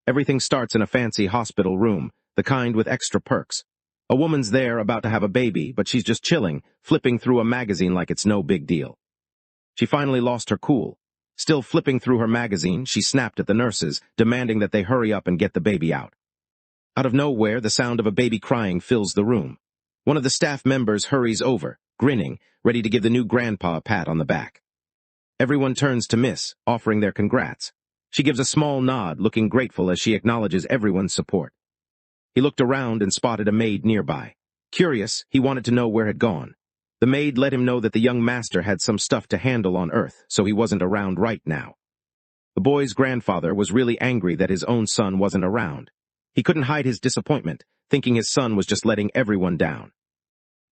Everything starts in a fancy hospital room, the kind with extra perks. A woman's there about to have a baby, but she's just chilling, flipping through a magazine like it's no big deal. She finally lost her cool. Still flipping through her magazine, she snapped at the nurses, demanding that they hurry up and get the baby out. Out of nowhere, the sound of a baby crying fills the room. One of the staff members hurries over, grinning, ready to give the new grandpa a pat on the back. Everyone turns to Miss, offering their congrats. She gives a small nod, looking grateful as she acknowledges everyone's support. He looked around and spotted a maid nearby. Curious, he wanted to know where it had gone. The maid let him know that the young master had some stuff to handle on Earth, so he wasn't around right now. The boy's grandfather was really angry that his own son wasn't around. He couldn't hide his disappointment, thinking his son was just letting everyone down.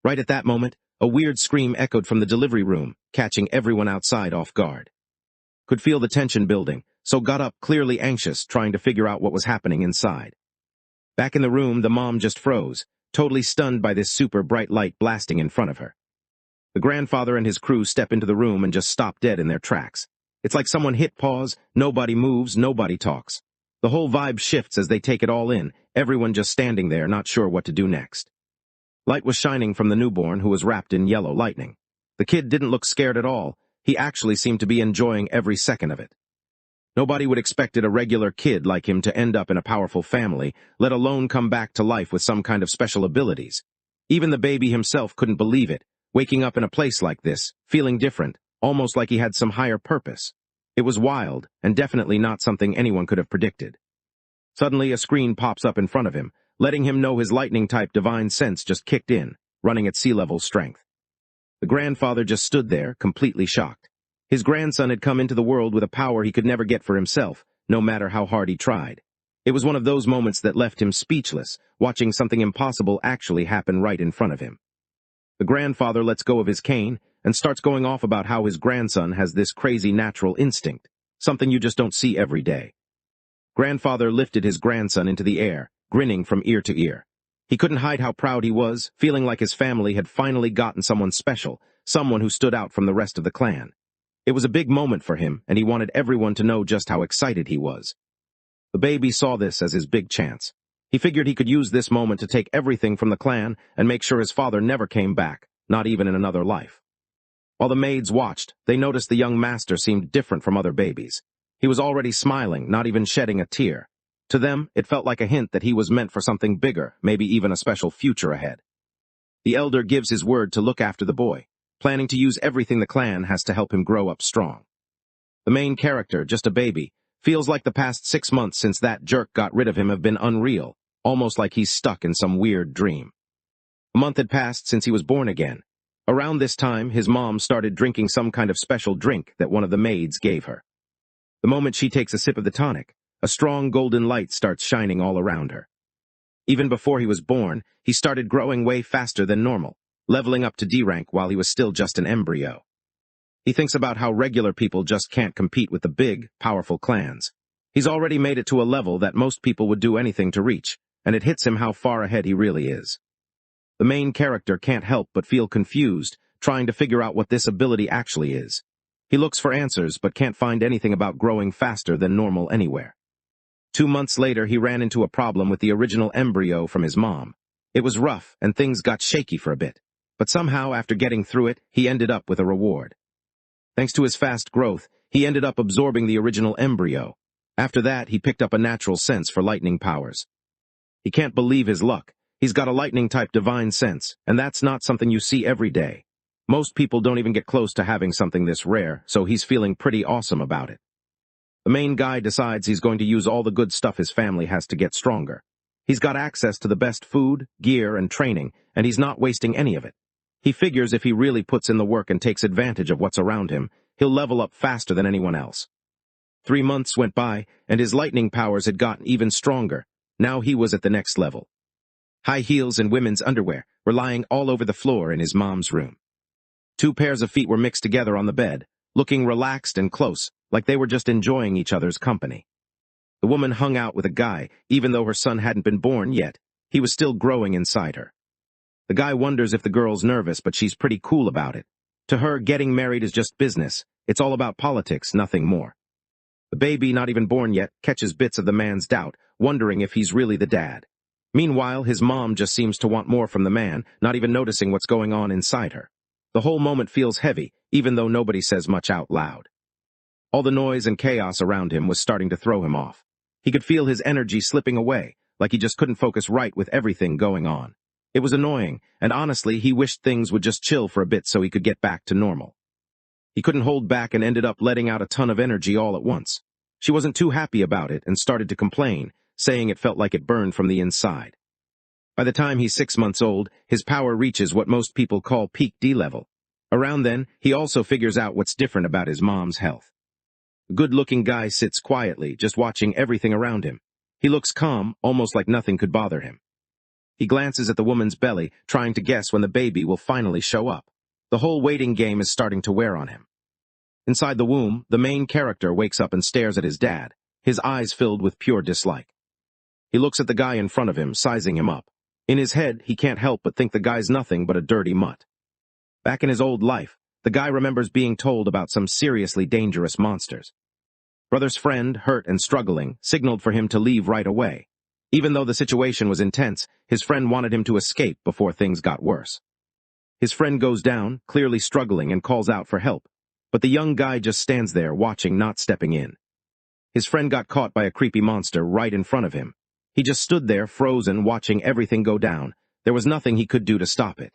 Right at that moment, a weird scream echoed from the delivery room, catching everyone outside off guard. Could feel the tension building, so got up clearly anxious, trying to figure out what was happening inside. Back in the room, the mom just froze, totally stunned by this super bright light blasting in front of her. The grandfather and his crew step into the room and just stop dead in their tracks. It's like someone hit pause, nobody moves, nobody talks. The whole vibe shifts as they take it all in, everyone just standing there, not sure what to do next. Light was shining from the newborn, who was wrapped in yellow lightning. The kid didn't look scared at all. He actually seemed to be enjoying every second of it. Nobody would expected a regular kid like him to end up in a powerful family, let alone come back to life with some kind of special abilities. Even the baby himself couldn't believe it, waking up in a place like this, feeling different, almost like he had some higher purpose. It was wild, and definitely not something anyone could have predicted. Suddenly, a screen pops up in front of him, letting him know his lightning-type divine sense just kicked in, running at sea-level strength. The grandfather just stood there, completely shocked. His grandson had come into the world with a power he could never get for himself, no matter how hard he tried. It was one of those moments that left him speechless, watching something impossible actually happen right in front of him. The grandfather lets go of his cane and starts going off about how his grandson has this crazy natural instinct, something you just don't see every day. Grandfather lifted his grandson into the air, grinning from ear to ear. He couldn't hide how proud he was, feeling like his family had finally gotten someone special, someone who stood out from the rest of the clan. It was a big moment for him, and he wanted everyone to know just how excited he was. The baby saw this as his big chance. He figured he could use this moment to take everything from the clan and make sure his father never came back, not even in another life. While the maids watched, they noticed the young master seemed different from other babies. He was already smiling, not even shedding a tear. To them, it felt like a hint that he was meant for something bigger, maybe even a special future ahead. The elder gives his word to look after the boy, planning to use everything the clan has to help him grow up strong. The main character, just a baby, feels like the past 6 months since that jerk got rid of him have been unreal, almost like he's stuck in some weird dream. A month had passed since he was born again. Around this time, his mom started drinking some kind of special drink that one of the maids gave her. The moment she takes a sip of the tonic, a strong golden light starts shining all around her. Even before he was born, he started growing way faster than normal, leveling up to D rank while he was still just an embryo. He thinks about how regular people just can't compete with the big, powerful clans. He's already made it to a level that most people would do anything to reach, and it hits him how far ahead he really is. The main character can't help but feel confused, trying to figure out what this ability actually is. He looks for answers but can't find anything about growing faster than normal anywhere. 2 months later, he ran into a problem with the original embryo from his mom. It was rough, and things got shaky for a bit. But somehow, after getting through it, he ended up with a reward. Thanks to his fast growth, he ended up absorbing the original embryo. After that, he picked up a natural sense for lightning powers. He can't believe his luck. He's got a lightning-type divine sense, and that's not something you see every day. Most people don't even get close to having something this rare, so he's feeling pretty awesome about it. The main guy decides he's going to use all the good stuff his family has to get stronger. He's got access to the best food, gear, and training, and he's not wasting any of it. He figures if he really puts in the work and takes advantage of what's around him, he'll level up faster than anyone else. 3 months went by, and his lightning powers had gotten even stronger. Now he was at the next level. High heels and women's underwear were lying all over the floor in his mom's room. 2 pairs of feet were mixed together on the bed, looking relaxed and close, like they were just enjoying each other's company. The woman hung out with a guy, even though her son hadn't been born yet. He was still growing inside her. The guy wonders if the girl's nervous, but she's pretty cool about it. To her, getting married is just business. It's all about politics, nothing more. The baby, not even born yet, catches bits of the man's doubt, wondering if he's really the dad. Meanwhile, his mom just seems to want more from the man, not even noticing what's going on inside her. The whole moment feels heavy, even though nobody says much out loud. All the noise and chaos around him was starting to throw him off. He could feel his energy slipping away, like he just couldn't focus right with everything going on. It was annoying, and honestly, he wished things would just chill for a bit so he could get back to normal. He couldn't hold back and ended up letting out a ton of energy all at once. She wasn't too happy about it and started to complain, saying it felt like it burned from the inside. By the time he's 6 months old, his power reaches what most people call peak D level. Around then, he also figures out what's different about his mom's health. A good-looking guy sits quietly, just watching everything around him. He looks calm, almost like nothing could bother him. He glances at the woman's belly, trying to guess when the baby will finally show up. The whole waiting game is starting to wear on him. Inside the womb, the main character wakes up and stares at his dad, his eyes filled with pure dislike. He looks at the guy in front of him, sizing him up. In his head, he can't help but think the guy's nothing but a dirty mutt. Back in his old life, the guy remembers being told about some seriously dangerous monsters. Brother's friend, hurt and struggling, signaled for him to leave right away. Even though the situation was intense, his friend wanted him to escape before things got worse. His friend goes down, clearly struggling, and calls out for help. But the young guy just stands there, watching, not stepping in. His friend got caught by a creepy monster right in front of him. He just stood there, frozen, watching everything go down. There was nothing he could do to stop it.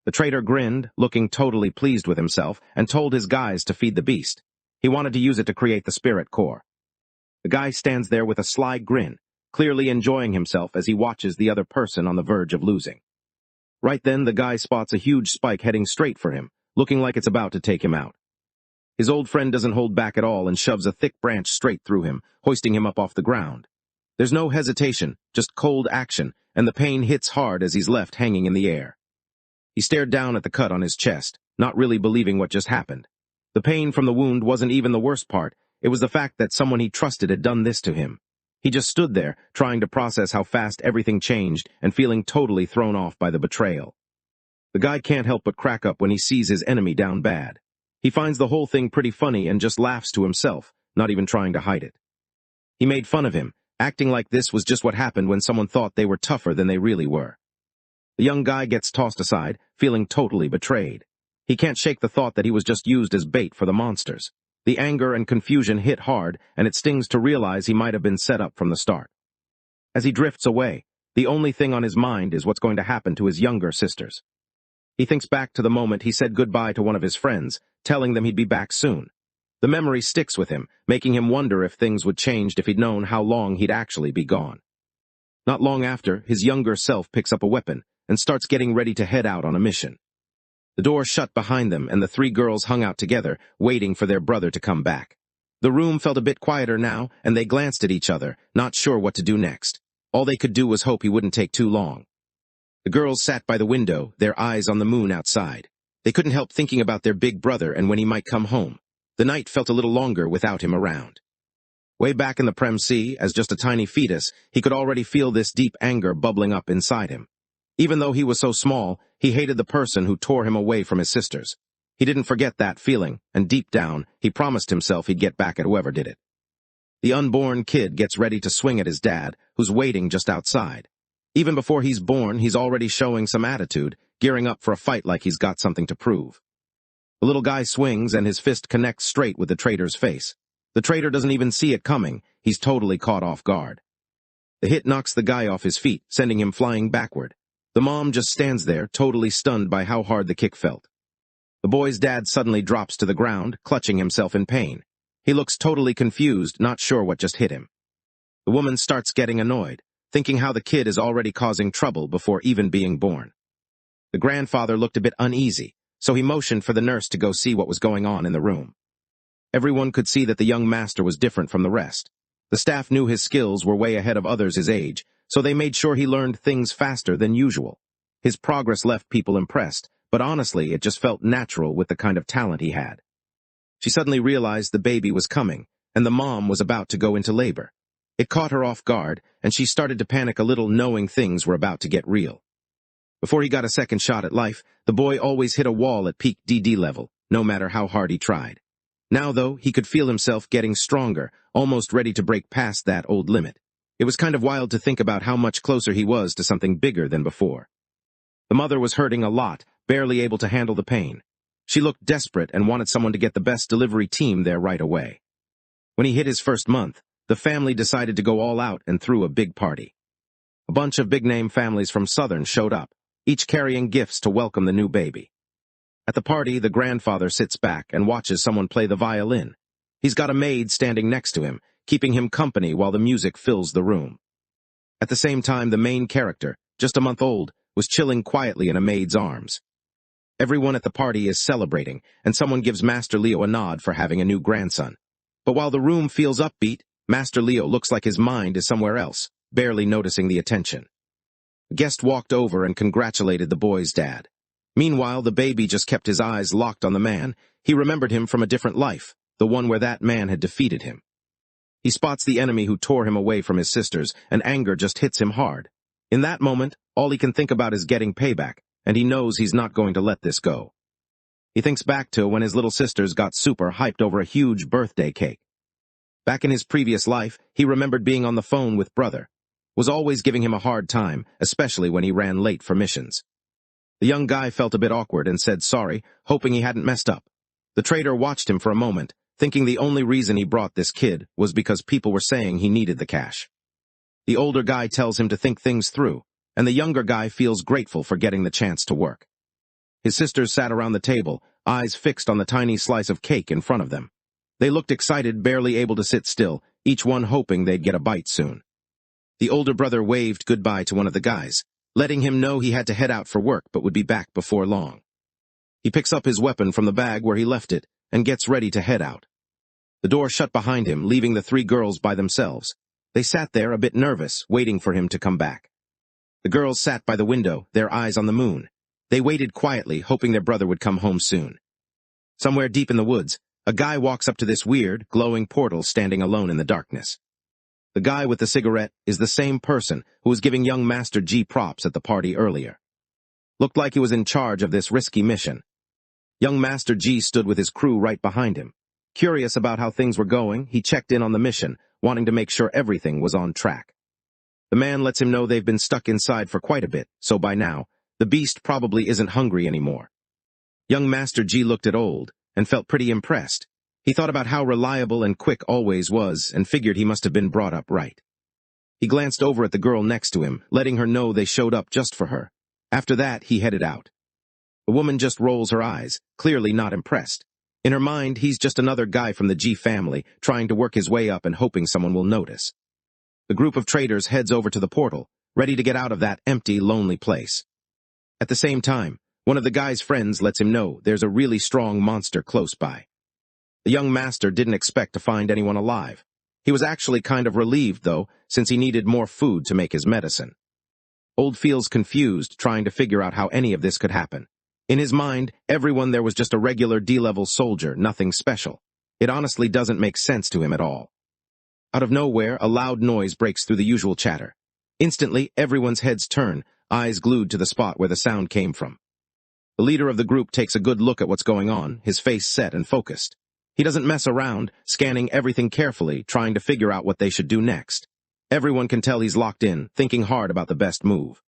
The traitor grinned, looking totally pleased with himself, and told his guys to feed the beast. He wanted to use it to create the spirit core. The guy stands there with a sly grin, clearly enjoying himself as he watches the other person on the verge of losing. Right then, the guy spots a huge spike heading straight for him, looking like it's about to take him out. His old friend doesn't hold back at all and shoves a thick branch straight through him, hoisting him up off the ground. There's no hesitation, just cold action, and the pain hits hard as he's left hanging in the air. He stared down at the cut on his chest, not really believing what just happened. The pain from the wound wasn't even the worst part. It was the fact that someone he trusted had done this to him. He just stood there, trying to process how fast everything changed and feeling totally thrown off by the betrayal. The guy can't help but crack up when he sees his enemy down bad. He finds the whole thing pretty funny and just laughs to himself, not even trying to hide it. He made fun of him, acting like this was just what happened when someone thought they were tougher than they really were. The young guy gets tossed aside, feeling totally betrayed. He can't shake the thought that he was just used as bait for the monsters. The anger and confusion hit hard, and it stings to realize he might have been set up from the start. As he drifts away, the only thing on his mind is what's going to happen to his younger sisters. He thinks back to the moment he said goodbye to one of his friends, telling them he'd be back soon. The memory sticks with him, making him wonder if things would change if he'd known how long he'd actually be gone. Not long after, his younger self picks up a weapon and starts getting ready to head out on a mission. The door shut behind them, and the three girls hung out together, waiting for their brother to come back. The room felt a bit quieter now, and they glanced at each other, not sure what to do next. All they could do was hope he wouldn't take too long. The girls sat by the window, their eyes on the moon outside. They couldn't help thinking about their big brother and when he might come home. The night felt a little longer without him around. Way back in the Prem Sea, as just a tiny fetus, he could already feel this deep anger bubbling up inside him. Even though he was so small, he hated the person who tore him away from his sisters. He didn't forget that feeling, and deep down, he promised himself he'd get back at whoever did it. The unborn kid gets ready to swing at his dad, who's waiting just outside. Even before he's born, he's already showing some attitude, gearing up for a fight like he's got something to prove. The little guy swings, and his fist connects straight with the traitor's face. The traitor doesn't even see it coming. He's totally caught off guard. The hit knocks the guy off his feet, sending him flying backward. The mom just stands there, totally stunned by how hard the kick felt. The boy's dad suddenly drops to the ground, clutching himself in pain. He looks totally confused, not sure what just hit him. The woman starts getting annoyed, thinking how the kid is already causing trouble before even being born. The grandfather looked a bit uneasy, so he motioned for the nurse to go see what was going on in the room. Everyone could see that the young master was different from the rest. The staff knew his skills were way ahead of others his age, so they made sure he learned things faster than usual. His progress left people impressed, but honestly, it just felt natural with the kind of talent he had. She suddenly realized the baby was coming, and the mom was about to go into labor. It caught her off guard, and she started to panic a little, knowing things were about to get real. Before he got a second shot at life, the boy always hit a wall at peak DD level, no matter how hard he tried. Now, though, he could feel himself getting stronger, almost ready to break past that old limit. It was kind of wild to think about how much closer he was to something bigger than before. The mother was hurting a lot, barely able to handle the pain. She looked desperate and wanted someone to get the best delivery team there right away. When he hit his first month, the family decided to go all out and threw a big party. A bunch of big-name families from Southern showed up, each carrying gifts to welcome the new baby. At the party, the grandfather sits back and watches someone play the violin. He's got a maid standing next to him, keeping him company while the music fills the room. At the same time, the main character, just a month old, was chilling quietly in a maid's arms. Everyone at the party is celebrating, and someone gives Master Leo a nod for having a new grandson. But while the room feels upbeat, Master Leo looks like his mind is somewhere else, barely noticing the attention. A guest walked over and congratulated the boy's dad. Meanwhile, the baby just kept his eyes locked on the man. He remembered him from a different life, the one where that man had defeated him. He spots the enemy who tore him away from his sisters, and anger just hits him hard. In that moment, all he can think about is getting payback, and he knows he's not going to let this go. He thinks back to when his little sisters got super hyped over a huge birthday cake. Back in his previous life, he remembered being on the phone with brother. Was always giving him a hard time, especially when he ran late for missions. The young guy felt a bit awkward and said sorry, hoping he hadn't messed up. The trader watched him for a moment, thinking the only reason he brought this kid was because people were saying he needed the cash. The older guy tells him to think things through, and the younger guy feels grateful for getting the chance to work. His sisters sat around the table, eyes fixed on the tiny slice of cake in front of them. They looked excited, barely able to sit still, each one hoping they'd get a bite soon. The older brother waved goodbye to one of the guys, letting him know he had to head out for work but would be back before long. He picks up his weapon from the bag where he left it and gets ready to head out. The door shut behind him, leaving the three girls by themselves. They sat there a bit nervous, waiting for him to come back. The girls sat by the window, their eyes on the moon. They waited quietly, hoping their brother would come home soon. Somewhere deep in the woods, a guy walks up to this weird, glowing portal standing alone in the darkness. The guy with the cigarette is the same person who was giving young Master G props at the party earlier. Looked like he was in charge of this risky mission. Young Master G stood with his crew right behind him. Curious about how things were going, he checked in on the mission, wanting to make sure everything was on track. The man lets him know they've been stuck inside for quite a bit, so by now, the beast probably isn't hungry anymore. Young Master G looked at Old and felt pretty impressed. He thought about how reliable and quick Always was and figured he must have been brought up right. He glanced over at the girl next to him, letting her know they showed up just for her. After that, he headed out. The woman just rolls her eyes, clearly not impressed. In her mind, he's just another guy from the G family, trying to work his way up and hoping someone will notice. The group of traders heads over to the portal, ready to get out of that empty, lonely place. At the same time, one of the guy's friends lets him know there's a really strong monster close by. The young master didn't expect to find anyone alive. He was actually kind of relieved, though, since he needed more food to make his medicine. Old feels confused, trying to figure out how any of this could happen. In his mind, everyone there was just a regular D-level soldier, nothing special. It honestly doesn't make sense to him at all. Out of nowhere, a loud noise breaks through the usual chatter. Instantly, everyone's heads turn, eyes glued to the spot where the sound came from. The leader of the group takes a good look at what's going on, his face set and focused. He doesn't mess around, scanning everything carefully, trying to figure out what they should do next. Everyone can tell he's locked in, thinking hard about the best move.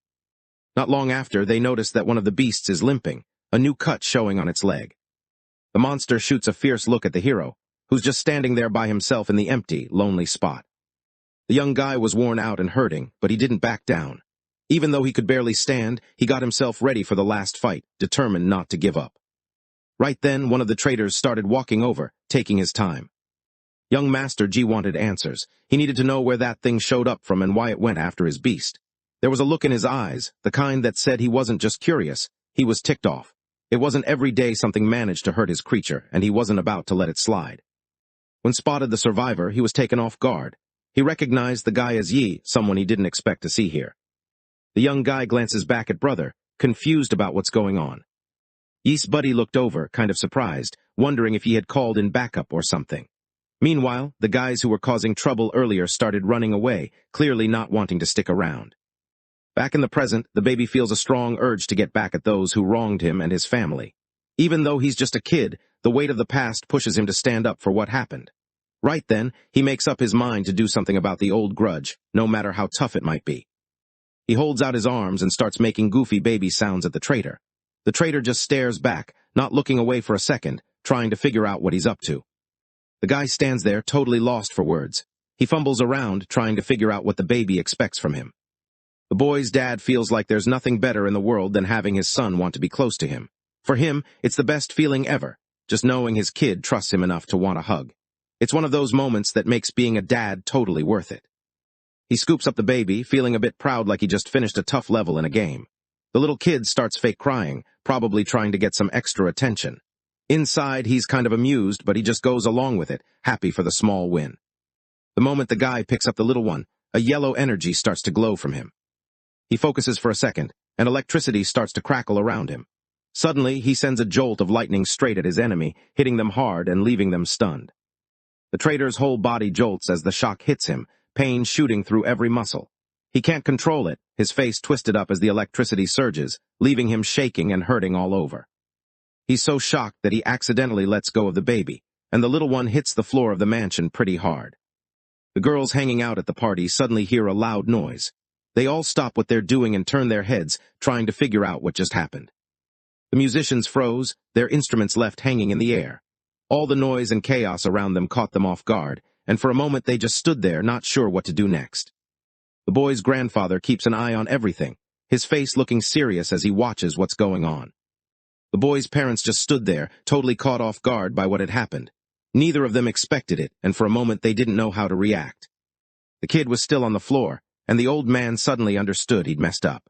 Not long after, they notice that one of the beasts is limping, a new cut showing on its leg. The monster shoots a fierce look at the hero, who's just standing there by himself in the empty, lonely spot. The young guy was worn out and hurting, but he didn't back down. Even though he could barely stand, he got himself ready for the last fight, determined not to give up. Right then, one of the traders started walking over, taking his time. Young Master G wanted answers. He needed to know where that thing showed up from and why it went after his beast. There was a look in his eyes, the kind that said he wasn't just curious, he was ticked off. It wasn't every day something managed to hurt his creature, and he wasn't about to let it slide. When spotted the survivor, he was taken off guard. He recognized the guy as Yi, someone he didn't expect to see here. The young guy glances back at brother, confused about what's going on. Yi's buddy looked over, kind of surprised, wondering if he had called in backup or something. Meanwhile, the guys who were causing trouble earlier started running away, clearly not wanting to stick around. Back in the present, the baby feels a strong urge to get back at those who wronged him and his family. Even though he's just a kid, the weight of the past pushes him to stand up for what happened. Right then, he makes up his mind to do something about the old grudge, no matter how tough it might be. He holds out his arms and starts making goofy baby sounds at the traitor. The traitor just stares back, not looking away for a second, trying to figure out what he's up to. The guy stands there, totally lost for words. He fumbles around, trying to figure out what the baby expects from him. The boy's dad feels like there's nothing better in the world than having his son want to be close to him. For him, it's the best feeling ever, just knowing his kid trusts him enough to want a hug. It's one of those moments that makes being a dad totally worth it. He scoops up the baby, feeling a bit proud like he just finished a tough level in a game. The little kid starts fake crying, probably trying to get some extra attention. Inside, he's kind of amused, but he just goes along with it, happy for the small win. The moment the guy picks up the little one, a yellow energy starts to glow from him. He focuses for a second, and electricity starts to crackle around him. Suddenly, he sends a jolt of lightning straight at his enemy, hitting them hard and leaving them stunned. The traitor's whole body jolts as the shock hits him, pain shooting through every muscle. He can't control it, his face twisted up as the electricity surges, leaving him shaking and hurting all over. He's so shocked that he accidentally lets go of the baby, and the little one hits the floor of the mansion pretty hard. The girls hanging out at the party suddenly hear a loud noise. They all stop what they're doing and turn their heads, trying to figure out what just happened. The musicians froze, their instruments left hanging in the air. All the noise and chaos around them caught them off guard, and for a moment they just stood there, not sure what to do next. The boy's grandfather keeps an eye on everything, his face looking serious as he watches what's going on. The boy's parents just stood there, totally caught off guard by what had happened. Neither of them expected it, and for a moment they didn't know how to react. The kid was still on the floor, and the old man suddenly understood he'd messed up.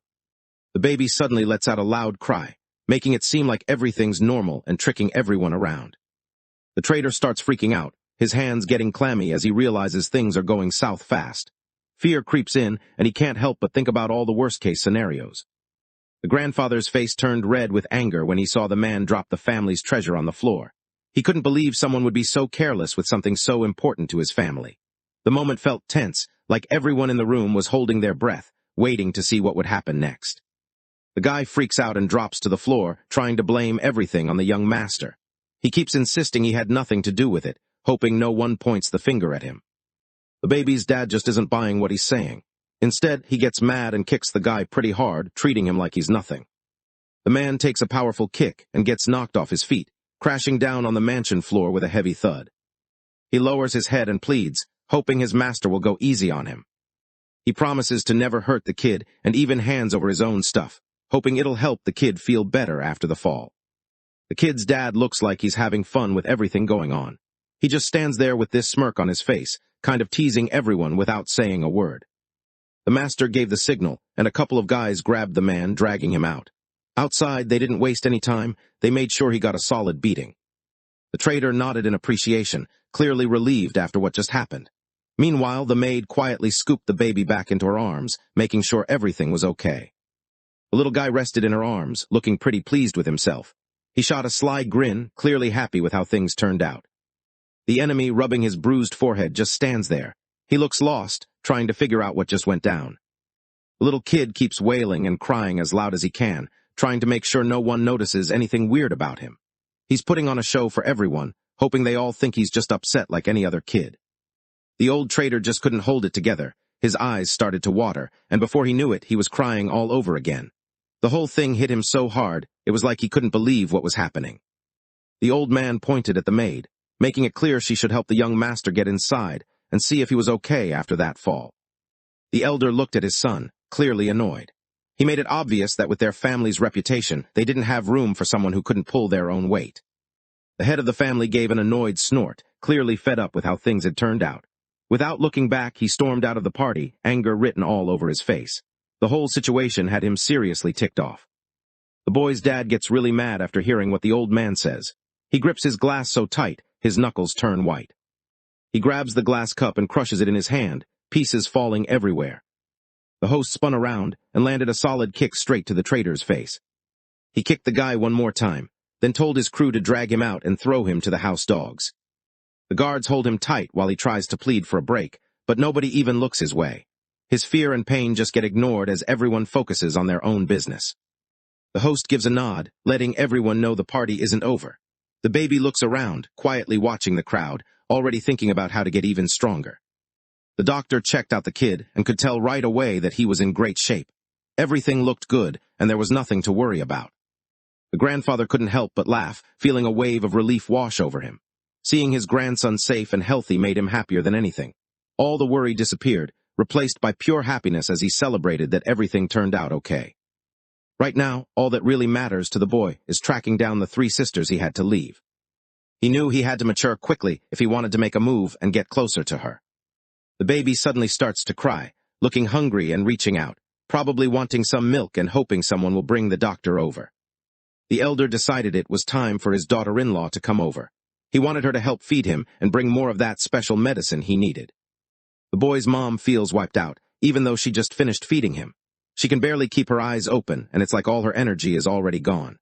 The baby suddenly lets out a loud cry, making it seem like everything's normal and tricking everyone around. The traitor starts freaking out, his hands getting clammy as he realizes things are going south fast. Fear creeps in, and he can't help but think about all the worst-case scenarios. The grandfather's face turned red with anger when he saw the man drop the family's treasure on the floor. He couldn't believe someone would be so careless with something so important to his family. The moment felt tense, like everyone in the room was holding their breath, waiting to see what would happen next. The guy freaks out and drops to the floor, trying to blame everything on the young master. He keeps insisting he had nothing to do with it, hoping no one points the finger at him. The baby's dad just isn't buying what he's saying. Instead, he gets mad and kicks the guy pretty hard, treating him like he's nothing. The man takes a powerful kick and gets knocked off his feet, crashing down on the mansion floor with a heavy thud. He lowers his head and pleads, hoping his master will go easy on him. He promises to never hurt the kid and even hands over his own stuff, hoping it'll help the kid feel better after the fall. The kid's dad looks like he's having fun with everything going on. He just stands there with this smirk on his face, kind of teasing everyone without saying a word. The master gave the signal, and a couple of guys grabbed the man, dragging him out. Outside, they didn't waste any time. They made sure he got a solid beating. The traitor nodded in appreciation, clearly relieved after what just happened. Meanwhile, the maid quietly scooped the baby back into her arms, making sure everything was okay. The little guy rested in her arms, looking pretty pleased with himself. He shot a sly grin, clearly happy with how things turned out. The enemy, rubbing his bruised forehead, just stands there. He looks lost, trying to figure out what just went down. The little kid keeps wailing and crying as loud as he can, trying to make sure no one notices anything weird about him. He's putting on a show for everyone, hoping they all think he's just upset like any other kid. The old traitor just couldn't hold it together. His eyes started to water, and before he knew it, he was crying all over again. The whole thing hit him so hard, it was like he couldn't believe what was happening. The old man pointed at the maid, making it clear she should help the young master get inside and see if he was okay after that fall. The elder looked at his son, clearly annoyed. He made it obvious that with their family's reputation, they didn't have room for someone who couldn't pull their own weight. The head of the family gave an annoyed snort, clearly fed up with how things had turned out. Without looking back, he stormed out of the party, anger written all over his face. The whole situation had him seriously ticked off. The boy's dad gets really mad after hearing what the old man says. He grips his glass so tight, his knuckles turn white. He grabs the glass cup and crushes it in his hand, pieces falling everywhere. The host spun around and landed a solid kick straight to the traitor's face. He kicked the guy one more time, then told his crew to drag him out and throw him to the house dogs. The guards hold him tight while he tries to plead for a break, but nobody even looks his way. His fear and pain just get ignored as everyone focuses on their own business. The host gives a nod, letting everyone know the party isn't over. The baby looks around, quietly watching the crowd, already thinking about how to get even stronger. The doctor checked out the kid and could tell right away that he was in great shape. Everything looked good, and there was nothing to worry about. The grandfather couldn't help but laugh, feeling a wave of relief wash over him. Seeing his grandson safe and healthy made him happier than anything. All the worry disappeared, replaced by pure happiness as he celebrated that everything turned out okay. Right now, all that really matters to the boy is tracking down the 3 sisters he had to leave. He knew he had to mature quickly if he wanted to make a move and get closer to her. The baby suddenly starts to cry, looking hungry and reaching out, probably wanting some milk and hoping someone will bring the doctor over. The elder decided it was time for his daughter-in-law to come over. He wanted her to help feed him and bring more of that special medicine he needed. The boy's mom feels wiped out, even though she just finished feeding him. She can barely keep her eyes open, and it's like all her energy is already gone.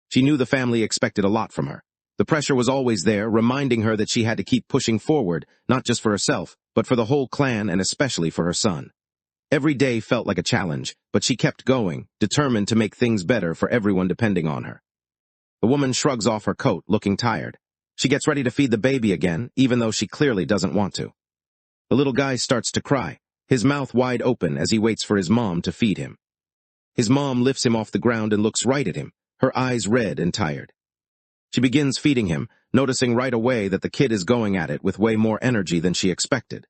She knew the family expected a lot from her. The pressure was always there, reminding her that she had to keep pushing forward, not just for herself, but for the whole clan and especially for her son. Every day felt like a challenge, but she kept going, determined to make things better for everyone depending on her. The woman shrugs off her coat, looking tired. She gets ready to feed the baby again, even though she clearly doesn't want to. The little guy starts to cry, his mouth wide open as he waits for his mom to feed him. His mom lifts him off the ground and looks right at him, her eyes red and tired. She begins feeding him, noticing right away that the kid is going at it with way more energy than she expected.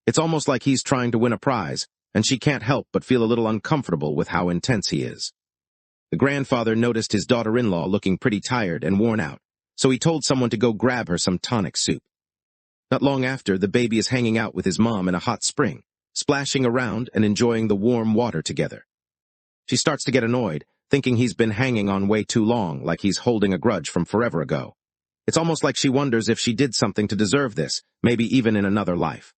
It's almost like he's trying to win a prize, and she can't help but feel a little uncomfortable with how intense he is. The grandfather noticed his daughter-in-law looking pretty tired and worn out, so he told someone to go grab her some tonic soup. Not long after, the baby is hanging out with his mom in a hot spring, splashing around and enjoying the warm water together. She starts to get annoyed, thinking he's been hanging on way too long, like he's holding a grudge from forever ago. It's almost like she wonders if she did something to deserve this, maybe even in another life.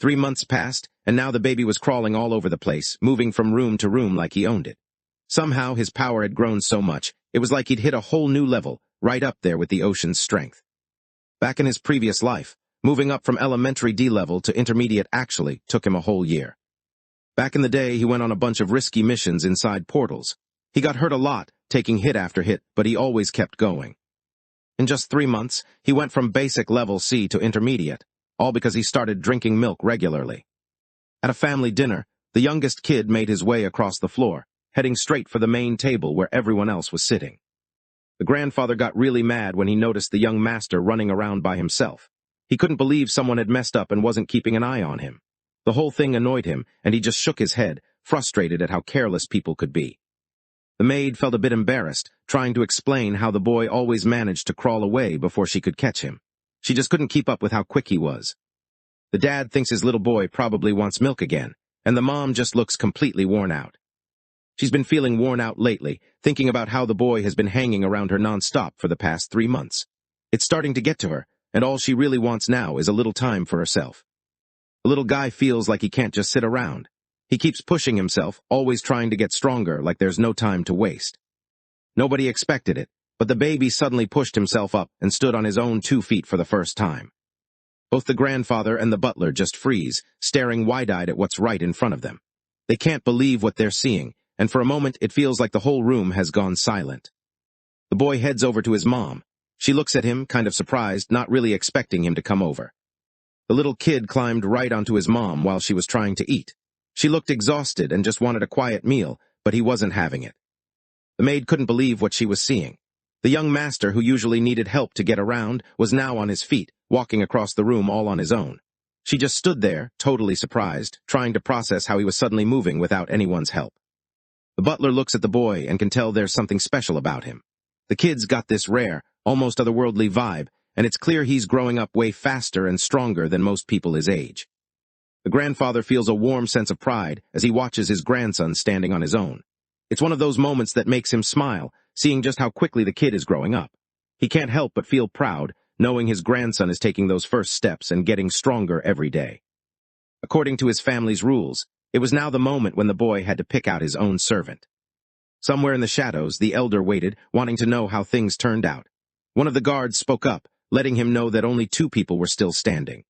3 months passed, and now the baby was crawling all over the place, moving from room to room like he owned it. Somehow his power had grown so much, it was like he'd hit a whole new level, right up there with the ocean's strength. Back in his previous life, moving up from elementary D level to intermediate actually took him a whole year. Back in the day, he went on a bunch of risky missions inside portals. He got hurt a lot, taking hit after hit, but he always kept going. In just 3 months, he went from basic level C to intermediate, all because he started drinking milk regularly. At a family dinner, the youngest kid made his way across the floor, heading straight for the main table where everyone else was sitting. The grandfather got really mad when he noticed the young master running around by himself. He couldn't believe someone had messed up and wasn't keeping an eye on him. The whole thing annoyed him, and he just shook his head, frustrated at how careless people could be. The maid felt a bit embarrassed, trying to explain how the boy always managed to crawl away before she could catch him. She just couldn't keep up with how quick he was. The dad thinks his little boy probably wants milk again, and the mom just looks completely worn out. She's been feeling worn out lately, thinking about how the boy has been hanging around her nonstop for the past 3 months. It's starting to get to her, and all she really wants now is a little time for herself. The little guy feels like he can't just sit around. He keeps pushing himself, always trying to get stronger, like there's no time to waste. Nobody expected it, but the baby suddenly pushed himself up and stood on his own 2 feet for the first time. Both the grandfather and the butler just freeze, staring wide-eyed at what's right in front of them. They can't believe what they're seeing, and for a moment it feels like the whole room has gone silent. The boy heads over to his mom. She looks at him, kind of surprised, not really expecting him to come over. The little kid climbed right onto his mom while she was trying to eat. She looked exhausted and just wanted a quiet meal, but he wasn't having it. The maid couldn't believe what she was seeing. The young master, who usually needed help to get around, was now on his feet, walking across the room all on his own. She just stood there, totally surprised, trying to process how he was suddenly moving without anyone's help. The butler looks at the boy and can tell there's something special about him. The kid's got this rare, almost otherworldly vibe, and it's clear he's growing up way faster and stronger than most people his age. The grandfather feels a warm sense of pride as he watches his grandson standing on his own. It's one of those moments that makes him smile, seeing just how quickly the kid is growing up. He can't help but feel proud, knowing his grandson is taking those first steps and getting stronger every day. According to his family's rules, it was now the moment when the boy had to pick out his own servant. Somewhere in the shadows, the elder waited, wanting to know how things turned out. One of the guards spoke up, letting him know that only 2 people were still standing.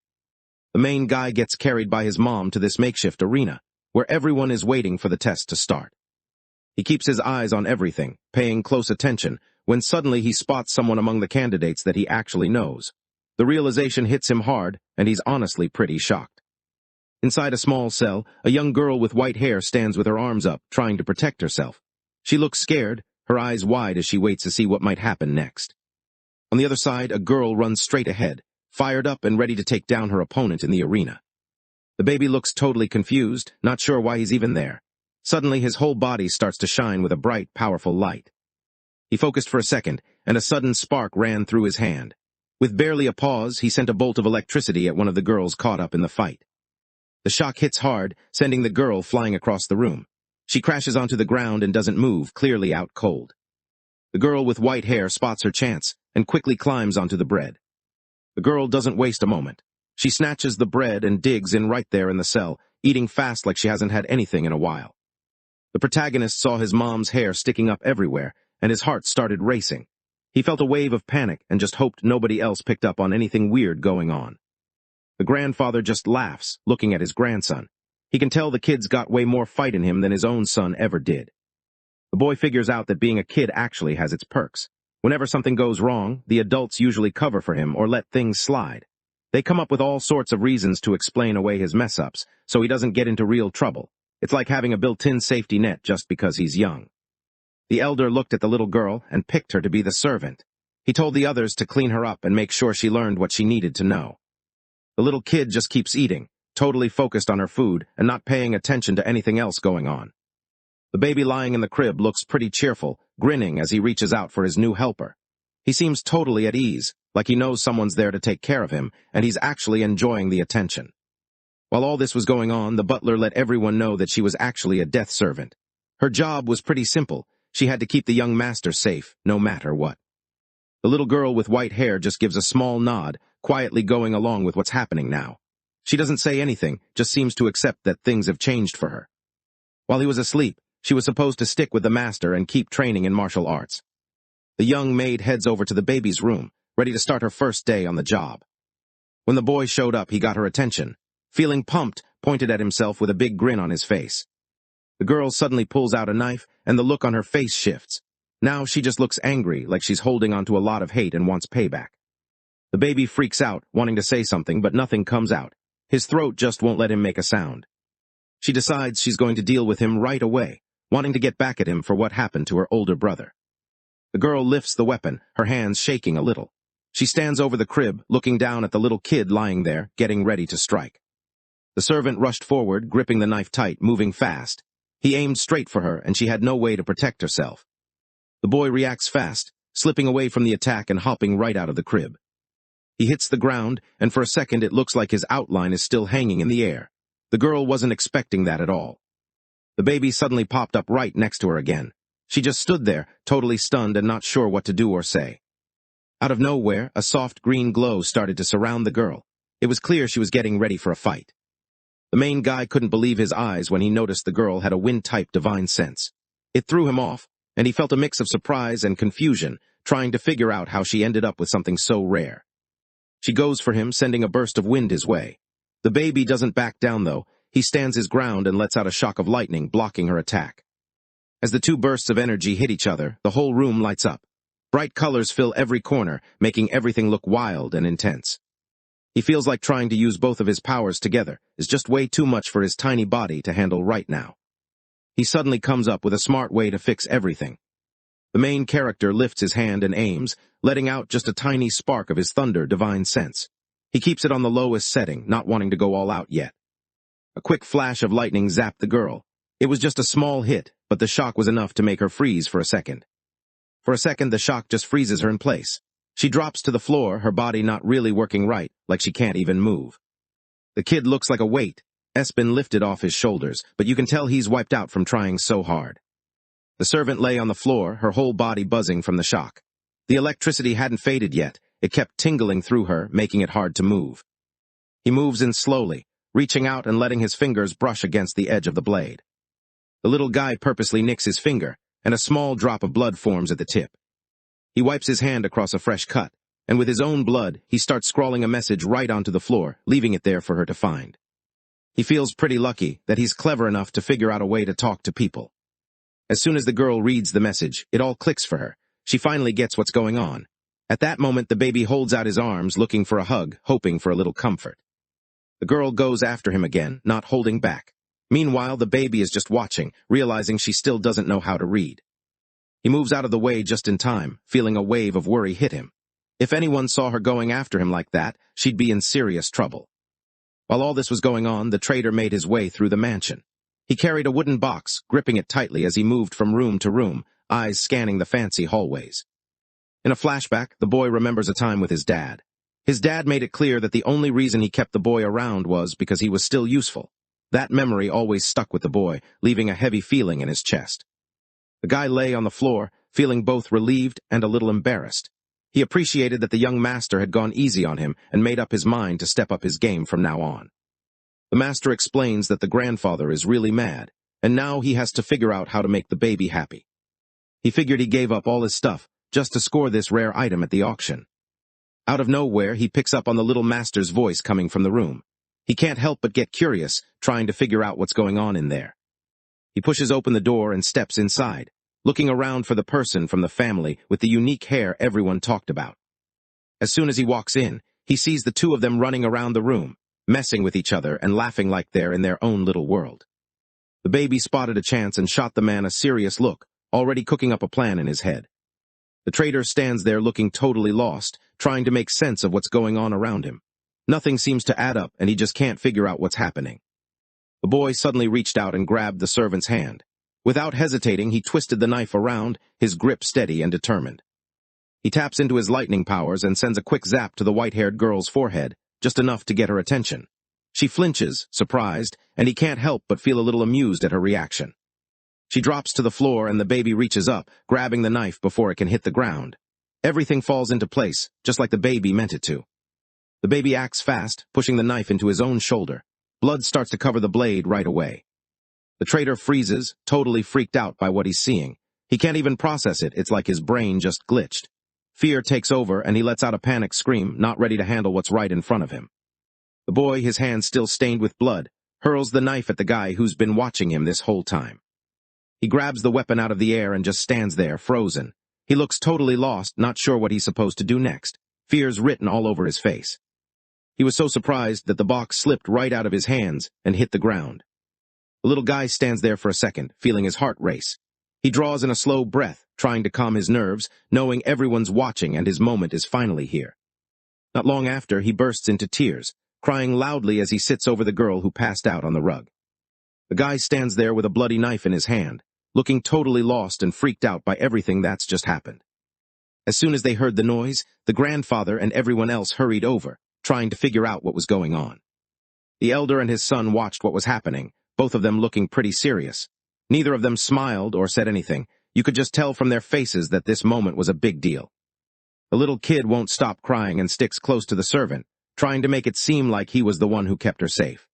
The main guy gets carried by his mom to this makeshift arena, where everyone is waiting for the test to start. He keeps his eyes on everything, paying close attention, when suddenly he spots someone among the candidates that he actually knows. The realization hits him hard, and he's honestly pretty shocked. Inside a small cell, a young girl with white hair stands with her arms up, trying to protect herself. She looks scared, her eyes wide as she waits to see what might happen next. On the other side, a girl runs straight ahead, fired up and ready to take down her opponent in the arena. The baby looks totally confused, not sure why he's even there. Suddenly, his whole body starts to shine with a bright, powerful light. He focused for a second, and a sudden spark ran through his hand. With barely a pause, he sent a bolt of electricity at one of the girls caught up in the fight. The shock hits hard, sending the girl flying across the room. She crashes onto the ground and doesn't move, clearly out cold. The girl with white hair spots her chance and quickly climbs onto the bread. The girl doesn't waste a moment. She snatches the bread and digs in right there in the cell, eating fast like she hasn't had anything in a while. The protagonist saw his mom's hair sticking up everywhere, and his heart started racing. He felt a wave of panic and just hoped nobody else picked up on anything weird going on. The grandfather just laughs, looking at his grandson. He can tell the kid's got way more fight in him than his own son ever did. The boy figures out that being a kid actually has its perks. Whenever something goes wrong, the adults usually cover for him or let things slide. They come up with all sorts of reasons to explain away his mess-ups, so he doesn't get into real trouble. It's like having a built-in safety net just because he's young. The elder looked at the little girl and picked her to be the servant. He told the others to clean her up and make sure she learned what she needed to know. The little kid just keeps eating, totally focused on her food and not paying attention to anything else going on. The baby lying in the crib looks pretty cheerful, grinning as he reaches out for his new helper. He seems totally at ease, like he knows someone's there to take care of him, and he's actually enjoying the attention. While all this was going on, the butler let everyone know that she was actually a death servant. Her job was pretty simple. She had to keep the young master safe, no matter what. The little girl with white hair just gives a small nod, quietly going along with what's happening now. She doesn't say anything, just seems to accept that things have changed for her. While he was asleep, she was supposed to stick with the master and keep training in martial arts. The young maid heads over to the baby's room, ready to start her first day on the job. When the boy showed up, he got her attention. Feeling pumped, pointed at himself with a big grin on his face. The girl suddenly pulls out a knife, and the look on her face shifts. Now she just looks angry, like she's holding onto a lot of hate and wants payback. The baby freaks out, wanting to say something, but nothing comes out. His throat just won't let him make a sound. She decides she's going to deal with him right away, wanting to get back at him for what happened to her older brother. The girl lifts the weapon, her hands shaking a little. She stands over the crib, looking down at the little kid lying there, getting ready to strike. The servant rushed forward, gripping the knife tight, moving fast. He aimed straight for her, and she had no way to protect herself. The boy reacts fast, slipping away from the attack and hopping right out of the crib. He hits the ground, and for a second it looks like his outline is still hanging in the air. The girl wasn't expecting that at all. The baby suddenly popped up right next to her again. She just stood there, totally stunned and not sure what to do or say. Out of nowhere, a soft green glow started to surround the girl. It was clear she was getting ready for a fight. The main guy couldn't believe his eyes when he noticed the girl had a wind-type divine sense. It threw him off, and he felt a mix of surprise and confusion, trying to figure out how she ended up with something so rare. She goes for him, sending a burst of wind his way. The baby doesn't back down, though. He stands his ground and lets out a shock of lightning, blocking her attack. As the two bursts of energy hit each other, the whole room lights up. Bright colors fill every corner, making everything look wild and intense. He feels like trying to use both of his powers together is just way too much for his tiny body to handle right now. He suddenly comes up with a smart way to fix everything. The main character lifts his hand and aims, letting out just a tiny spark of his thunder divine sense. He keeps it on the lowest setting, not wanting to go all out yet. A quick flash of lightning zapped the girl. It was just a small hit, but the shock was enough to make her freeze for a second. For a second, the shock just freezes her in place. She drops to the floor, her body not really working right, like she can't even move. The kid looks like a weight. It's been lifted off his shoulders, but you can tell he's wiped out from trying so hard. The servant lay on the floor, her whole body buzzing from the shock. The electricity hadn't faded yet. It kept tingling through her, making it hard to move. He moves in slowly, reaching out and letting his fingers brush against the edge of the blade. The little guy purposely nicks his finger, and a small drop of blood forms at the tip. He wipes his hand across a fresh cut, and with his own blood, he starts scrawling a message right onto the floor, leaving it there for her to find. He feels pretty lucky that he's clever enough to figure out a way to talk to people. As soon as the girl reads the message, it all clicks for her. She finally gets what's going on. At that moment, the baby holds out his arms, looking for a hug, hoping for a little comfort. The girl goes after him again, not holding back. Meanwhile, the baby is just watching, realizing she still doesn't know how to read. He moves out of the way just in time, feeling a wave of worry hit him. If anyone saw her going after him like that, she'd be in serious trouble. While all this was going on, the trader made his way through the mansion. He carried a wooden box, gripping it tightly as he moved from room to room, eyes scanning the fancy hallways. In a flashback, the boy remembers a time with his dad. His dad made it clear that the only reason he kept the boy around was because he was still useful. That memory always stuck with the boy, leaving a heavy feeling in his chest. The guy lay on the floor, feeling both relieved and a little embarrassed. He appreciated that the young master had gone easy on him and made up his mind to step up his game from now on. The master explains that the grandfather is really mad, and now he has to figure out how to make the baby happy. He figured he gave up all his stuff just to score this rare item at the auction. Out of nowhere, he picks up on the little master's voice coming from the room. He can't help but get curious, trying to figure out what's going on in there. He pushes open the door and steps inside, looking around for the person from the family with the unique hair everyone talked about. As soon as he walks in, he sees the two of them running around the room, messing with each other and laughing like they're in their own little world. The baby spotted a chance and shot the man a serious look, already cooking up a plan in his head. The trader stands there looking totally lost, trying to make sense of what's going on around him. Nothing seems to add up, and he just can't figure out what's happening. The boy suddenly reached out and grabbed the servant's hand. Without hesitating, he twisted the knife around, his grip steady and determined. He taps into his lightning powers and sends a quick zap to the white-haired girl's forehead, just enough to get her attention. She flinches, surprised, and he can't help but feel a little amused at her reaction. She drops to the floor and the baby reaches up, grabbing the knife before it can hit the ground. Everything falls into place, just like the baby meant it to. The baby acts fast, pushing the knife into his own shoulder. Blood starts to cover the blade right away. The trader freezes, totally freaked out by what he's seeing. He can't even process it, it's like his brain just glitched. Fear takes over and he lets out a panic scream, not ready to handle what's right in front of him. The boy, his hand still stained with blood, hurls the knife at the guy who's been watching him this whole time. He grabs the weapon out of the air and just stands there, frozen. He looks totally lost, not sure what he's supposed to do next. Fear's written all over his face. He was so surprised that the box slipped right out of his hands and hit the ground. The little guy stands there for a second, feeling his heart race. He draws in a slow breath, trying to calm his nerves, knowing everyone's watching and his moment is finally here. Not long after, he bursts into tears, crying loudly as he sits over the girl who passed out on the rug. The guy stands there with a bloody knife in his hand, looking totally lost and freaked out by everything that's just happened. As soon as they heard the noise, the grandfather and everyone else hurried over, trying to figure out what was going on. The elder and his son watched what was happening, both of them looking pretty serious. Neither of them smiled or said anything. You could just tell from their faces that this moment was a big deal. The little kid won't stop crying and sticks close to the servant, trying to make it seem like he was the one who kept her safe.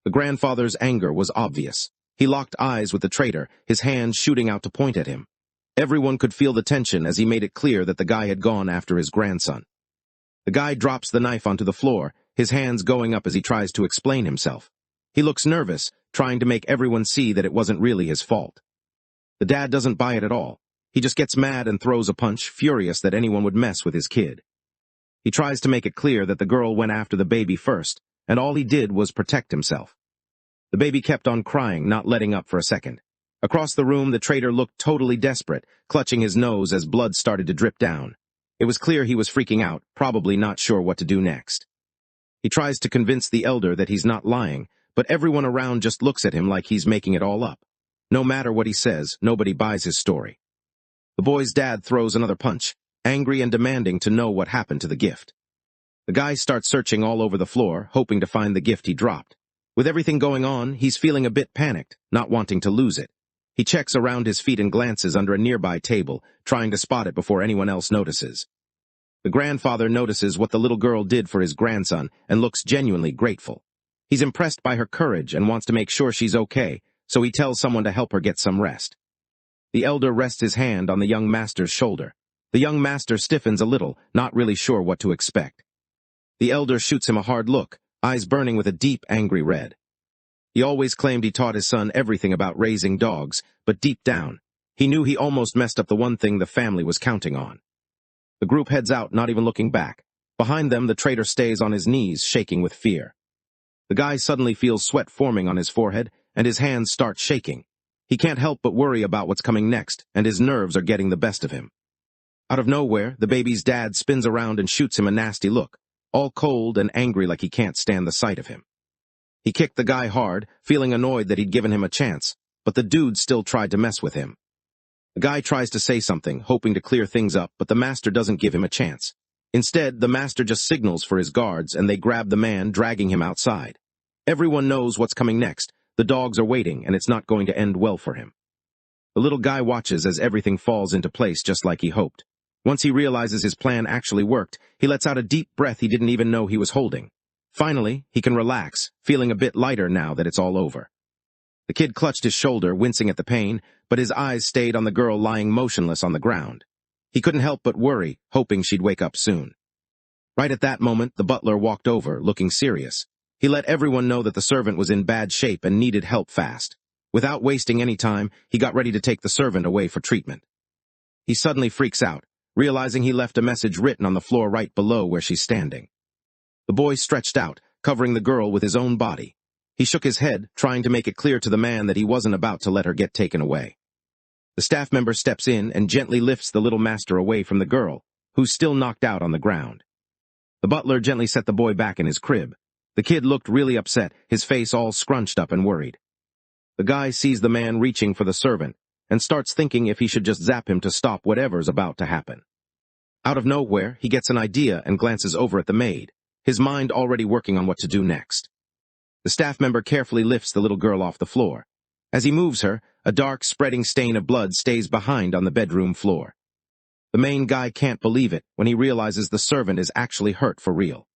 The grandfather's anger was obvious. He locked eyes with the trader, his hands shooting out to point at him. Everyone could feel the tension as he made it clear that the guy had gone after his grandson. The guy drops the knife onto the floor, his hands going up as he tries to explain himself. He looks nervous, trying to make everyone see that it wasn't really his fault. The dad doesn't buy it at all. He just gets mad and throws a punch, furious that anyone would mess with his kid. He tries to make it clear that the girl went after the baby first, and all he did was protect himself. The baby kept on crying, not letting up for a second. Across the room, the trader looked totally desperate, clutching his nose as blood started to drip down. It was clear he was freaking out, probably not sure what to do next. He tries to convince the elder that he's not lying, but everyone around just looks at him like he's making it all up. No matter what he says, nobody buys his story. The boy's dad throws another punch, angry and demanding to know what happened to the gift. The guy starts searching all over the floor, hoping to find the gift he dropped. With everything going on, he's feeling a bit panicked, not wanting to lose it. He checks around his feet and glances under a nearby table, trying to spot it before anyone else notices. The grandfather notices what the little girl did for his grandson and looks genuinely grateful. He's impressed by her courage and wants to make sure she's okay, so he tells someone to help her get some rest. The elder rests his hand on the young master's shoulder. The young master stiffens a little, not really sure what to expect. The elder shoots him a hard look, eyes burning with a deep, angry red. He always claimed he taught his son everything about raising dogs, but deep down, he knew he almost messed up the one thing the family was counting on. The group heads out, not even looking back. Behind them, the traitor stays on his knees, shaking with fear. The guy suddenly feels sweat forming on his forehead, and his hands start shaking. He can't help but worry about what's coming next, and his nerves are getting the best of him. Out of nowhere, the baby's dad spins around and shoots him a nasty look, all cold and angry like he can't stand the sight of him. He kicked the guy hard, feeling annoyed that he'd given him a chance, but the dude still tried to mess with him. The guy tries to say something, hoping to clear things up, but the master doesn't give him a chance. Instead, the master just signals for his guards, and they grab the man, dragging him outside. Everyone knows what's coming next. The dogs are waiting, and it's not going to end well for him. The little guy watches as everything falls into place just like he hoped. Once he realizes his plan actually worked, he lets out a deep breath he didn't even know he was holding. Finally, he can relax, feeling a bit lighter now that it's all over. The kid clutched his shoulder, wincing at the pain, but his eyes stayed on the girl lying motionless on the ground. He couldn't help but worry, hoping she'd wake up soon. Right at that moment, the butler walked over, looking serious. He let everyone know that the servant was in bad shape and needed help fast. Without wasting any time, he got ready to take the servant away for treatment. He suddenly freaks out, realizing he left a message written on the floor right below where she's standing. The boy stretched out, covering the girl with his own body. He shook his head, trying to make it clear to the man that he wasn't about to let her get taken away. The staff member steps in and gently lifts the little master away from the girl, who's still knocked out on the ground. The butler gently set the boy back in his crib. The kid looked really upset, his face all scrunched up and worried. The guy sees the man reaching for the servant and starts thinking if he should just zap him to stop whatever's about to happen. Out of nowhere, he gets an idea and glances over at the maid, his mind already working on what to do next. The staff member carefully lifts the little girl off the floor. As he moves her, a dark, spreading stain of blood stays behind on the bedroom floor. The main guy can't believe it when he realizes the servant is actually hurt for real.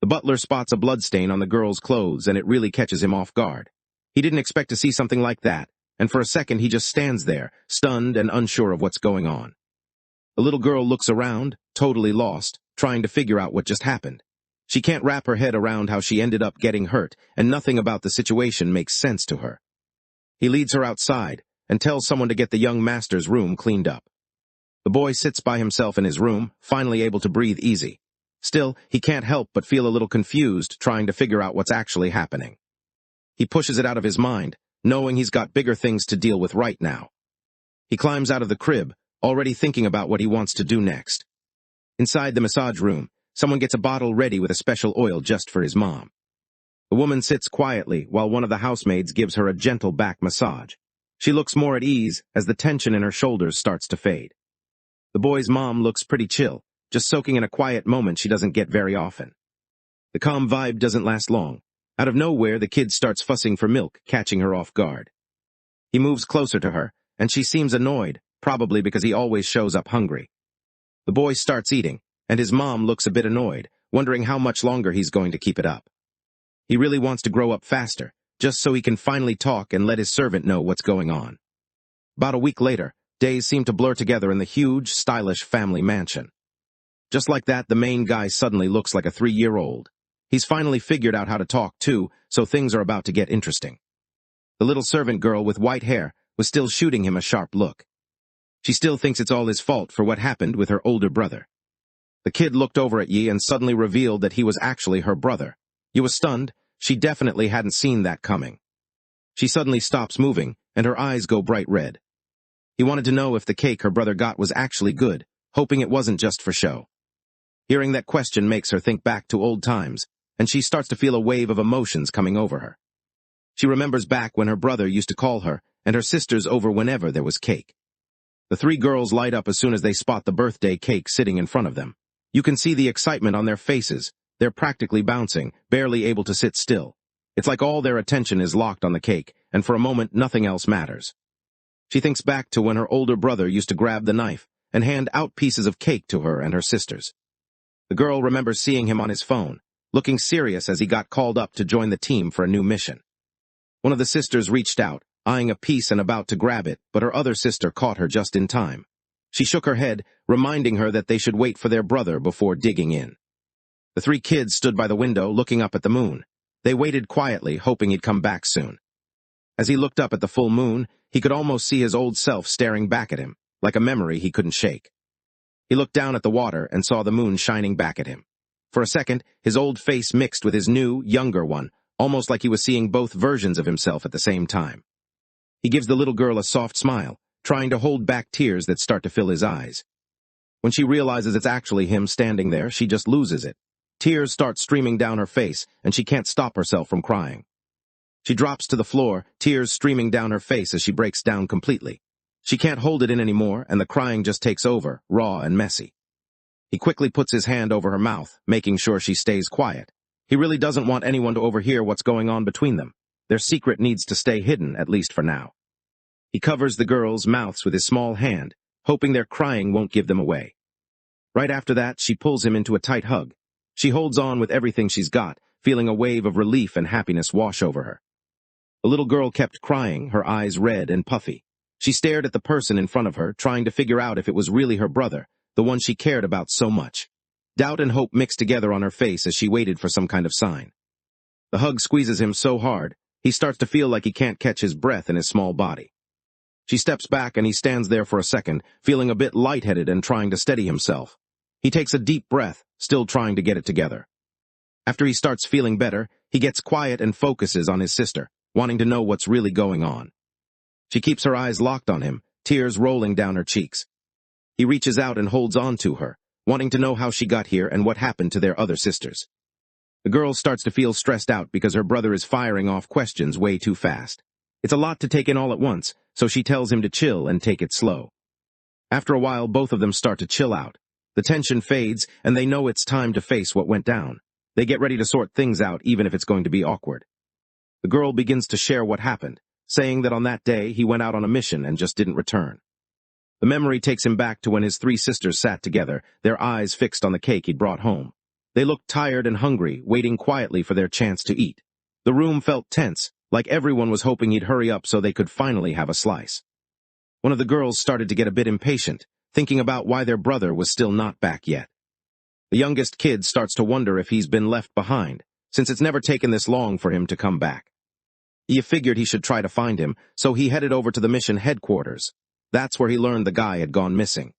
The butler spots a bloodstain on the girl's clothes, and it really catches him off guard. He didn't expect to see something like that, and for a second he just stands there, stunned and unsure of what's going on. The little girl looks around, totally lost, trying to figure out what just happened. She can't wrap her head around how she ended up getting hurt, and nothing about the situation makes sense to her. He leads her outside and tells someone to get the young master's room cleaned up. The boy sits by himself in his room, finally able to breathe easy. Still, he can't help but feel a little confused, trying to figure out what's actually happening. He pushes it out of his mind, knowing he's got bigger things to deal with right now. He climbs out of the crib, already thinking about what he wants to do next. Inside the massage room, someone gets a bottle ready with a special oil just for his mom. The woman sits quietly while one of the housemaids gives her a gentle back massage. She looks more at ease as the tension in her shoulders starts to fade. The boy's mom looks pretty chill, just soaking in a quiet moment she doesn't get very often. The calm vibe doesn't last long. Out of nowhere, the kid starts fussing for milk, catching her off guard. He moves closer to her, and she seems annoyed, probably because he always shows up hungry. The boy starts eating, and his mom looks a bit annoyed, wondering how much longer he's going to keep it up. He really wants to grow up faster, just so he can finally talk and let his servant know what's going on. About a week later, days seem to blur together in the huge, stylish family mansion. Just like that, the main guy suddenly looks like a 3-year-old. He's finally figured out how to talk, too, so things are about to get interesting. The little servant girl with white hair was still shooting him a sharp look. She still thinks it's all his fault for what happened with her older brother. The kid looked over at Yi and suddenly revealed that he was actually her brother. Yi was stunned. She definitely hadn't seen that coming. She suddenly stops moving, and her eyes go bright red. He wanted to know if the cake her brother got was actually good, hoping it wasn't just for show. Hearing that question makes her think back to old times, and she starts to feel a wave of emotions coming over her. She remembers back when her brother used to call her and her sisters over whenever there was cake. The 3 girls light up as soon as they spot the birthday cake sitting in front of them. You can see the excitement on their faces. They're practically bouncing, barely able to sit still. It's like all their attention is locked on the cake, and for a moment nothing else matters. She thinks back to when her older brother used to grab the knife and hand out pieces of cake to her and her sisters. The girl remembers seeing him on his phone, looking serious as he got called up to join the team for a new mission. One of the sisters reached out, eyeing a piece and about to grab it, but her other sister caught her just in time. She shook her head, reminding her that they should wait for their brother before digging in. The 3 kids stood by the window looking up at the moon. They waited quietly, hoping he'd come back soon. As he looked up at the full moon, he could almost see his old self staring back at him, like a memory he couldn't shake. He looked down at the water and saw the moon shining back at him. For a second, his old face mixed with his new, younger one, almost like he was seeing both versions of himself at the same time. He gives the little girl a soft smile, trying to hold back tears that start to fill his eyes. When she realizes it's actually him standing there, she just loses it. Tears start streaming down her face, and she can't stop herself from crying. She drops to the floor, tears streaming down her face as she breaks down completely. She can't hold it in anymore, and the crying just takes over, raw and messy. He quickly puts his hand over her mouth, making sure she stays quiet. He really doesn't want anyone to overhear what's going on between them. Their secret needs to stay hidden, at least for now. He covers the girls' mouths with his small hand, hoping their crying won't give them away. Right after that, she pulls him into a tight hug. She holds on with everything she's got, feeling a wave of relief and happiness wash over her. The little girl kept crying, her eyes red and puffy. She stared at the person in front of her, trying to figure out if it was really her brother, the one she cared about so much. Doubt and hope mixed together on her face as she waited for some kind of sign. The hug squeezes him so hard, he starts to feel like he can't catch his breath in his small body. She steps back and he stands there for a second, feeling a bit lightheaded and trying to steady himself. He takes a deep breath, still trying to get it together. After he starts feeling better, he gets quiet and focuses on his sister, wanting to know what's really going on. She keeps her eyes locked on him, tears rolling down her cheeks. He reaches out and holds on to her, wanting to know how she got here and what happened to their other sisters. The girl starts to feel stressed out because her brother is firing off questions way too fast. It's a lot to take in all at once, so she tells him to chill and take it slow. After a while, both of them start to chill out. The tension fades, and they know it's time to face what went down. They get ready to sort things out, even if it's going to be awkward. The girl begins to share what happened, saying that on that day he went out on a mission and just didn't return. The memory takes him back to when his three sisters sat together, their eyes fixed on the cake he'd brought home. They looked tired and hungry, waiting quietly for their chance to eat. The room felt tense, like everyone was hoping he'd hurry up so they could finally have a slice. One of the girls started to get a bit impatient, thinking about why their brother was still not back yet. The youngest kid starts to wonder if he's been left behind, since it's never taken this long for him to come back. He figured he should try to find him, so he headed over to the mission headquarters. That's where he learned the guy had gone missing.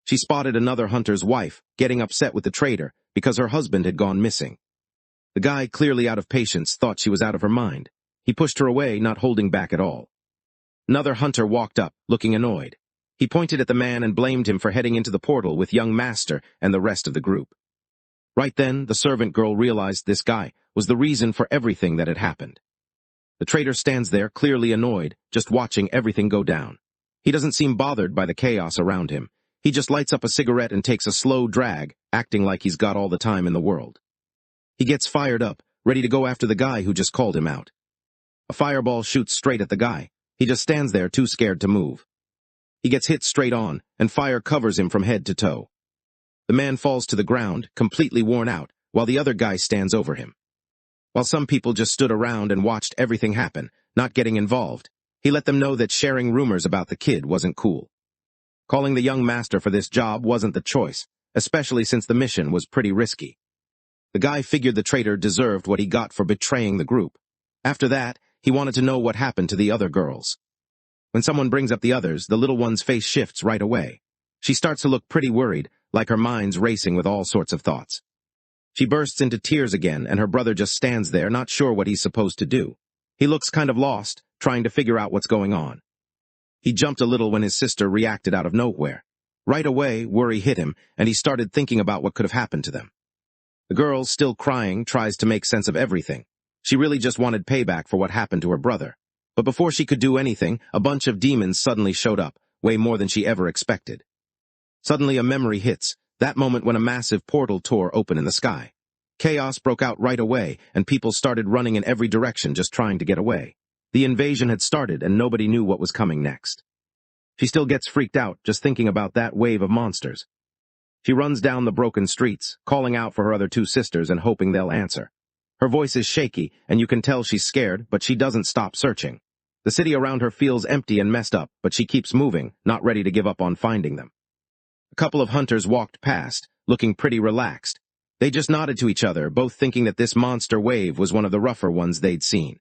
She spotted another hunter's wife, getting upset with the trader because her husband had gone missing. The guy, clearly out of patience, thought she was out of her mind. He pushed her away, not holding back at all. Another hunter walked up, looking annoyed. He pointed at the man and blamed him for heading into the portal with young Master and the rest of the group. Right then, the servant girl realized this guy was the reason for everything that had happened. The trader stands there, clearly annoyed, just watching everything go down. He doesn't seem bothered by the chaos around him. He just lights up a cigarette and takes a slow drag, acting like he's got all the time in the world. He gets fired up, ready to go after the guy who just called him out. A fireball shoots straight at the guy. He just stands there, too scared to move. He gets hit straight on, and fire covers him from head to toe. The man falls to the ground, completely worn out, while the other guy stands over him. While some people just stood around and watched everything happen, not getting involved, he let them know that sharing rumors about the kid wasn't cool. Calling the young master for this job wasn't the choice, especially since the mission was pretty risky. The guy figured the traitor deserved what he got for betraying the group. After that, he wanted to know what happened to the other girls. When someone brings up the others, the little one's face shifts right away. She starts to look pretty worried, like her mind's racing with all sorts of thoughts. She bursts into tears again, and her brother just stands there, not sure what he's supposed to do. He looks kind of lost, trying to figure out what's going on. He jumped a little when his sister reacted out of nowhere. Right away, worry hit him, and he started thinking about what could have happened to them. The girl, still crying, tries to make sense of everything. She really just wanted payback for what happened to her brother. But before she could do anything, a bunch of demons suddenly showed up, way more than she ever expected. Suddenly a memory hits, that moment when a massive portal tore open in the sky. Chaos broke out right away, and people started running in every direction just trying to get away. The invasion had started, and nobody knew what was coming next. She still gets freaked out just thinking about that wave of monsters. She runs down the broken streets, calling out for her other two sisters and hoping they'll answer. Her voice is shaky, and you can tell she's scared, but she doesn't stop searching. The city around her feels empty and messed up, but she keeps moving, not ready to give up on finding them. A couple of hunters walked past, looking pretty relaxed. They just nodded to each other, both thinking that this monster wave was one of the rougher ones they'd seen.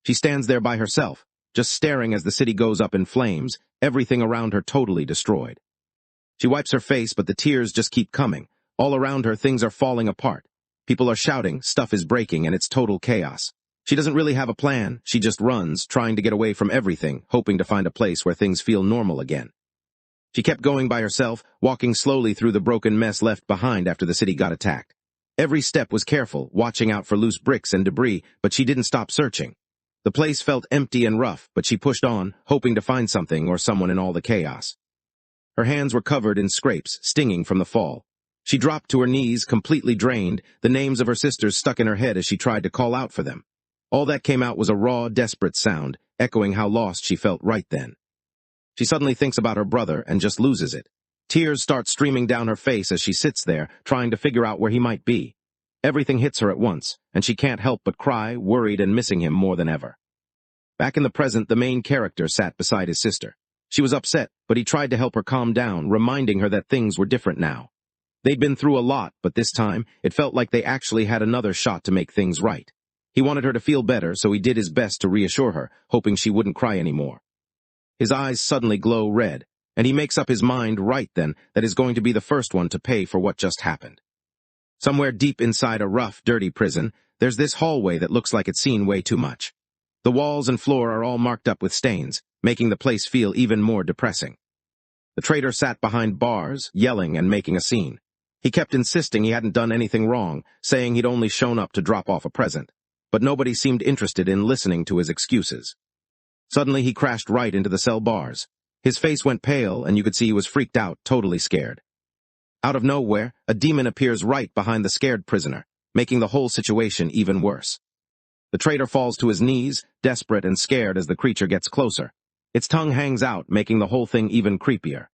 She stands there by herself, just staring as the city goes up in flames, everything around her totally destroyed. She wipes her face, but the tears just keep coming. All around her, things are falling apart. People are shouting, stuff is breaking, and it's total chaos. She doesn't really have a plan, she just runs, trying to get away from everything, hoping to find a place where things feel normal again. She kept going by herself, walking slowly through the broken mess left behind after the city got attacked. Every step was careful, watching out for loose bricks and debris, but she didn't stop searching. The place felt empty and rough, but she pushed on, hoping to find something or someone in all the chaos. Her hands were covered in scrapes, stinging from the fall. She dropped to her knees, completely drained, the names of her sisters stuck in her head as she tried to call out for them. All that came out was a raw, desperate sound, echoing how lost she felt right then. She suddenly thinks about her brother and just loses it. Tears start streaming down her face as she sits there, trying to figure out where he might be. Everything hits her at once, and she can't help but cry, worried and missing him more than ever. Back in the present, the main character sat beside his sister. She was upset, but he tried to help her calm down, reminding her that things were different now. They'd been through a lot, but this time, it felt like they actually had another shot to make things right. He wanted her to feel better, so he did his best to reassure her, hoping she wouldn't cry anymore. His eyes suddenly glow red, and he makes up his mind right then that he's going to be the first one to pay for what just happened. Somewhere deep inside a rough, dirty prison, there's this hallway that looks like it's seen way too much. The walls and floor are all marked up with stains, making the place feel even more depressing. The traitor sat behind bars, yelling and making a scene. He kept insisting he hadn't done anything wrong, saying he'd only shown up to drop off a present. But nobody seemed interested in listening to his excuses. Suddenly he crashed right into the cell bars. His face went pale, and you could see he was freaked out, totally scared. Out of nowhere, a demon appears right behind the scared prisoner, making the whole situation even worse. The traitor falls to his knees, desperate and scared as the creature gets closer. Its tongue hangs out, making the whole thing even creepier.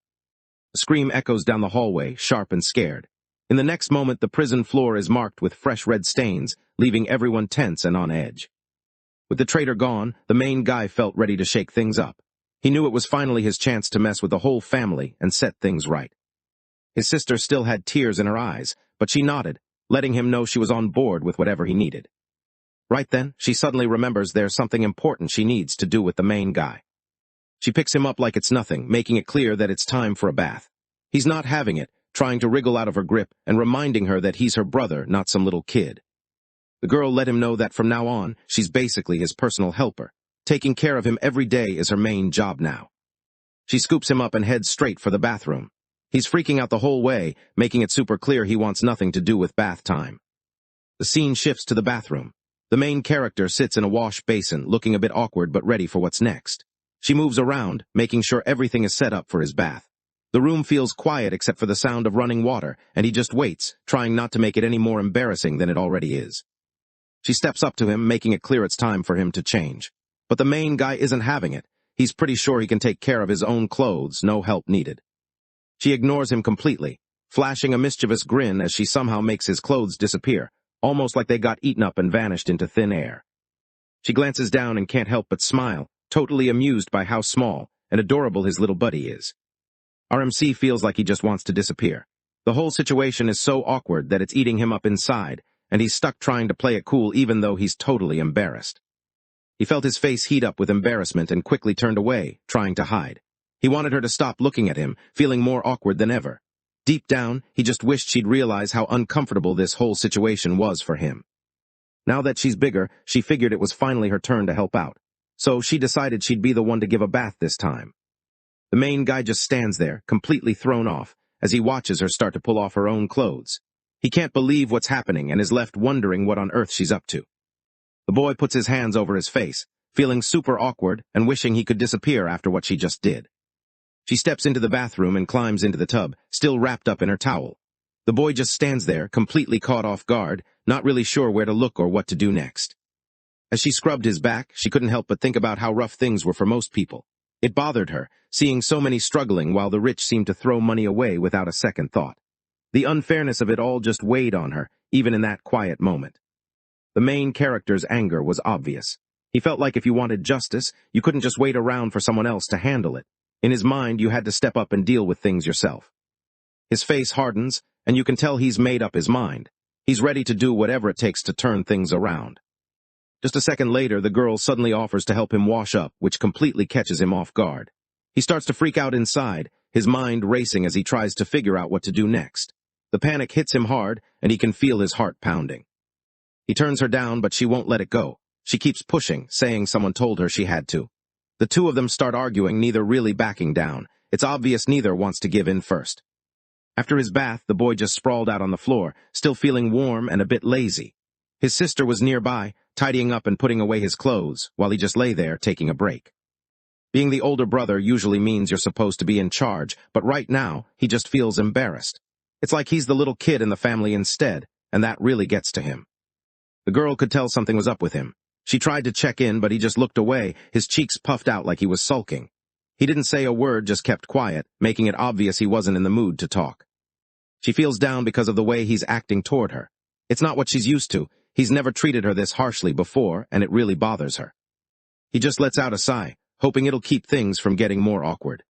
A scream echoes down the hallway, sharp and scared. In the next moment, the prison floor is marked with fresh red stains, leaving everyone tense and on edge. With the traitor gone, the main guy felt ready to shake things up. He knew it was finally his chance to mess with the whole family and set things right. His sister still had tears in her eyes, but she nodded, letting him know she was on board with whatever he needed. Right then, she suddenly remembers there's something important she needs to do with the main guy. She picks him up like it's nothing, making it clear that it's time for a bath. He's not having it, trying to wriggle out of her grip and reminding her that he's her brother, not some little kid. The girl let him know that from now on, she's basically his personal helper. Taking care of him every day is her main job now. She scoops him up and heads straight for the bathroom. He's freaking out the whole way, making it super clear he wants nothing to do with bath time. The scene shifts to the bathroom. The main character sits in a wash basin, looking a bit awkward but ready for what's next. She moves around, making sure everything is set up for his bath. The room feels quiet except for the sound of running water, and he just waits, trying not to make it any more embarrassing than it already is. She steps up to him, making it clear it's time for him to change. But the main guy isn't having it. He's pretty sure he can take care of his own clothes, no help needed. She ignores him completely, flashing a mischievous grin as she somehow makes his clothes disappear, almost like they got eaten up and vanished into thin air. She glances down and can't help but smile, totally amused by how small and adorable his little buddy is. RMC feels like he just wants to disappear. The whole situation is so awkward that it's eating him up inside, and he's stuck trying to play it cool even though he's totally embarrassed. He felt his face heat up with embarrassment and quickly turned away, trying to hide. He wanted her to stop looking at him, feeling more awkward than ever. Deep down, he just wished she'd realize how uncomfortable this whole situation was for him. Now that she's bigger, she figured it was finally her turn to help out. So she decided she'd be the one to give a bath this time. The main guy just stands there, completely thrown off, as he watches her start to pull off her own clothes. He can't believe what's happening and is left wondering what on earth she's up to. The boy puts his hands over his face, feeling super awkward and wishing he could disappear after what she just did. She steps into the bathroom and climbs into the tub, still wrapped up in her towel. The boy just stands there, completely caught off guard, not really sure where to look or what to do next. As she scrubbed his back, she couldn't help but think about how rough things were for most people. It bothered her, seeing so many struggling while the rich seemed to throw money away without a second thought. The unfairness of it all just weighed on her, even in that quiet moment. The main character's anger was obvious. He felt like if you wanted justice, you couldn't just wait around for someone else to handle it. In his mind, you had to step up and deal with things yourself. His face hardens, and you can tell he's made up his mind. He's ready to do whatever it takes to turn things around. Just a second later, the girl suddenly offers to help him wash up, which completely catches him off guard. He starts to freak out inside, his mind racing as he tries to figure out what to do next. The panic hits him hard, and he can feel his heart pounding. He turns her down, but she won't let it go. She keeps pushing, saying someone told her she had to. The two of them start arguing, neither really backing down. It's obvious neither wants to give in first. After his bath, the boy just sprawled out on the floor, still feeling warm and a bit lazy. His sister was nearby, tidying up and putting away his clothes, while he just lay there taking a break. Being the older brother usually means you're supposed to be in charge, but right now, he just feels embarrassed. It's like he's the little kid in the family instead, and that really gets to him. The girl could tell something was up with him. She tried to check in, but he just looked away, his cheeks puffed out like he was sulking. He didn't say a word, just kept quiet, making it obvious he wasn't in the mood to talk. She feels down because of the way he's acting toward her. It's not what she's used to. He's never treated her this harshly before, and it really bothers her. He just lets out a sigh, hoping it'll keep things from getting more awkward.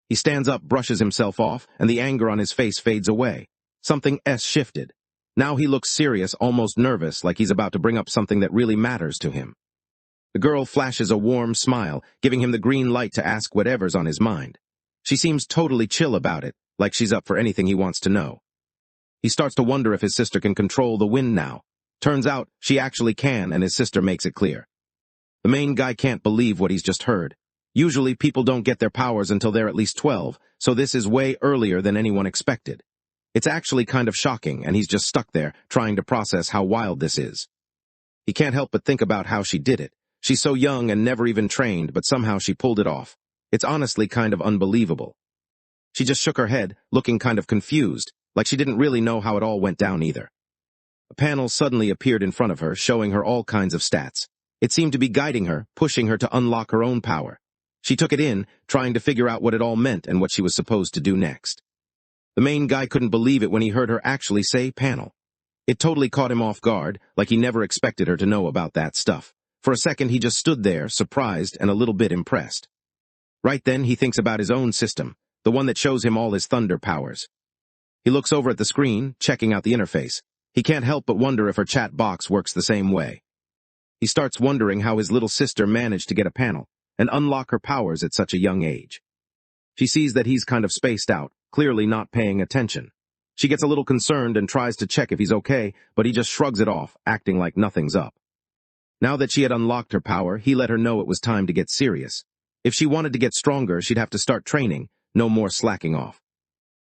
He stands up, brushes himself off, and the anger on his face fades away. Something shifted. Now he looks serious, almost nervous, like he's about to bring up something that really matters to him. The girl flashes a warm smile, giving him the green light to ask whatever's on his mind. She seems totally chill about it, like she's up for anything he wants to know. He starts to wonder if his sister can control the wind now. Turns out, she actually can, and his sister makes it clear. The main guy can't believe what he's just heard. Usually, people don't get their powers until they're at least 12, so this is way earlier than anyone expected. It's actually kind of shocking, and he's just stuck there, trying to process how wild this is. He can't help but think about how she did it. She's so young and never even trained, but somehow she pulled it off. It's honestly kind of unbelievable. She just shook her head, looking kind of confused, like she didn't really know how it all went down either. A panel suddenly appeared in front of her, showing her all kinds of stats. It seemed to be guiding her, pushing her to unlock her own power. She took it in, trying to figure out what it all meant and what she was supposed to do next. The main guy couldn't believe it when he heard her actually say panel. It totally caught him off guard, like he never expected her to know about that stuff. For a second, he just stood there, surprised and a little bit impressed. Right then, he thinks about his own system, the one that shows him all his thunder powers. He looks over at the screen, checking out the interface. He can't help but wonder if her chat box works the same way. He starts wondering how his little sister managed to get a panel and unlock her powers at such a young age. She sees that he's kind of spaced out, clearly not paying attention. She gets a little concerned and tries to check if he's okay, but he just shrugs it off, acting like nothing's up. Now that she had unlocked her power, he let her know it was time to get serious. If she wanted to get stronger, she'd have to start training, no more slacking off.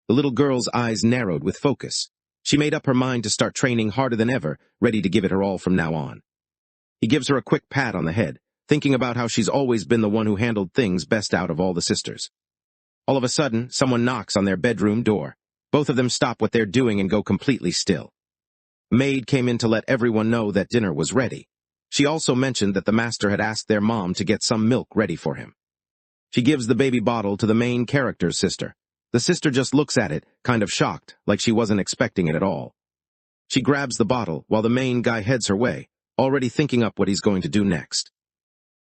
The little girl's eyes narrowed with focus. She made up her mind to start training harder than ever, ready to give it her all from now on. He gives her a quick pat on the head, thinking about how she's always been the one who handled things best out of all the sisters. All of a sudden, someone knocks on their bedroom door. Both of them stop what they're doing and go completely still. A maid came in to let everyone know that dinner was ready. She also mentioned that the master had asked their mom to get some milk ready for him. She gives the baby bottle to the main character's sister. The sister just looks at it, kind of shocked, like she wasn't expecting it at all. She grabs the bottle while the main guy heads her way, already thinking up what he's going to do next.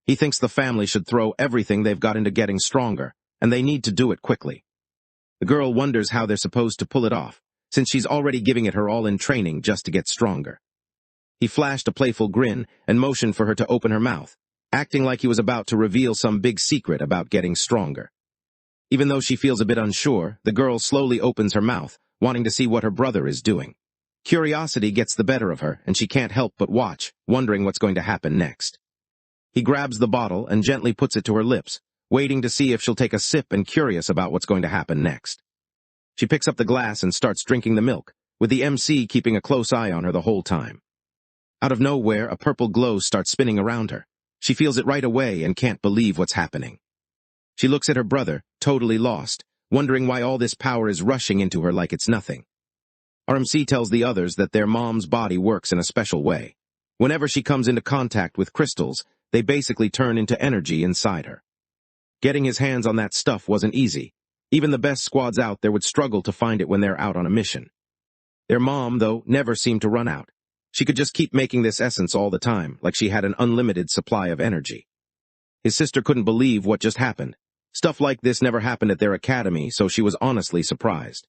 He thinks the family should throw everything they've got into getting stronger, and they need to do it quickly. The girl wonders how they're supposed to pull it off, since she's already giving it her all in training just to get stronger. He flashed a playful grin and motioned for her to open her mouth, acting like he was about to reveal some big secret about getting stronger. Even though she feels a bit unsure, the girl slowly opens her mouth, wanting to see what her brother is doing. Curiosity gets the better of her, and she can't help but watch, wondering what's going to happen next. He grabs the bottle and gently puts it to her lips, waiting to see if she'll take a sip and curious about what's going to happen next. She picks up the glass and starts drinking the milk, with the MC keeping a close eye on her the whole time. Out of nowhere, a purple glow starts spinning around her. She feels it right away and can't believe what's happening. She looks at her brother, totally lost, wondering why all this power is rushing into her like it's nothing. RMC tells the others that their mom's body works in a special way. Whenever she comes into contact with crystals, they basically turn into energy inside her. Getting his hands on that stuff wasn't easy. Even the best squads out there would struggle to find it when they're out on a mission. Their mom, though, never seemed to run out. She could just keep making this essence all the time, like she had an unlimited supply of energy. His sister couldn't believe what just happened. Stuff like this never happened at their academy, so she was honestly surprised.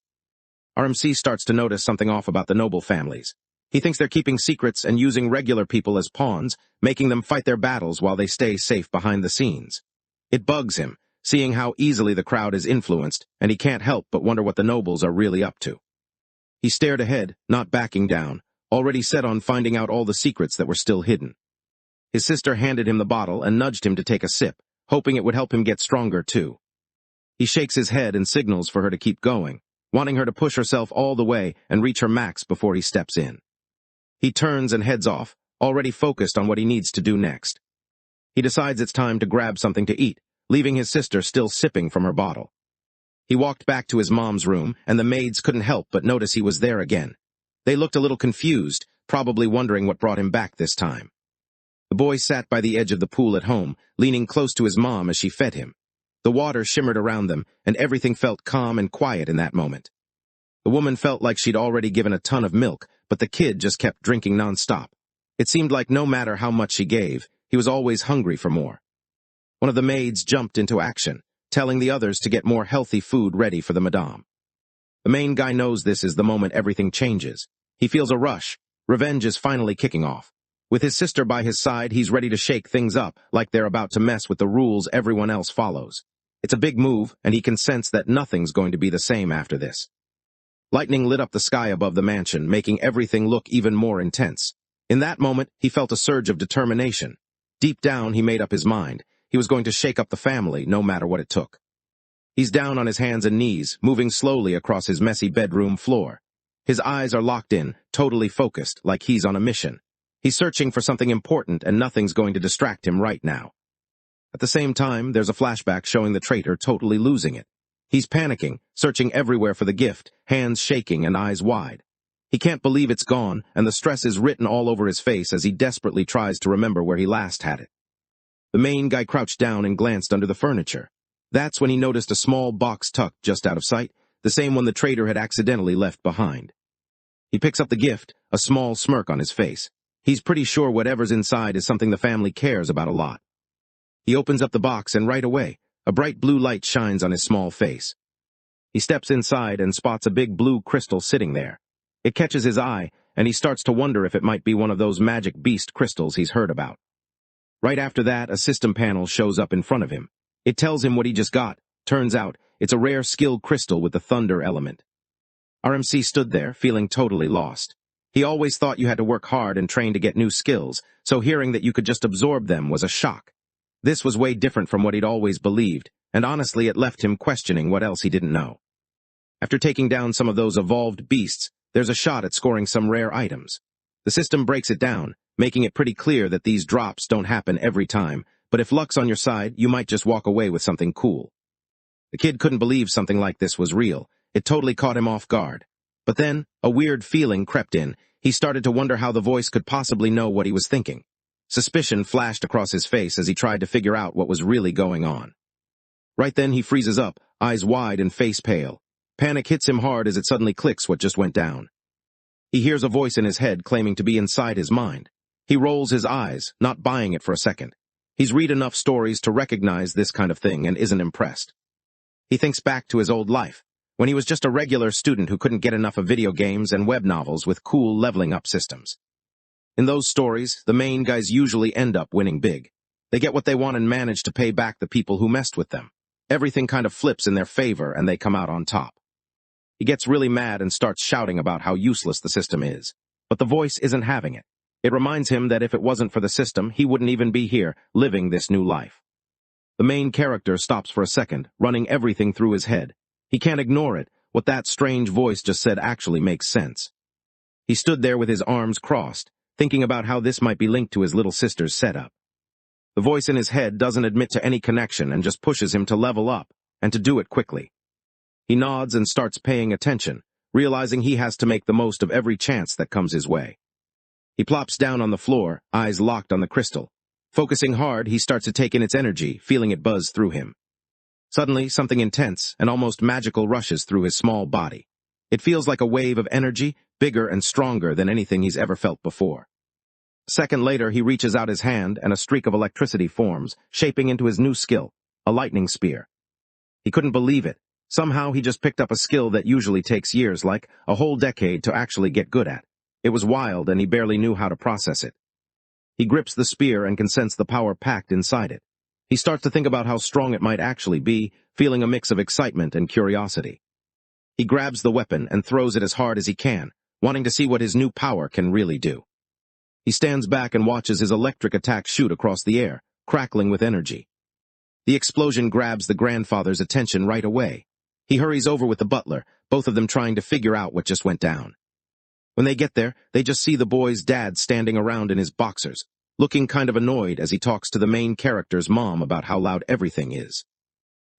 RMC starts to notice something off about the noble families. He thinks they're keeping secrets and using regular people as pawns, making them fight their battles while they stay safe behind the scenes. It bugs him, seeing how easily the crowd is influenced, and he can't help but wonder what the nobles are really up to. He stared ahead, not backing down, already set on finding out all the secrets that were still hidden. His sister handed him the bottle and nudged him to take a sip, hoping it would help him get stronger too. He shakes his head and signals for her to keep going, wanting her to push herself all the way and reach her max before he steps in. He turns and heads off, already focused on what he needs to do next. He decides it's time to grab something to eat, leaving his sister still sipping from her bottle. He walked back to his mom's room, and the maids couldn't help but notice he was there again. They looked a little confused, probably wondering what brought him back this time. The boy sat by the edge of the pool at home, leaning close to his mom as she fed him. The water shimmered around them, and everything felt calm and quiet in that moment. The woman felt like she'd already given a ton of milk, but the kid just kept drinking nonstop. It seemed like no matter how much she gave, he was always hungry for more. One of the maids jumped into action, telling the others to get more healthy food ready for the madame. The main guy knows this is the moment everything changes. He feels a rush. Revenge is finally kicking off. With his sister by his side, he's ready to shake things up, like they're about to mess with the rules everyone else follows. It's a big move, and he can sense that nothing's going to be the same after this. Lightning lit up the sky above the mansion, making everything look even more intense. In that moment, he felt a surge of determination. Deep down, he made up his mind. He was going to shake up the family, no matter what it took. He's down on his hands and knees, moving slowly across his messy bedroom floor. His eyes are locked in, totally focused, like he's on a mission. He's searching for something important, and nothing's going to distract him right now. At the same time, there's a flashback showing the traitor totally losing it. He's panicking, searching everywhere for the gift, hands shaking and eyes wide. He can't believe it's gone, and the stress is written all over his face as he desperately tries to remember where he last had it. The main guy crouched down and glanced under the furniture. That's when he noticed a small box tucked just out of sight, the same one the traitor had accidentally left behind. He picks up the gift, a small smirk on his face. He's pretty sure whatever's inside is something the family cares about a lot. He opens up the box, and right away, a bright blue light shines on his small face. He steps inside and spots a big blue crystal sitting there. It catches his eye, and he starts to wonder if it might be one of those magic beast crystals he's heard about. Right after that, a system panel shows up in front of him. It tells him what he just got. Turns out, it's a rare skill crystal with the thunder element. RMC stood there, feeling totally lost. He always thought you had to work hard and train to get new skills, so hearing that you could just absorb them was a shock. This was way different from what he'd always believed, and honestly it left him questioning what else he didn't know. After taking down some of those evolved beasts, there's a shot at scoring some rare items. The system breaks it down, making it pretty clear that these drops don't happen every time, but if luck's on your side, you might just walk away with something cool. The kid couldn't believe something like this was real. It totally caught him off guard. But then, a weird feeling crept in. He started to wonder how the voice could possibly know what he was thinking. Suspicion flashed across his face as he tried to figure out what was really going on. Right then he freezes up, eyes wide and face pale. Panic hits him hard as it suddenly clicks what just went down. He hears a voice in his head claiming to be inside his mind. He rolls his eyes, not buying it for a second. He's read enough stories to recognize this kind of thing and isn't impressed. He thinks back to his old life, when he was just a regular student who couldn't get enough of video games and web novels with cool leveling up systems. In those stories, the main guys usually end up winning big. They get what they want and manage to pay back the people who messed with them. Everything kind of flips in their favor and they come out on top. He gets really mad and starts shouting about how useless the system is. But the voice isn't having it. It reminds him that if it wasn't for the system, he wouldn't even be here, living this new life. The main character stops for a second, running everything through his head. He can't ignore it. What that strange voice just said actually makes sense. He stood there with his arms crossed, thinking about how this might be linked to his little sister's setup. The voice in his head doesn't admit to any connection and just pushes him to level up, and to do it quickly. He nods and starts paying attention, realizing he has to make the most of every chance that comes his way. He plops down on the floor, eyes locked on the crystal. Focusing hard, he starts to take in its energy, feeling it buzz through him. Suddenly, something intense and almost magical rushes through his small body. It feels like a wave of energy, bigger and stronger than anything he's ever felt before. A second later, he reaches out his hand and a streak of electricity forms, shaping into his new skill, a lightning spear. He couldn't believe it. Somehow he just picked up a skill that usually takes years, like a whole decade, to actually get good at. It was wild, and he barely knew how to process it. He grips the spear and can sense the power packed inside it. He starts to think about how strong it might actually be, feeling a mix of excitement and curiosity. He grabs the weapon and throws it as hard as he can, wanting to see what his new power can really do. He stands back and watches his electric attack shoot across the air, crackling with energy. The explosion grabs the grandfather's attention right away. He hurries over with the butler, both of them trying to figure out what just went down. When they get there, they just see the boy's dad standing around in his boxers, looking kind of annoyed as he talks to the main character's mom about how loud everything is.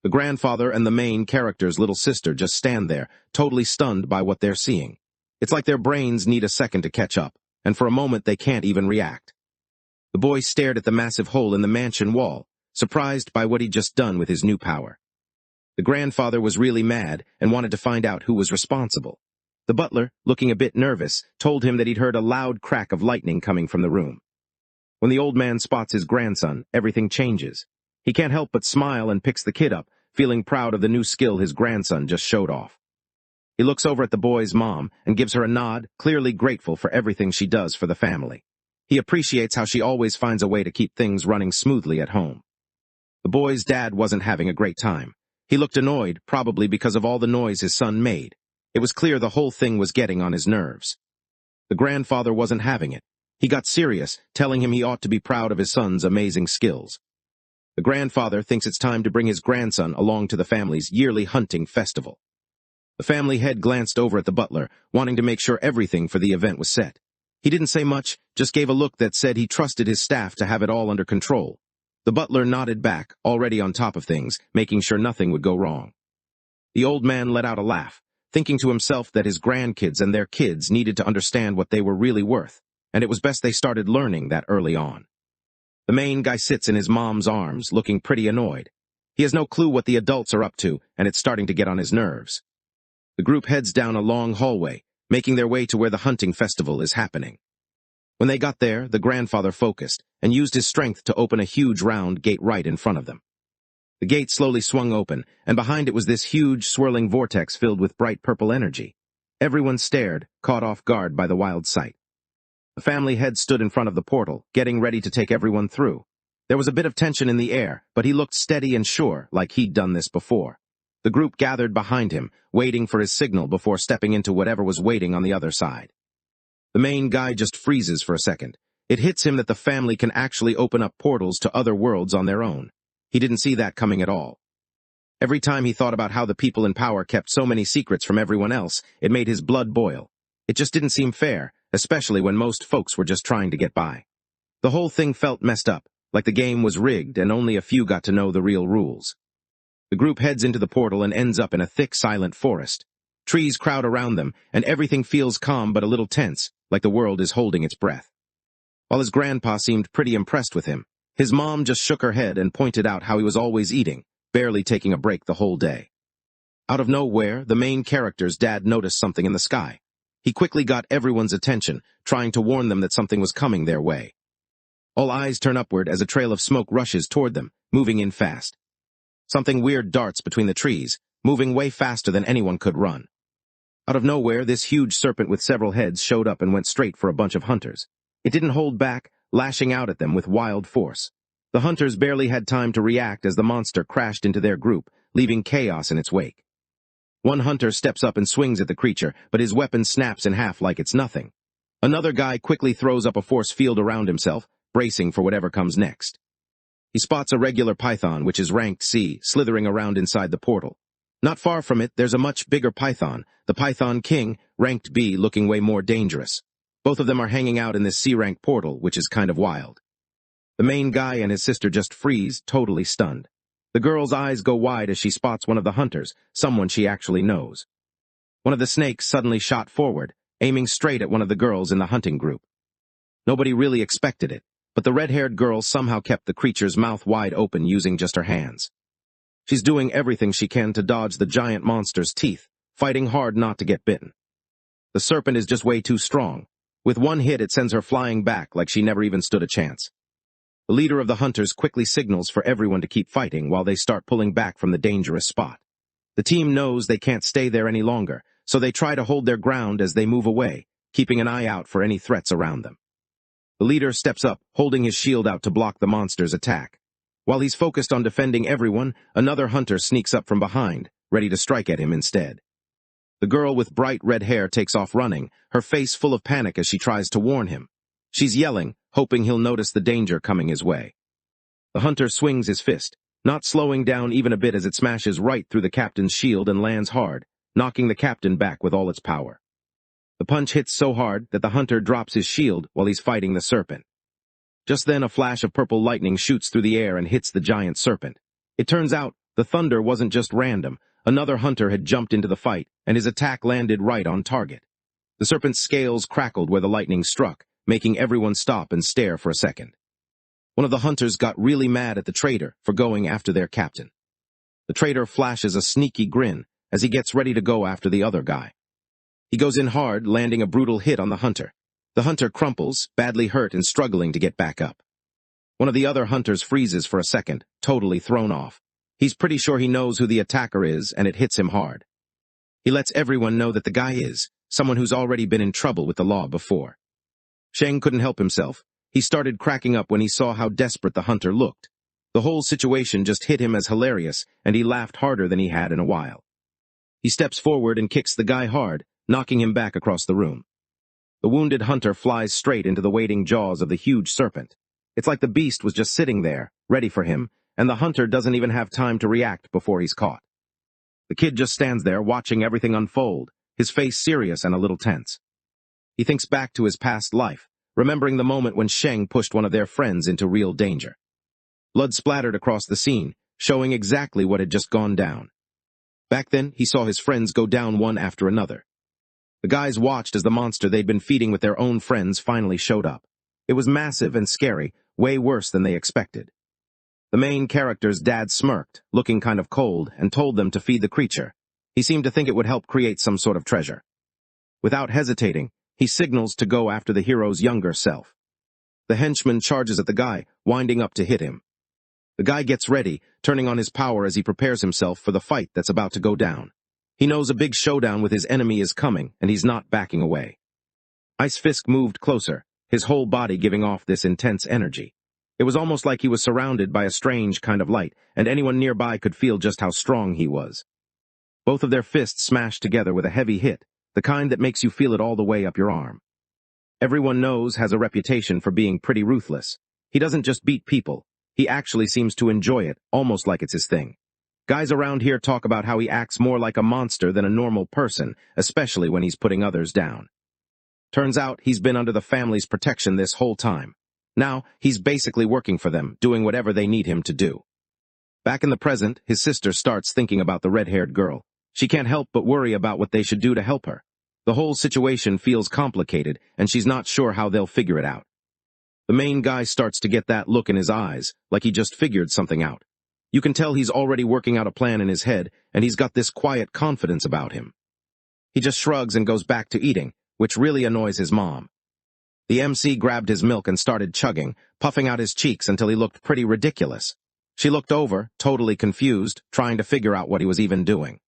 The grandfather and the main character's little sister just stand there, totally stunned by what they're seeing. It's like their brains need a second to catch up, and for a moment they can't even react. The boy stared at the massive hole in the mansion wall, surprised by what he'd just done with his new power. The grandfather was really mad and wanted to find out who was responsible. The butler, looking a bit nervous, told him that he'd heard a loud crack of lightning coming from the room. When the old man spots his grandson, everything changes. He can't help but smile and picks the kid up, feeling proud of the new skill his grandson just showed off. He looks over at the boy's mom and gives her a nod, clearly grateful for everything she does for the family. He appreciates how she always finds a way to keep things running smoothly at home. The boy's dad wasn't having a great time. He looked annoyed, probably because of all the noise his son made. It was clear the whole thing was getting on his nerves. The grandfather wasn't having it. He got serious, telling him he ought to be proud of his son's amazing skills. The grandfather thinks it's time to bring his grandson along to the family's yearly hunting festival. The family head glanced over at the butler, wanting to make sure everything for the event was set. He didn't say much, just gave a look that said he trusted his staff to have it all under control. The butler nodded back, already on top of things, making sure nothing would go wrong. The old man let out a laugh, thinking to himself that his grandkids and their kids needed to understand what they were really worth, and it was best they started learning that early on. The main guy sits in his mom's arms, looking pretty annoyed. He has no clue what the adults are up to, and it's starting to get on his nerves. The group heads down a long hallway, making their way to where the hunting festival is happening. When they got there, the grandfather focused and used his strength to open a huge round gate right in front of them. The gate slowly swung open, and behind it was this huge, swirling vortex filled with bright purple energy. Everyone stared, caught off guard by the wild sight. The family head stood in front of the portal, getting ready to take everyone through. There was a bit of tension in the air, but he looked steady and sure, like he'd done this before. The group gathered behind him, waiting for his signal before stepping into whatever was waiting on the other side. The main guy just freezes for a second. It hits him that the family can actually open up portals to other worlds on their own. He didn't see that coming at all. Every time he thought about how the people in power kept so many secrets from everyone else, it made his blood boil. It just didn't seem fair, especially when most folks were just trying to get by. The whole thing felt messed up, like the game was rigged and only a few got to know the real rules. The group heads into the portal and ends up in a thick, silent forest. Trees crowd around them, and everything feels calm but a little tense, like the world is holding its breath. While his grandpa seemed pretty impressed with him, his mom just shook her head and pointed out how he was always eating, barely taking a break the whole day. Out of nowhere, the main character's dad noticed something in the sky. He quickly got everyone's attention, trying to warn them that something was coming their way. All eyes turn upward as a trail of smoke rushes toward them, moving in fast. Something weird darts between the trees, moving way faster than anyone could run. Out of nowhere, this huge serpent with several heads showed up and went straight for a bunch of hunters. It didn't hold back, lashing out at them with wild force. The hunters barely had time to react as the monster crashed into their group, leaving chaos in its wake. One hunter steps up and swings at the creature, but his weapon snaps in half like it's nothing. Another guy quickly throws up a force field around himself, bracing for whatever comes next. He spots a regular python, which is ranked C, slithering around inside the portal. Not far from it, there's a much bigger python, the Python King, ranked B, looking way more dangerous. Both of them are hanging out in this C-rank portal, which is kind of wild. The main guy and his sister just freeze, totally stunned. The girl's eyes go wide as she spots one of the hunters, someone she actually knows. One of the snakes suddenly shot forward, aiming straight at one of the girls in the hunting group. Nobody really expected it, but the red-haired girl somehow kept the creature's mouth wide open using just her hands. She's doing everything she can to dodge the giant monster's teeth, fighting hard not to get bitten. The serpent is just way too strong. With one hit, it sends her flying back like she never even stood a chance. The leader of the hunters quickly signals for everyone to keep fighting while they start pulling back from the dangerous spot. The team knows they can't stay there any longer, so they try to hold their ground as they move away, keeping an eye out for any threats around them. The leader steps up, holding his shield out to block the monster's attack. While he's focused on defending everyone, another hunter sneaks up from behind, ready to strike at him instead. The girl with bright red hair takes off running, her face full of panic as she tries to warn him. She's yelling, hoping he'll notice the danger coming his way. The hunter swings his fist, not slowing down even a bit as it smashes right through the captain's shield and lands hard, knocking the captain back with all its power. The punch hits so hard that the hunter drops his shield while he's fighting the serpent. Just then a flash of purple lightning shoots through the air and hits the giant serpent. It turns out the thunder wasn't just random. Another hunter had jumped into the fight, and his attack landed right on target. The serpent's scales crackled where the lightning struck, making everyone stop and stare for a second. One of the hunters got really mad at the traitor for going after their captain. The traitor flashes a sneaky grin as he gets ready to go after the other guy. He goes in hard, landing a brutal hit on the hunter. The hunter crumples, badly hurt and struggling to get back up. One of the other hunters freezes for a second, totally thrown off. He's pretty sure he knows who the attacker is, and it hits him hard. He lets everyone know that the guy is someone who's already been in trouble with the law before. Sheng couldn't help himself. He started cracking up when he saw how desperate the hunter looked. The whole situation just hit him as hilarious, and he laughed harder than he had in a while. He steps forward and kicks the guy hard, knocking him back across the room. The wounded hunter flies straight into the waiting jaws of the huge serpent. It's like the beast was just sitting there, ready for him, and the hunter doesn't even have time to react before he's caught. The kid just stands there watching everything unfold, his face serious and a little tense. He thinks back to his past life, remembering the moment when Sheng pushed one of their friends into real danger. Blood splattered across the scene, showing exactly what had just gone down. Back then, he saw his friends go down one after another. The guys watched as the monster they'd been feeding with their own friends finally showed up. It was massive and scary, way worse than they expected. The main character's dad smirked, looking kind of cold, and told them to feed the creature. He seemed to think it would help create some sort of treasure. Without hesitating, he signals to go after the hero's younger self. The henchman charges at the guy, winding up to hit him. The guy gets ready, turning on his power as he prepares himself for the fight that's about to go down. He knows a big showdown with his enemy is coming, and he's not backing away. Ice Fisk moved closer, his whole body giving off this intense energy. It was almost like he was surrounded by a strange kind of light, and anyone nearby could feel just how strong he was. Both of their fists smashed together with a heavy hit, the kind that makes you feel it all the way up your arm. Everyone knows has a reputation for being pretty ruthless. He doesn't just beat people, he actually seems to enjoy it, almost like it's his thing. Guys around here talk about how he acts more like a monster than a normal person, especially when he's putting others down. Turns out he's been under the family's protection this whole time. Now, he's basically working for them, doing whatever they need him to do. Back in the present, his sister starts thinking about the red-haired girl. She can't help but worry about what they should do to help her. The whole situation feels complicated, and she's not sure how they'll figure it out. The main guy starts to get that look in his eyes, like he just figured something out. You can tell he's already working out a plan in his head, and he's got this quiet confidence about him. He just shrugs and goes back to eating, which really annoys his mom. The MC grabbed his milk and started chugging, puffing out his cheeks until he looked pretty ridiculous. She looked over, totally confused, trying to figure out what he was even doing.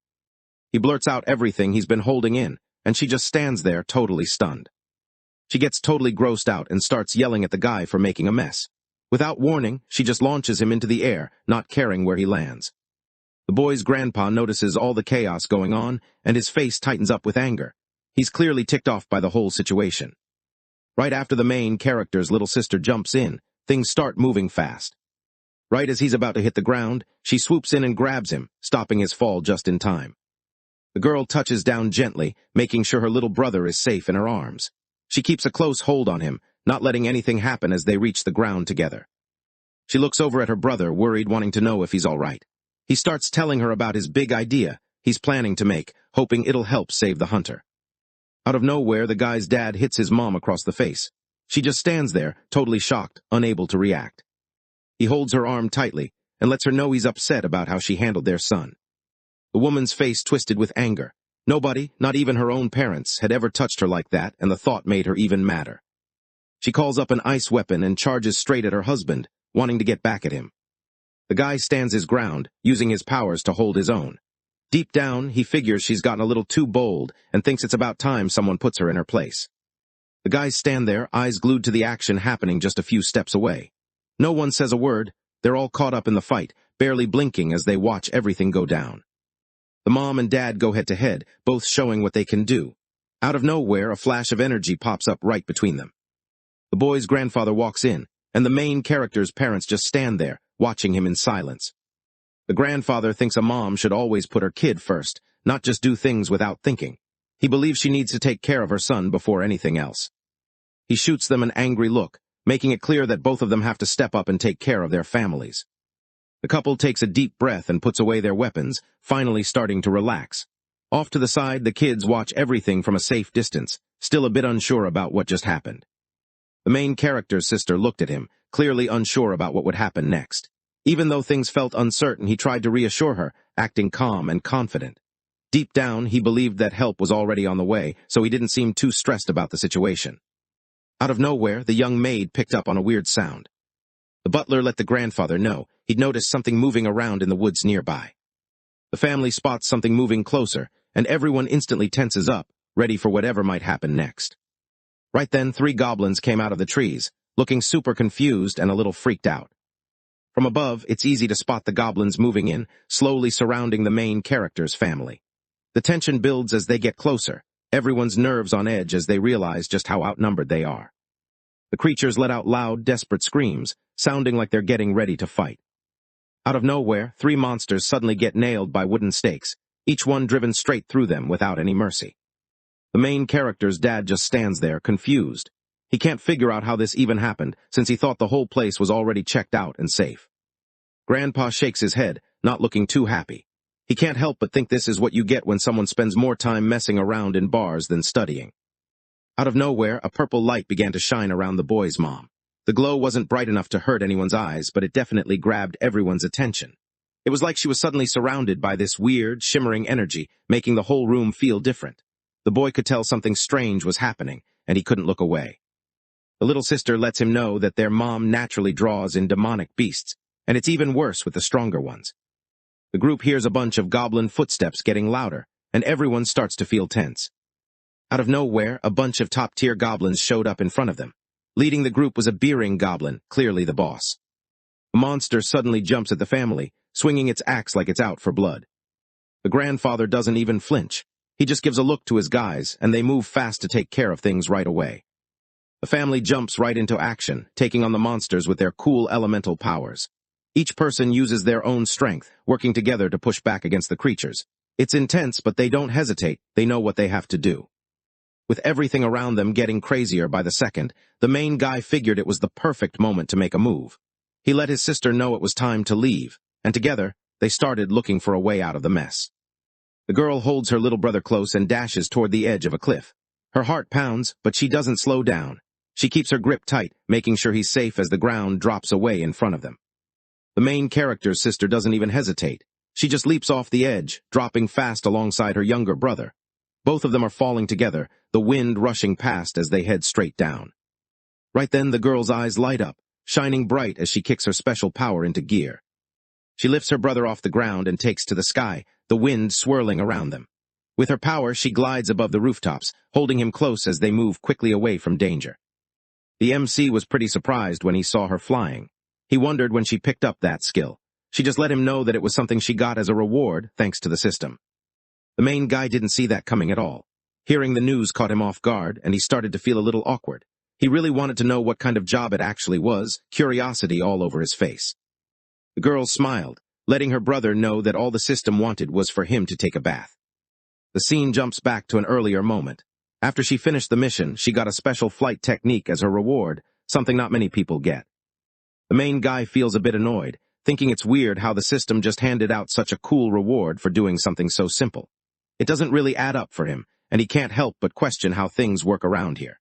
He blurts out everything he's been holding in, and she just stands there, totally stunned. She gets totally grossed out and starts yelling at the guy for making a mess. Without warning, she just launches him into the air, not caring where he lands. The boy's grandpa notices all the chaos going on, and his face tightens up with anger. He's clearly ticked off by the whole situation. Right after the main character's little sister jumps in, things start moving fast. Right as he's about to hit the ground, she swoops in and grabs him, stopping his fall just in time. The girl touches down gently, making sure her little brother is safe in her arms. She keeps a close hold on him, not letting anything happen as they reach the ground together. She looks over at her brother, worried, wanting to know if he's all right. He starts telling her about his big idea he's planning to make, hoping it'll help save the hunter. Out of nowhere, the guy's dad hits his mom across the face. She just stands there, totally shocked, unable to react. He holds her arm tightly and lets her know he's upset about how she handled their son. The woman's face twisted with anger. Nobody, not even her own parents, had ever touched her like that, and the thought made her even madder. She calls up an ice weapon and charges straight at her husband, wanting to get back at him. The guy stands his ground, using his powers to hold his own. Deep down, he figures she's gotten a little too bold and thinks it's about time someone puts her in her place. The guys stand there, eyes glued to the action happening just a few steps away. No one says a word. They're all caught up in the fight, barely blinking as they watch everything go down. The mom and dad go head-to-head, both showing what they can do. Out of nowhere, a flash of energy pops up right between them. The boy's grandfather walks in, and the main character's parents just stand there, watching him in silence. The grandfather thinks a mom should always put her kid first, not just do things without thinking. He believes she needs to take care of her son before anything else. He shoots them an angry look, making it clear that both of them have to step up and take care of their families. The couple takes a deep breath and puts away their weapons, finally starting to relax. Off to the side, the kids watch everything from a safe distance, still a bit unsure about what just happened. The main character's sister looked at him, clearly unsure about what would happen next. Even though things felt uncertain, he tried to reassure her, acting calm and confident. Deep down, he believed that help was already on the way, so he didn't seem too stressed about the situation. Out of nowhere, the young maid picked up on a weird sound. The butler let the grandfather know he'd noticed something moving around in the woods nearby. The family spots something moving closer, and everyone instantly tenses up, ready for whatever might happen next. Right then, 3 goblins came out of the trees, looking super confused and a little freaked out. From above, it's easy to spot the goblins moving in, slowly surrounding the main character's family. The tension builds as they get closer, everyone's nerves on edge as they realize just how outnumbered they are. The creatures let out loud, desperate screams, sounding like they're getting ready to fight. Out of nowhere, 3 monsters suddenly get nailed by wooden stakes, each one driven straight through them without any mercy. The main character's dad just stands there, confused. He can't figure out how this even happened, since he thought the whole place was already checked out and safe. Grandpa shakes his head, not looking too happy. He can't help but think this is what you get when someone spends more time messing around in bars than studying. Out of nowhere, a purple light began to shine around the boy's mom. The glow wasn't bright enough to hurt anyone's eyes, but it definitely grabbed everyone's attention. It was like she was suddenly surrounded by this weird, shimmering energy, making the whole room feel different. The boy could tell something strange was happening, and he couldn't look away. The little sister lets him know that their mom naturally draws in demonic beasts, and it's even worse with the stronger ones. The group hears a bunch of goblin footsteps getting louder, and everyone starts to feel tense. Out of nowhere, a bunch of top-tier goblins showed up in front of them. Leading the group was a beering goblin, clearly the boss. A monster suddenly jumps at the family, swinging its axe like it's out for blood. The grandfather doesn't even flinch. He just gives a look to his guys, and they move fast to take care of things right away. The family jumps right into action, taking on the monsters with their cool elemental powers. Each person uses their own strength, working together to push back against the creatures. It's intense, but they don't hesitate. They know what they have to do. With everything around them getting crazier by the second, the main guy figured it was the perfect moment to make a move. He let his sister know it was time to leave, and together, they started looking for a way out of the mess. The girl holds her little brother close and dashes toward the edge of a cliff. Her heart pounds, but she doesn't slow down. She keeps her grip tight, making sure he's safe as the ground drops away in front of them. The main character's sister doesn't even hesitate. She just leaps off the edge, dropping fast alongside her younger brother. Both of them are falling together, the wind rushing past as they head straight down. Right then, the girl's eyes light up, shining bright as she kicks her special power into gear. She lifts her brother off the ground and takes to the sky, the wind swirling around them. With her power, she glides above the rooftops, holding him close as they move quickly away from danger. The MC was pretty surprised when he saw her flying. He wondered when she picked up that skill. She just let him know that it was something she got as a reward, thanks to the system. The main guy didn't see that coming at all. Hearing the news caught him off guard, and he started to feel a little awkward. He really wanted to know what kind of job it actually was, curiosity all over his face. The girl smiled, letting her brother know that all the system wanted was for him to take a bath. The scene jumps back to an earlier moment. After she finished the mission, she got a special flight technique as her reward, something not many people get. The main guy feels a bit annoyed, thinking it's weird how the system just handed out such a cool reward for doing something so simple. It doesn't really add up for him, and he can't help but question how things work around here.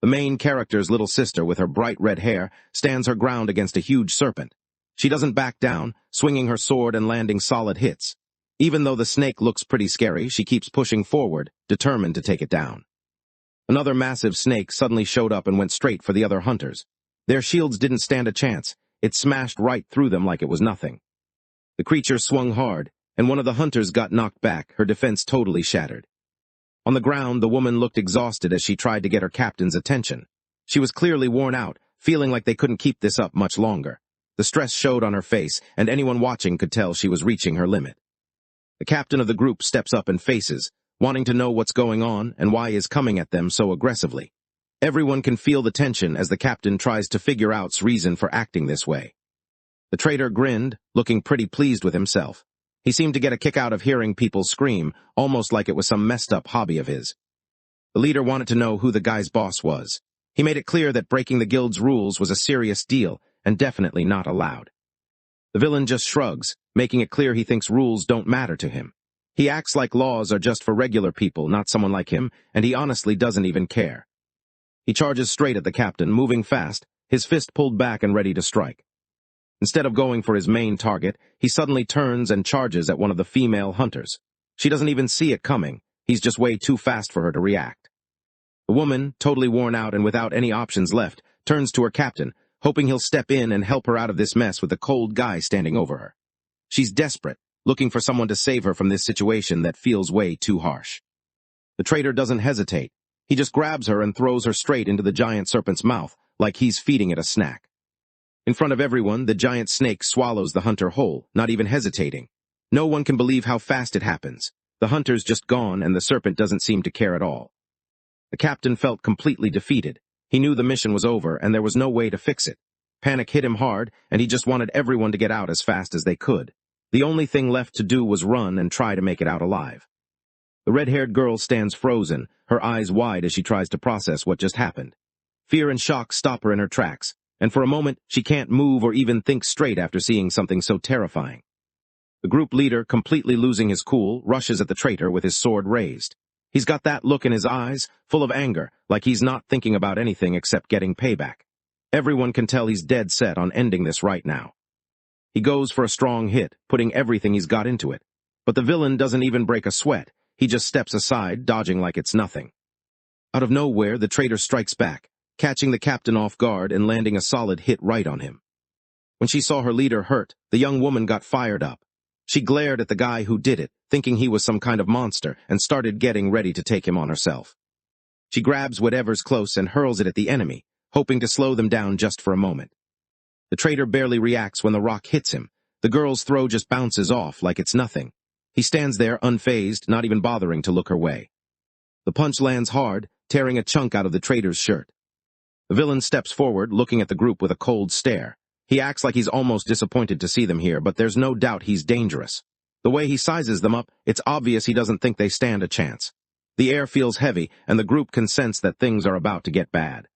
The main character's little sister with her bright red hair stands her ground against a huge serpent. She doesn't back down, swinging her sword and landing solid hits. Even though the snake looks pretty scary, she keeps pushing forward, determined to take it down. Another massive snake suddenly showed up and went straight for the other hunters. Their shields didn't stand a chance. It smashed right through them like it was nothing. The creature swung hard, and one of the hunters got knocked back, her defense totally shattered. On the ground, the woman looked exhausted as she tried to get her captain's attention. She was clearly worn out, feeling like they couldn't keep this up much longer. The stress showed on her face, and anyone watching could tell she was reaching her limit. The captain of the group steps up and faces, wanting to know what's going on and why he is coming at them so aggressively. Everyone can feel the tension as the captain tries to figure out's reason for acting this way. The traitor grinned, looking pretty pleased with himself. He seemed to get a kick out of hearing people scream, almost like it was some messed-up hobby of his. The leader wanted to know who the guy's boss was. He made it clear that breaking the guild's rules was a serious deal and definitely not allowed. The villain just shrugs, making it clear he thinks rules don't matter to him. He acts like laws are just for regular people, not someone like him, and he honestly doesn't even care. He charges straight at the captain, moving fast, his fist pulled back and ready to strike. Instead of going for his main target, he suddenly turns and charges at one of the female hunters. She doesn't even see it coming. He's just way too fast for her to react. The woman, totally worn out and without any options left, turns to her captain, hoping he'll step in and help her out of this mess with the cold guy standing over her. She's desperate, looking for someone to save her from this situation that feels way too harsh. The traitor doesn't hesitate. He just grabs her and throws her straight into the giant serpent's mouth, like he's feeding it a snack. In front of everyone, the giant snake swallows the hunter whole, not even hesitating. No one can believe how fast it happens. The hunter's just gone, and the serpent doesn't seem to care at all. The captain felt completely defeated. He knew the mission was over, and there was no way to fix it. Panic hit him hard, and he just wanted everyone to get out as fast as they could. The only thing left to do was run and try to make it out alive. The red-haired girl stands frozen, her eyes wide as she tries to process what just happened. Fear and shock stop her in her tracks, and for a moment she can't move or even think straight after seeing something so terrifying. The group leader, completely losing his cool, rushes at the traitor with his sword raised. He's got that look in his eyes, full of anger, like he's not thinking about anything except getting payback. Everyone can tell he's dead set on ending this right now. He goes for a strong hit, putting everything he's got into it. But the villain doesn't even break a sweat. He just steps aside, dodging like it's nothing. Out of nowhere, the traitor strikes back, catching the captain off guard and landing a solid hit right on him. When she saw her leader hurt, the young woman got fired up. She glared at the guy who did it, thinking he was some kind of monster, and started getting ready to take him on herself. She grabs whatever's close and hurls it at the enemy, hoping to slow them down just for a moment. The traitor barely reacts when the rock hits him. The girl's throw just bounces off like it's nothing. He stands there unfazed, not even bothering to look her way. The punch lands hard, tearing a chunk out of the traitor's shirt. The villain steps forward, looking at the group with a cold stare. He acts like he's almost disappointed to see them here, but there's no doubt he's dangerous. The way he sizes them up, it's obvious he doesn't think they stand a chance. The air feels heavy, and the group can sense that things are about to get bad.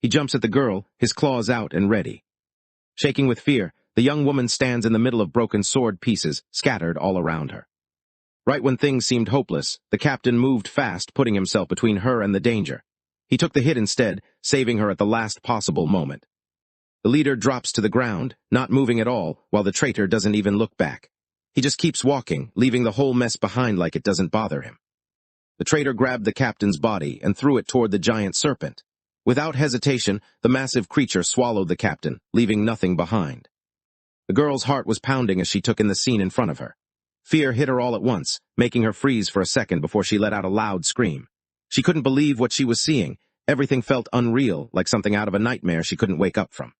He jumps at the girl, his claws out and ready. Shaking with fear, the young woman stands in the middle of broken sword pieces, scattered all around her. Right when things seemed hopeless, the captain moved fast, putting himself between her and the danger. He took the hit instead, saving her at the last possible moment. The leader drops to the ground, not moving at all, while the traitor doesn't even look back. He just keeps walking, leaving the whole mess behind like it doesn't bother him. The traitor grabbed the captain's body and threw it toward the giant serpent. Without hesitation, the massive creature swallowed the captain, leaving nothing behind. The girl's heart was pounding as she took in the scene in front of her. Fear hit her all at once, making her freeze for a second before she let out a loud scream. She couldn't believe what she was seeing. Everything felt unreal, like something out of a nightmare she couldn't wake up from.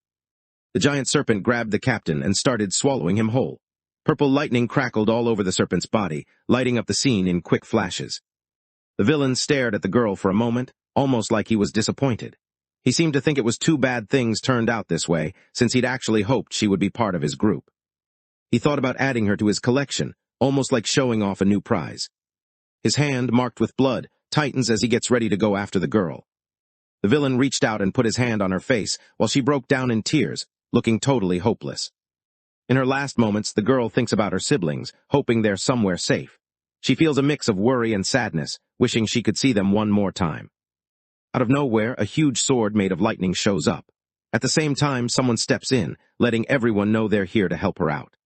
The giant serpent grabbed the captain and started swallowing him whole. Purple lightning crackled all over the serpent's body, lighting up the scene in quick flashes. The villain stared at the girl for a moment, almost like he was disappointed. He seemed to think it was too bad things turned out this way, since he'd actually hoped she would be part of his group. He thought about adding her to his collection, almost like showing off a new prize. His hand, marked with blood, tightens as he gets ready to go after the girl. The villain reached out and put his hand on her face, while she broke down in tears, looking totally hopeless. In her last moments, the girl thinks about her siblings, hoping they're somewhere safe. She feels a mix of worry and sadness, wishing she could see them one more time. Out of nowhere, a huge sword made of lightning shows up. At the same time, someone steps in, letting everyone know they're here to help her out.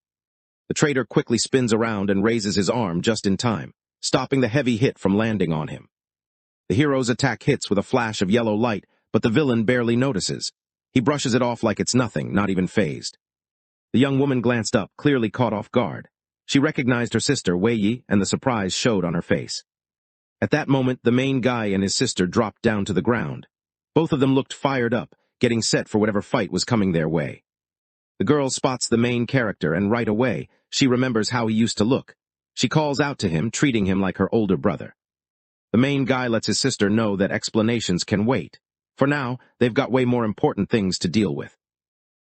The traitor quickly spins around and raises his arm just in time, stopping the heavy hit from landing on him. The hero's attack hits with a flash of yellow light, but the villain barely notices. He brushes it off like it's nothing, not even fazed. The young woman glanced up, clearly caught off guard. She recognized her sister, Wei Yi, and the surprise showed on her face. At that moment, the main guy and his sister dropped down to the ground. Both of them looked fired up, getting set for whatever fight was coming their way. The girl spots the main character, and right away, she remembers how he used to look. She calls out to him, treating him like her older brother. The main guy lets his sister know that explanations can wait. For now, they've got way more important things to deal with.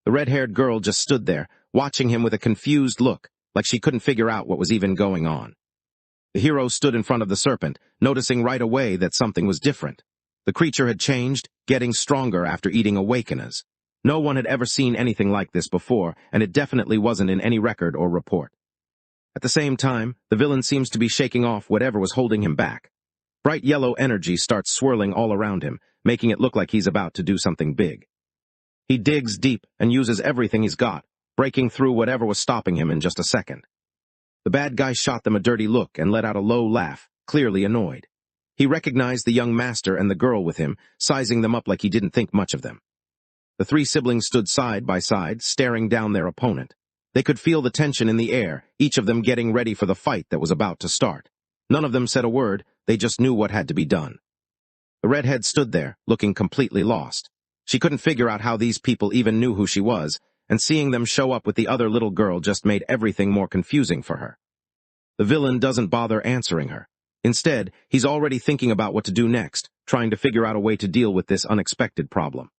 The red-haired girl just stood there, watching him with a confused look, like she couldn't figure out what was even going on. The hero stood in front of the serpent, noticing right away that something was different. The creature had changed, getting stronger after eating awakeners. No one had ever seen anything like this before, and it definitely wasn't in any record or report. At the same time, the villain seems to be shaking off whatever was holding him back. Bright yellow energy starts swirling all around him, making it look like he's about to do something big. He digs deep and uses everything he's got, breaking through whatever was stopping him in just a second. The bad guy shot them a dirty look and let out a low laugh, clearly annoyed. He recognized the young master and the girl with him, sizing them up like he didn't think much of them. The three siblings stood side by side, staring down their opponent. They could feel the tension in the air, each of them getting ready for the fight that was about to start. None of them said a word, they just knew what had to be done. The redhead stood there, looking completely lost. She couldn't figure out how these people even knew who she was, and seeing them show up with the other little girl just made everything more confusing for her. The villain doesn't bother answering her. Instead, he's already thinking about what to do next, trying to figure out a way to deal with this unexpected problem.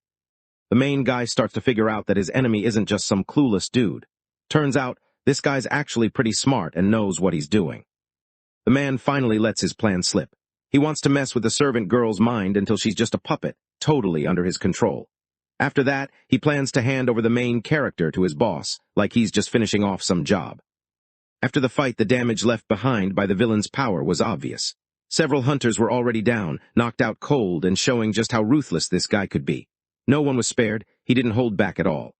The main guy starts to figure out that his enemy isn't just some clueless dude. Turns out, this guy's actually pretty smart and knows what he's doing. The man finally lets his plan slip. He wants to mess with the servant girl's mind until she's just a puppet, totally under his control. After that, he plans to hand over the main character to his boss, like he's just finishing off some job. After the fight, the damage left behind by the villain's power was obvious. Several hunters were already down, knocked out cold, and showing just how ruthless this guy could be. No one was spared, he didn't hold back at all.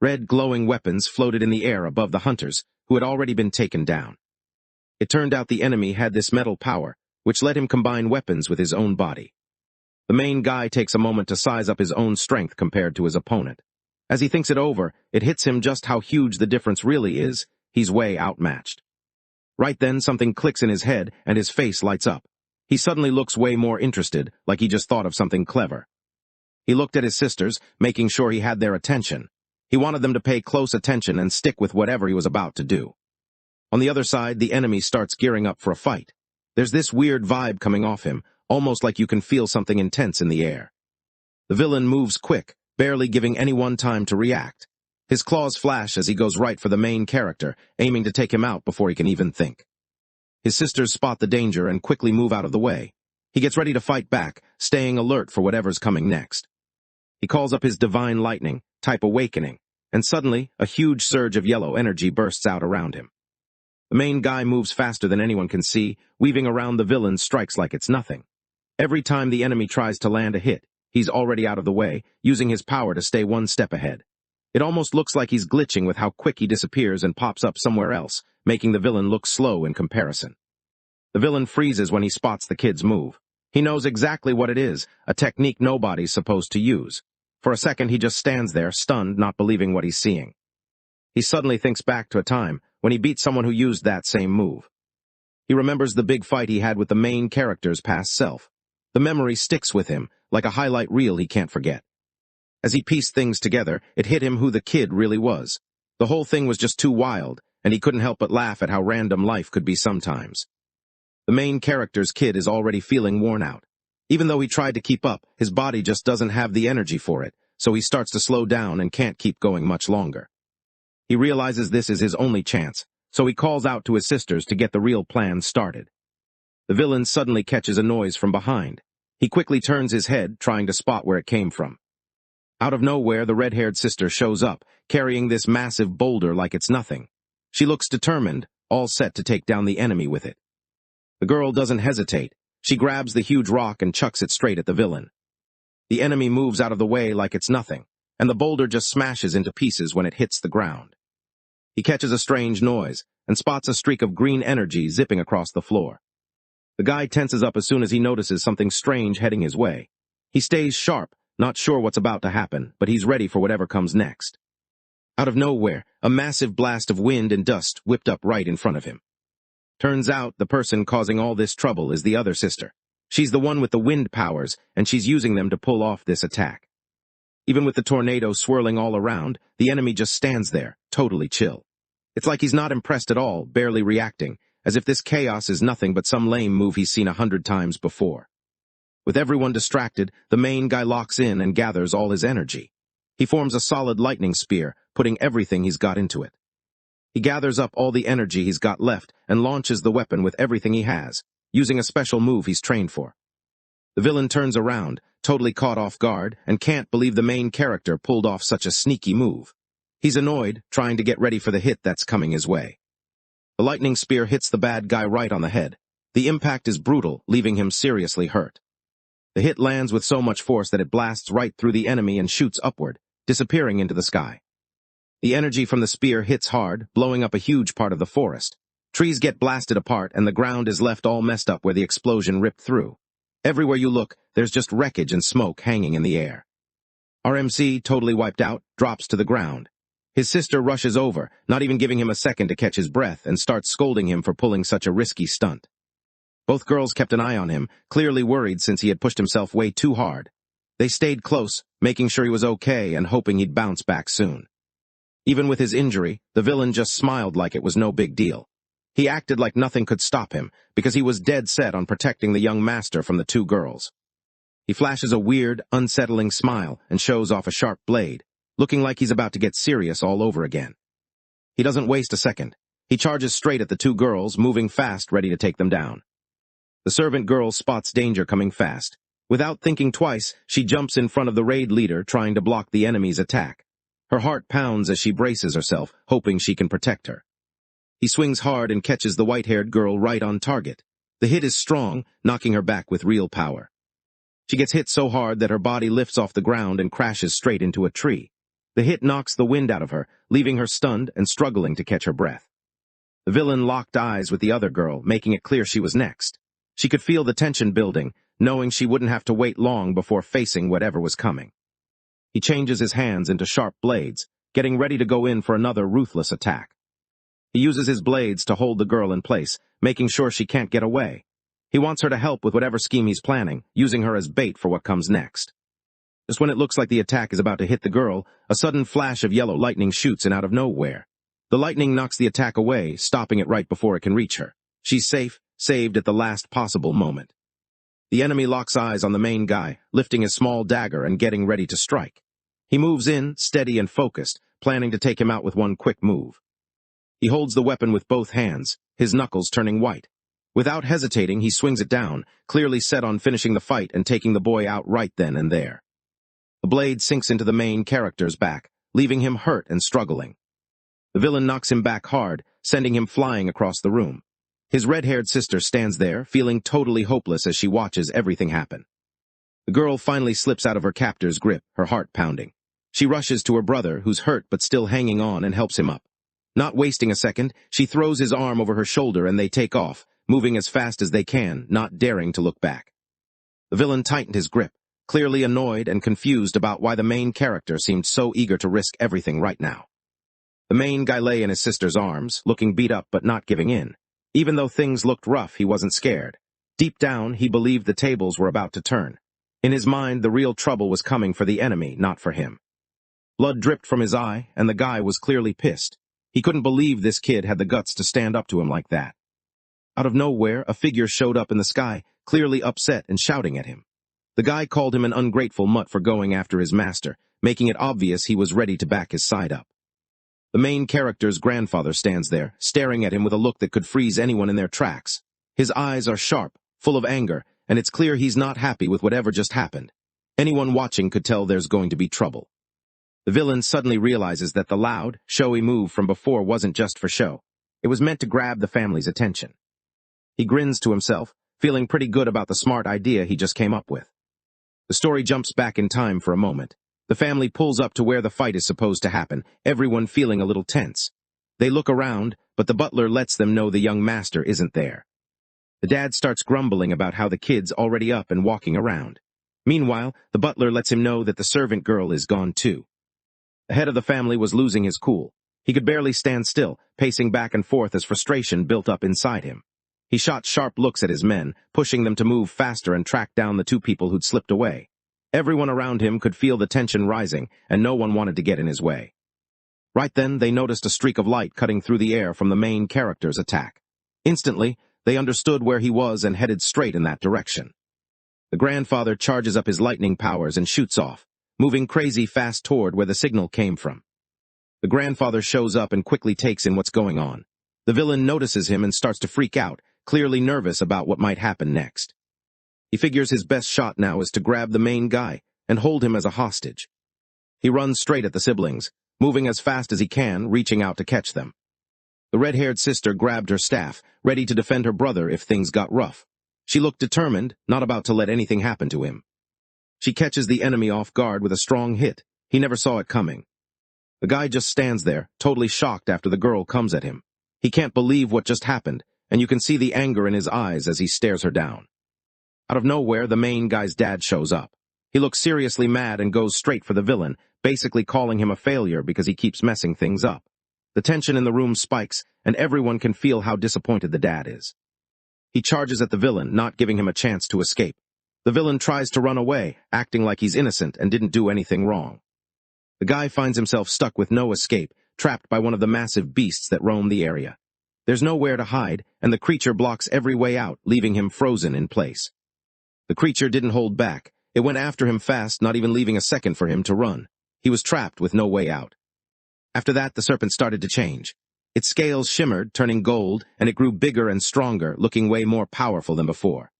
Red glowing weapons floated in the air above the hunters, who had already been taken down. It turned out the enemy had this metal power, which let him combine weapons with his own body. The main guy takes a moment to size up his own strength compared to his opponent. As he thinks it over, it hits him just how huge the difference really is. He's way outmatched. Right then, something clicks in his head, and his face lights up. He suddenly looks way more interested, like he just thought of something clever. He looked at his sisters, making sure he had their attention. He wanted them to pay close attention and stick with whatever he was about to do. On the other side, the enemy starts gearing up for a fight. There's this weird vibe coming off him, almost like you can feel something intense in the air. The villain moves quick, barely giving anyone time to react. His claws flash as he goes right for the main character, aiming to take him out before he can even think. His sisters spot the danger and quickly move out of the way. He gets ready to fight back, staying alert for whatever's coming next. He calls up his divine lightning, type awakening, and suddenly, a huge surge of yellow energy bursts out around him. The main guy moves faster than anyone can see, weaving around the villain's strikes like it's nothing. Every time the enemy tries to land a hit, he's already out of the way, using his power to stay one step ahead. It almost looks like he's glitching with how quick he disappears and pops up somewhere else, making the villain look slow in comparison. The villain freezes when he spots the kid's move. He knows exactly what it is, a technique nobody's supposed to use. For a second, he just stands there, stunned, not believing what he's seeing. He suddenly thinks back to a time when he beat someone who used that same move. He remembers the big fight he had with the main character's past self. The memory sticks with him, like a highlight reel he can't forget. As he pieced things together, it hit him who the kid really was. The whole thing was just too wild, and he couldn't help but laugh at how random life could be sometimes. The main character's kid is already feeling worn out. Even though he tried to keep up, his body just doesn't have the energy for it, so he starts to slow down and can't keep going much longer. He realizes this is his only chance, so he calls out to his sisters to get the real plan started. The villain suddenly catches a noise from behind. He quickly turns his head, trying to spot where it came from. Out of nowhere, the red-haired sister shows up, carrying this massive boulder like it's nothing. She looks determined, all set to take down the enemy with it. The girl doesn't hesitate. She grabs the huge rock and chucks it straight at the villain. The enemy moves out of the way like it's nothing, and the boulder just smashes into pieces when it hits the ground. He catches a strange noise and spots a streak of green energy zipping across the floor. The guy tenses up as soon as he notices something strange heading his way. He stays sharp, not sure what's about to happen, but he's ready for whatever comes next. Out of nowhere, a massive blast of wind and dust whipped up right in front of him. Turns out the person causing all this trouble is the other sister. She's the one with the wind powers, and she's using them to pull off this attack. Even with the tornado swirling all around, the enemy just stands there, totally chill. It's like he's not impressed at all, barely reacting, as if this chaos is nothing but some lame move he's seen 100 times before. With everyone distracted, the main guy locks in and gathers all his energy. He forms a solid lightning spear, putting everything he's got into it. He gathers up all the energy he's got left and launches the weapon with everything he has, using a special move he's trained for. The villain turns around, totally caught off guard, and can't believe the main character pulled off such a sneaky move. He's annoyed, trying to get ready for the hit that's coming his way. The lightning spear hits the bad guy right on the head. The impact is brutal, leaving him seriously hurt. The hit lands with so much force that it blasts right through the enemy and shoots upward, disappearing into the sky. The energy from the spear hits hard, blowing up a huge part of the forest. Trees get blasted apart, and the ground is left all messed up where the explosion ripped through. Everywhere you look, there's just wreckage and smoke hanging in the air. Our MC, totally wiped out, drops to the ground. His sister rushes over, not even giving him a second to catch his breath, and starts scolding him for pulling such a risky stunt. Both girls kept an eye on him, clearly worried since he had pushed himself way too hard. They stayed close, making sure he was okay and hoping he'd bounce back soon. Even with his injury, the villain just smiled like it was no big deal. He acted like nothing could stop him, because he was dead set on protecting the young master from the two girls. He flashes a weird, unsettling smile and shows off a sharp blade, looking like he's about to get serious all over again. He doesn't waste a second. He charges straight at the two girls, moving fast, ready to take them down. The servant girl spots danger coming fast. Without thinking twice, she jumps in front of the raid leader, trying to block the enemy's attack. Her heart pounds as she braces herself, hoping she can protect her. He swings hard and catches the white-haired girl right on target. The hit is strong, knocking her back with real power. She gets hit so hard that her body lifts off the ground and crashes straight into a tree. The hit knocks the wind out of her, leaving her stunned and struggling to catch her breath. The villain locked eyes with the other girl, making it clear she was next. She could feel the tension building, knowing she wouldn't have to wait long before facing whatever was coming. He changes his hands into sharp blades, getting ready to go in for another ruthless attack. He uses his blades to hold the girl in place, making sure she can't get away. He wants her to help with whatever scheme he's planning, using her as bait for what comes next. Just when it looks like the attack is about to hit the girl, a sudden flash of yellow lightning shoots in out of nowhere. The lightning knocks the attack away, stopping it right before it can reach her. She's safe, saved at the last possible moment. The enemy locks eyes on the main guy, lifting his small dagger and getting ready to strike. He moves in, steady and focused, planning to take him out with one quick move. He holds the weapon with both hands, his knuckles turning white. Without hesitating, he swings it down, clearly set on finishing the fight and taking the boy out right then and there. The blade sinks into the main character's back, leaving him hurt and struggling. The villain knocks him back hard, sending him flying across the room. His red-haired sister stands there, feeling totally hopeless as she watches everything happen. The girl finally slips out of her captor's grip, her heart pounding. She rushes to her brother, who's hurt but still hanging on, and helps him up. Not wasting a second, she throws his arm over her shoulder and they take off, moving as fast as they can, not daring to look back. The villain tightened his grip, clearly annoyed and confused about why the main character seemed so eager to risk everything right now. The main guy lay in his sister's arms, looking beat up but not giving in. Even though things looked rough, he wasn't scared. Deep down, he believed the tables were about to turn. In his mind, the real trouble was coming for the enemy, not for him. Blood dripped from his eye, and the guy was clearly pissed. He couldn't believe this kid had the guts to stand up to him like that. Out of nowhere, a figure showed up in the sky, clearly upset and shouting at him. The guy called him an ungrateful mutt for going after his master, making it obvious he was ready to back his side up. The main character's grandfather stands there, staring at him with a look that could freeze anyone in their tracks. His eyes are sharp, full of anger, and it's clear he's not happy with whatever just happened. Anyone watching could tell there's going to be trouble. The villain suddenly realizes that the loud, showy move from before wasn't just for show. It was meant to grab the family's attention. He grins to himself, feeling pretty good about the smart idea he just came up with. The story jumps back in time for a moment. The family pulls up to where the fight is supposed to happen, everyone feeling a little tense. They look around, but the butler lets them know the young master isn't there. The dad starts grumbling about how the kid's already up and walking around. Meanwhile, the butler lets him know that the servant girl is gone too. The head of the family was losing his cool. He could barely stand still, pacing back and forth as frustration built up inside him. He shot sharp looks at his men, pushing them to move faster and track down the two people who'd slipped away. Everyone around him could feel the tension rising, and no one wanted to get in his way. Right then, they noticed a streak of light cutting through the air from the main character's attack. Instantly, they understood where he was and headed straight in that direction. The grandfather charges up his lightning powers and shoots off, moving crazy fast toward where the signal came from. The grandfather shows up and quickly takes in what's going on. The villain notices him and starts to freak out, clearly nervous about what might happen next. He figures his best shot now is to grab the main guy and hold him as a hostage. He runs straight at the siblings, moving as fast as he can, reaching out to catch them. The red-haired sister grabbed her staff, ready to defend her brother if things got rough. She looked determined, not about to let anything happen to him. She catches the enemy off guard with a strong hit. He never saw it coming. The guy just stands there, totally shocked after the girl comes at him. He can't believe what just happened, and you can see the anger in his eyes as he stares her down. Out of nowhere, the main guy's dad shows up. He looks seriously mad and goes straight for the villain, basically calling him a failure because he keeps messing things up. The tension in the room spikes, and everyone can feel how disappointed the dad is. He charges at the villain, not giving him a chance to escape. The villain tries to run away, acting like he's innocent and didn't do anything wrong. The guy finds himself stuck with no escape, trapped by one of the massive beasts that roam the area. There's nowhere to hide, and the creature blocks every way out, leaving him frozen in place. The creature didn't hold back. It went after him fast, not even leaving a second for him to run. He was trapped with no way out. After that, the serpent started to change. Its scales shimmered, turning gold, and it grew bigger and stronger, looking way more powerful than before.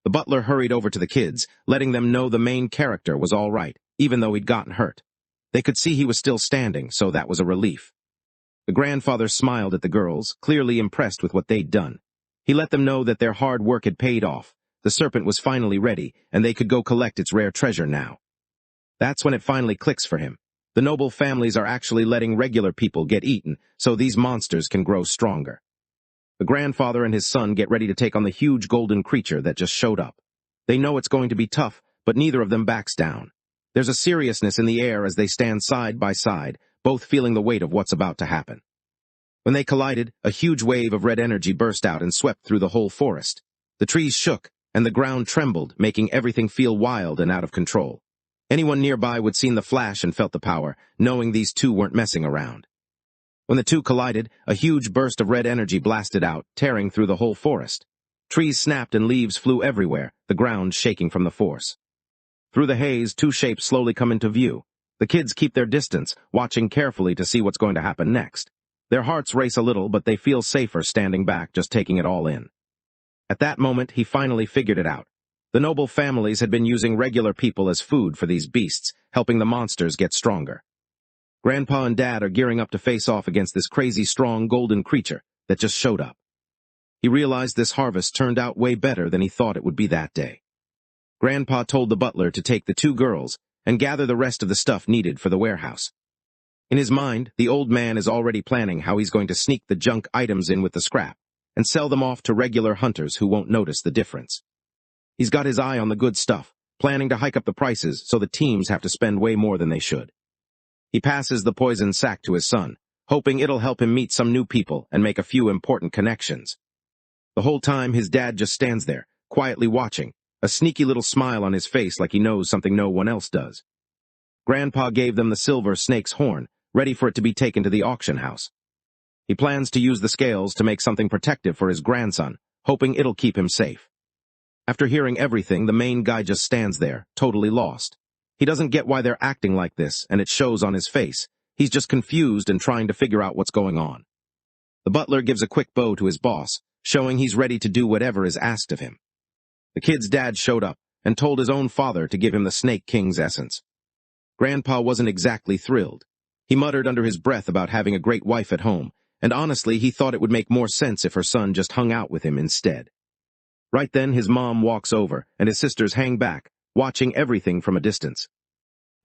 The butler hurried over to the kids, letting them know the main character was all right, even though he'd gotten hurt. They could see he was still standing, so that was a relief. The grandfather smiled at the girls, clearly impressed with what they'd done. He let them know that their hard work had paid off. The serpent was finally ready, and they could go collect its rare treasure now. That's when it finally clicks for him. The noble families are actually letting regular people get eaten, so these monsters can grow stronger. The grandfather and his son get ready to take on the huge golden creature that just showed up. They know it's going to be tough, but neither of them backs down. There's a seriousness in the air as they stand side by side, both feeling the weight of what's about to happen. When they collided, a huge wave of red energy burst out and swept through the whole forest. The trees shook, and the ground trembled, making everything feel wild and out of control. Anyone nearby would seen the flash and felt the power, knowing these two weren't messing around. When the two collided, a huge burst of red energy blasted out, tearing through the whole forest. Trees snapped and leaves flew everywhere, the ground shaking from the force. Through the haze, two shapes slowly come into view. The kids keep their distance, watching carefully to see what's going to happen next. Their hearts race a little, but they feel safer standing back, just taking it all in. At that moment, he finally figured it out. The noble families had been using regular people as food for these beasts, helping the monsters get stronger. Grandpa and Dad are gearing up to face off against this crazy strong golden creature that just showed up. He realized this harvest turned out way better than he thought it would be that day. Grandpa told the butler to take the two girls and gather the rest of the stuff needed for the warehouse. In his mind, the old man is already planning how he's going to sneak the junk items in with the scrap and sell them off to regular hunters who won't notice the difference. He's got his eye on the good stuff, planning to hike up the prices so the teams have to spend way more than they should. He passes the poison sack to his son, hoping it'll help him meet some new people and make a few important connections. The whole time, his dad just stands there, quietly watching, a sneaky little smile on his face like he knows something no one else does. Grandpa gave them the silver snake's horn, ready for it to be taken to the auction house. He plans to use the scales to make something protective for his grandson, hoping it'll keep him safe. After hearing everything, the main guy just stands there, totally lost. He doesn't get why they're acting like this, and it shows on his face. He's just confused and trying to figure out what's going on. The butler gives a quick bow to his boss, showing he's ready to do whatever is asked of him. The kid's dad showed up and told his own father to give him the Snake King's essence. Grandpa wasn't exactly thrilled. He muttered under his breath about having a great wife at home, and honestly, he thought it would make more sense if her son just hung out with him instead. Right then, his mom walks over, and his sisters hang back, watching everything from a distance.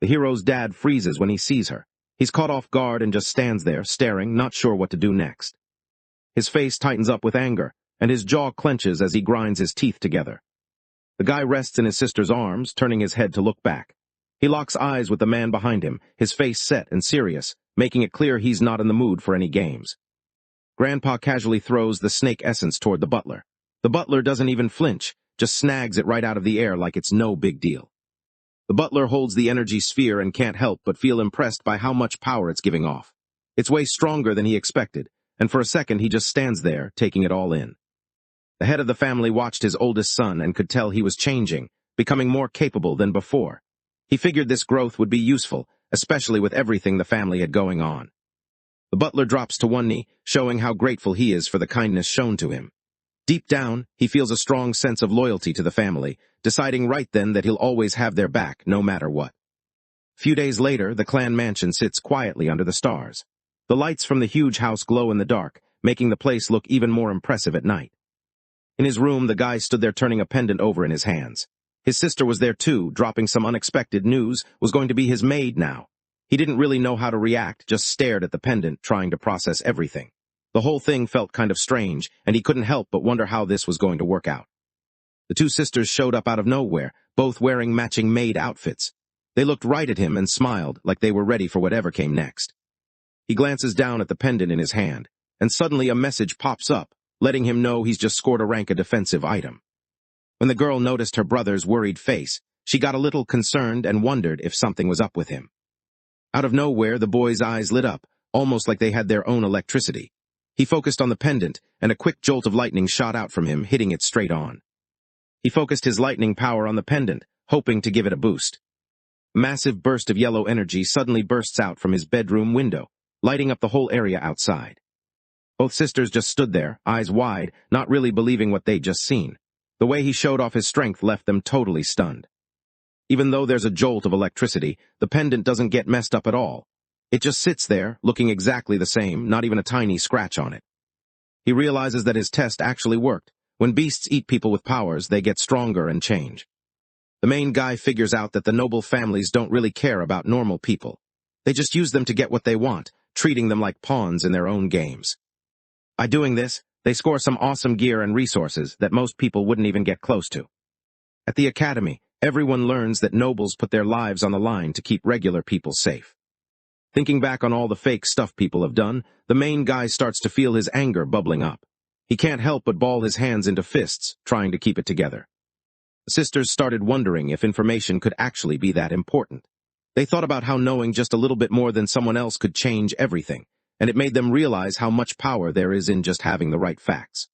The hero's dad freezes when he sees her. He's caught off guard and just stands there, staring, not sure what to do next. His face tightens up with anger, and his jaw clenches as he grinds his teeth together. The guy rests in his sister's arms, turning his head to look back. He locks eyes with the man behind him, his face set and serious, making it clear he's not in the mood for any games. Grandpa casually throws the snake essence toward the butler. The butler doesn't even flinch, just snags it right out of the air like it's no big deal. The butler holds the energy sphere and can't help but feel impressed by how much power it's giving off. It's way stronger than he expected, and for a second he just stands there, taking it all in. The head of the family watched his oldest son and could tell he was changing, becoming more capable than before. He figured this growth would be useful, especially with everything the family had going on. The butler drops to one knee, showing how grateful he is for the kindness shown to him. Deep down, he feels a strong sense of loyalty to the family, deciding right then that he'll always have their back, no matter what. A few days later, the clan mansion sits quietly under the stars. The lights from the huge house glow in the dark, making the place look even more impressive at night. In his room, the guy stood there turning a pendant over in his hands. His sister was there too, dropping some unexpected news, was going to be his maid now. He didn't really know how to react, just stared at the pendant, trying to process everything. The whole thing felt kind of strange, and he couldn't help but wonder how this was going to work out. The two sisters showed up out of nowhere, both wearing matching maid outfits. They looked right at him and smiled, like they were ready for whatever came next. He glances down at the pendant in his hand, and suddenly a message pops up, letting him know he's just scored a rank a defensive item. When the girl noticed her brother's worried face, she got a little concerned and wondered if something was up with him. Out of nowhere, the boy's eyes lit up, almost like they had their own electricity. He focused on the pendant, and a quick jolt of lightning shot out from him, hitting it straight on. He focused his lightning power on the pendant, hoping to give it a boost. A massive burst of yellow energy suddenly bursts out from his bedroom window, lighting up the whole area outside. Both sisters just stood there, eyes wide, not really believing what they'd just seen. The way he showed off his strength left them totally stunned. Even though there's a jolt of electricity, the pendant doesn't get messed up at all. It just sits there, looking exactly the same, not even a tiny scratch on it. He realizes that his test actually worked. When beasts eat people with powers, they get stronger and change. The main guy figures out that the noble families don't really care about normal people. They just use them to get what they want, treating them like pawns in their own games. By doing this, they score some awesome gear and resources that most people wouldn't even get close to. At the academy, everyone learns that nobles put their lives on the line to keep regular people safe. Thinking back on all the fake stuff people have done, the main guy starts to feel his anger bubbling up. He can't help but ball his hands into fists, trying to keep it together. The sisters started wondering if information could actually be that important. They thought about how knowing just a little bit more than someone else could change everything, and it made them realize how much power there is in just having the right facts.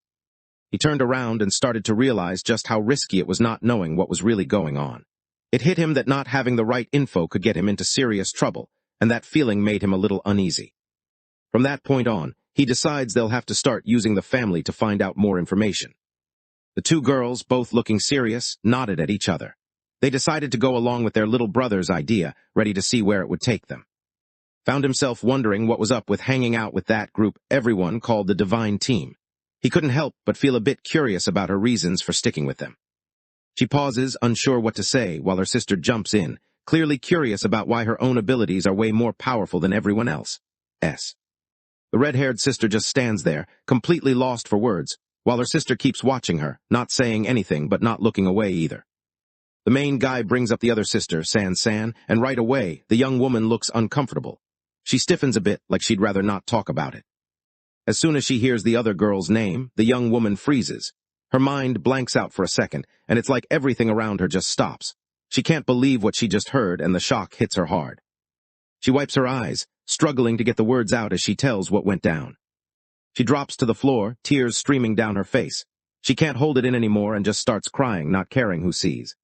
He turned around and started to realize just how risky it was not knowing what was really going on. It hit him that not having the right info could get him into serious trouble, and that feeling made him a little uneasy. From that point on, he decides they'll have to start using the family to find out more information. The two girls, both looking serious, nodded at each other. They decided to go along with their little brother's idea, ready to see where it would take them. Found himself wondering what was up with hanging out with that group everyone called the Divine Team. He couldn't help but feel a bit curious about her reasons for sticking with them. She pauses, unsure what to say, while her sister jumps in, clearly curious about why her own abilities are way more powerful than everyone else's. The red-haired sister just stands there, completely lost for words, while her sister keeps watching her, not saying anything but not looking away either. The main guy brings up the other sister, San, and right away, the young woman looks uncomfortable. She stiffens a bit, like she'd rather not talk about it. As soon as she hears the other girl's name, the young woman freezes. Her mind blanks out for a second, and it's like everything around her just stops. She can't believe what she just heard, and the shock hits her hard. She wipes her eyes, struggling to get the words out as she tells what went down. She drops to the floor, tears streaming down her face. She can't hold it in anymore and just starts crying, not caring who sees.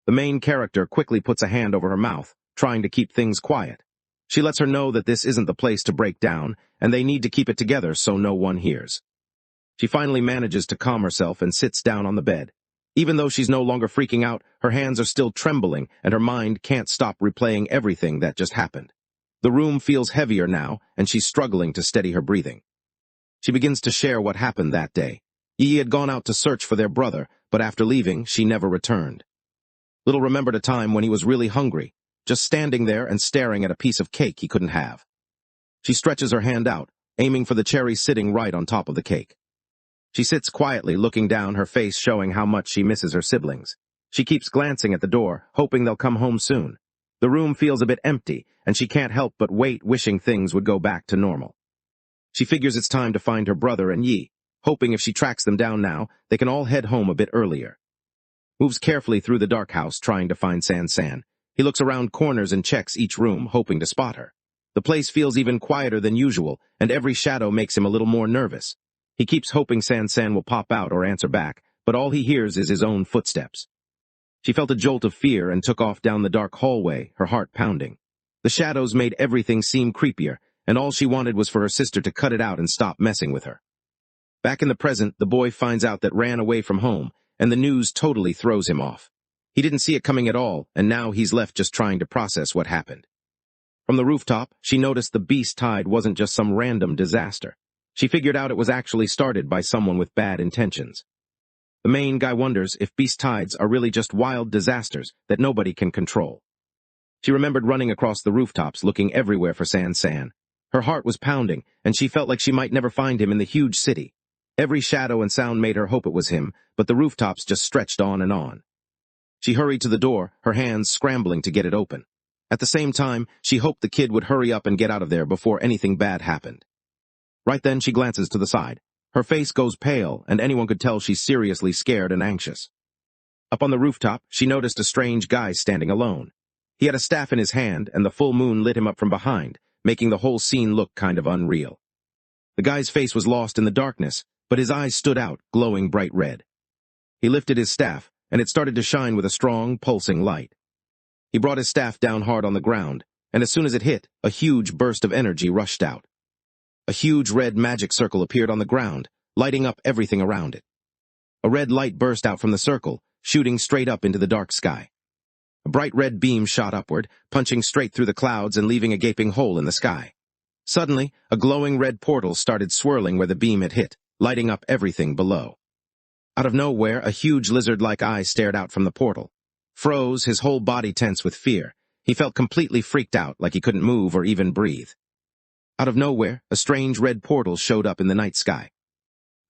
The main character quickly puts a hand over her mouth, trying to keep things quiet. She lets her know that this isn't the place to break down, and they need to keep it together so no one hears. She finally manages to calm herself and sits down on the bed. Even though she's no longer freaking out, her hands are still trembling, and her mind can't stop replaying everything that just happened. The room feels heavier now, and she's struggling to steady her breathing. She begins to share what happened that day. Yi had gone out to search for their brother, but after leaving, she never returned. Little remembered a time when he was really hungry, just standing there and staring at a piece of cake he couldn't have. She stretches her hand out, aiming for the cherry sitting right on top of the cake. She sits quietly, looking down, her face showing how much she misses her siblings. She keeps glancing at the door, hoping they'll come home soon. The room feels a bit empty, and she can't help but wait, wishing things would go back to normal. She figures it's time to find her brother and Yi, hoping if she tracks them down now, they can all head home a bit earlier. Moves carefully through the dark house, trying to find San. He looks around corners and checks each room, hoping to spot her. The place feels even quieter than usual, and every shadow makes him a little more nervous. He keeps hoping San will pop out or answer back, but all he hears is his own footsteps. She felt a jolt of fear and took off down the dark hallway, her heart pounding. The shadows made everything seem creepier, and all she wanted was for her sister to cut it out and stop messing with her. Back in the present, the boy finds out that ran away from home, and the news totally throws him off. He didn't see it coming at all, and now he's left just trying to process what happened. From the rooftop, she noticed the beast tide wasn't just some random disaster. She figured out it was actually started by someone with bad intentions. The main guy wonders if beast tides are really just wild disasters that nobody can control. She remembered running across the rooftops looking everywhere for San. Her heart was pounding, and she felt like she might never find him in the huge city. Every shadow and sound made her hope it was him, but the rooftops just stretched on and on. She hurried to the door, her hands scrambling to get it open. At the same time, she hoped the kid would hurry up and get out of there before anything bad happened. Right then, she glances to the side. Her face goes pale, and anyone could tell she's seriously scared and anxious. Up on the rooftop, she noticed a strange guy standing alone. He had a staff in his hand, and the full moon lit him up from behind, making the whole scene look kind of unreal. The guy's face was lost in the darkness, but his eyes stood out, glowing bright red. He lifted his staff, and it started to shine with a strong, pulsing light. He brought his staff down hard on the ground, and as soon as it hit, a huge burst of energy rushed out. A huge red magic circle appeared on the ground, lighting up everything around it. A red light burst out from the circle, shooting straight up into the dark sky. A bright red beam shot upward, punching straight through the clouds and leaving a gaping hole in the sky. Suddenly, a glowing red portal started swirling where the beam had hit, lighting up everything below. Out of nowhere, a huge lizard-like eye stared out from the portal. Froze, his whole body tense with fear. He felt completely freaked out, like he couldn't move or even breathe. Out of nowhere, a strange red portal showed up in the night sky.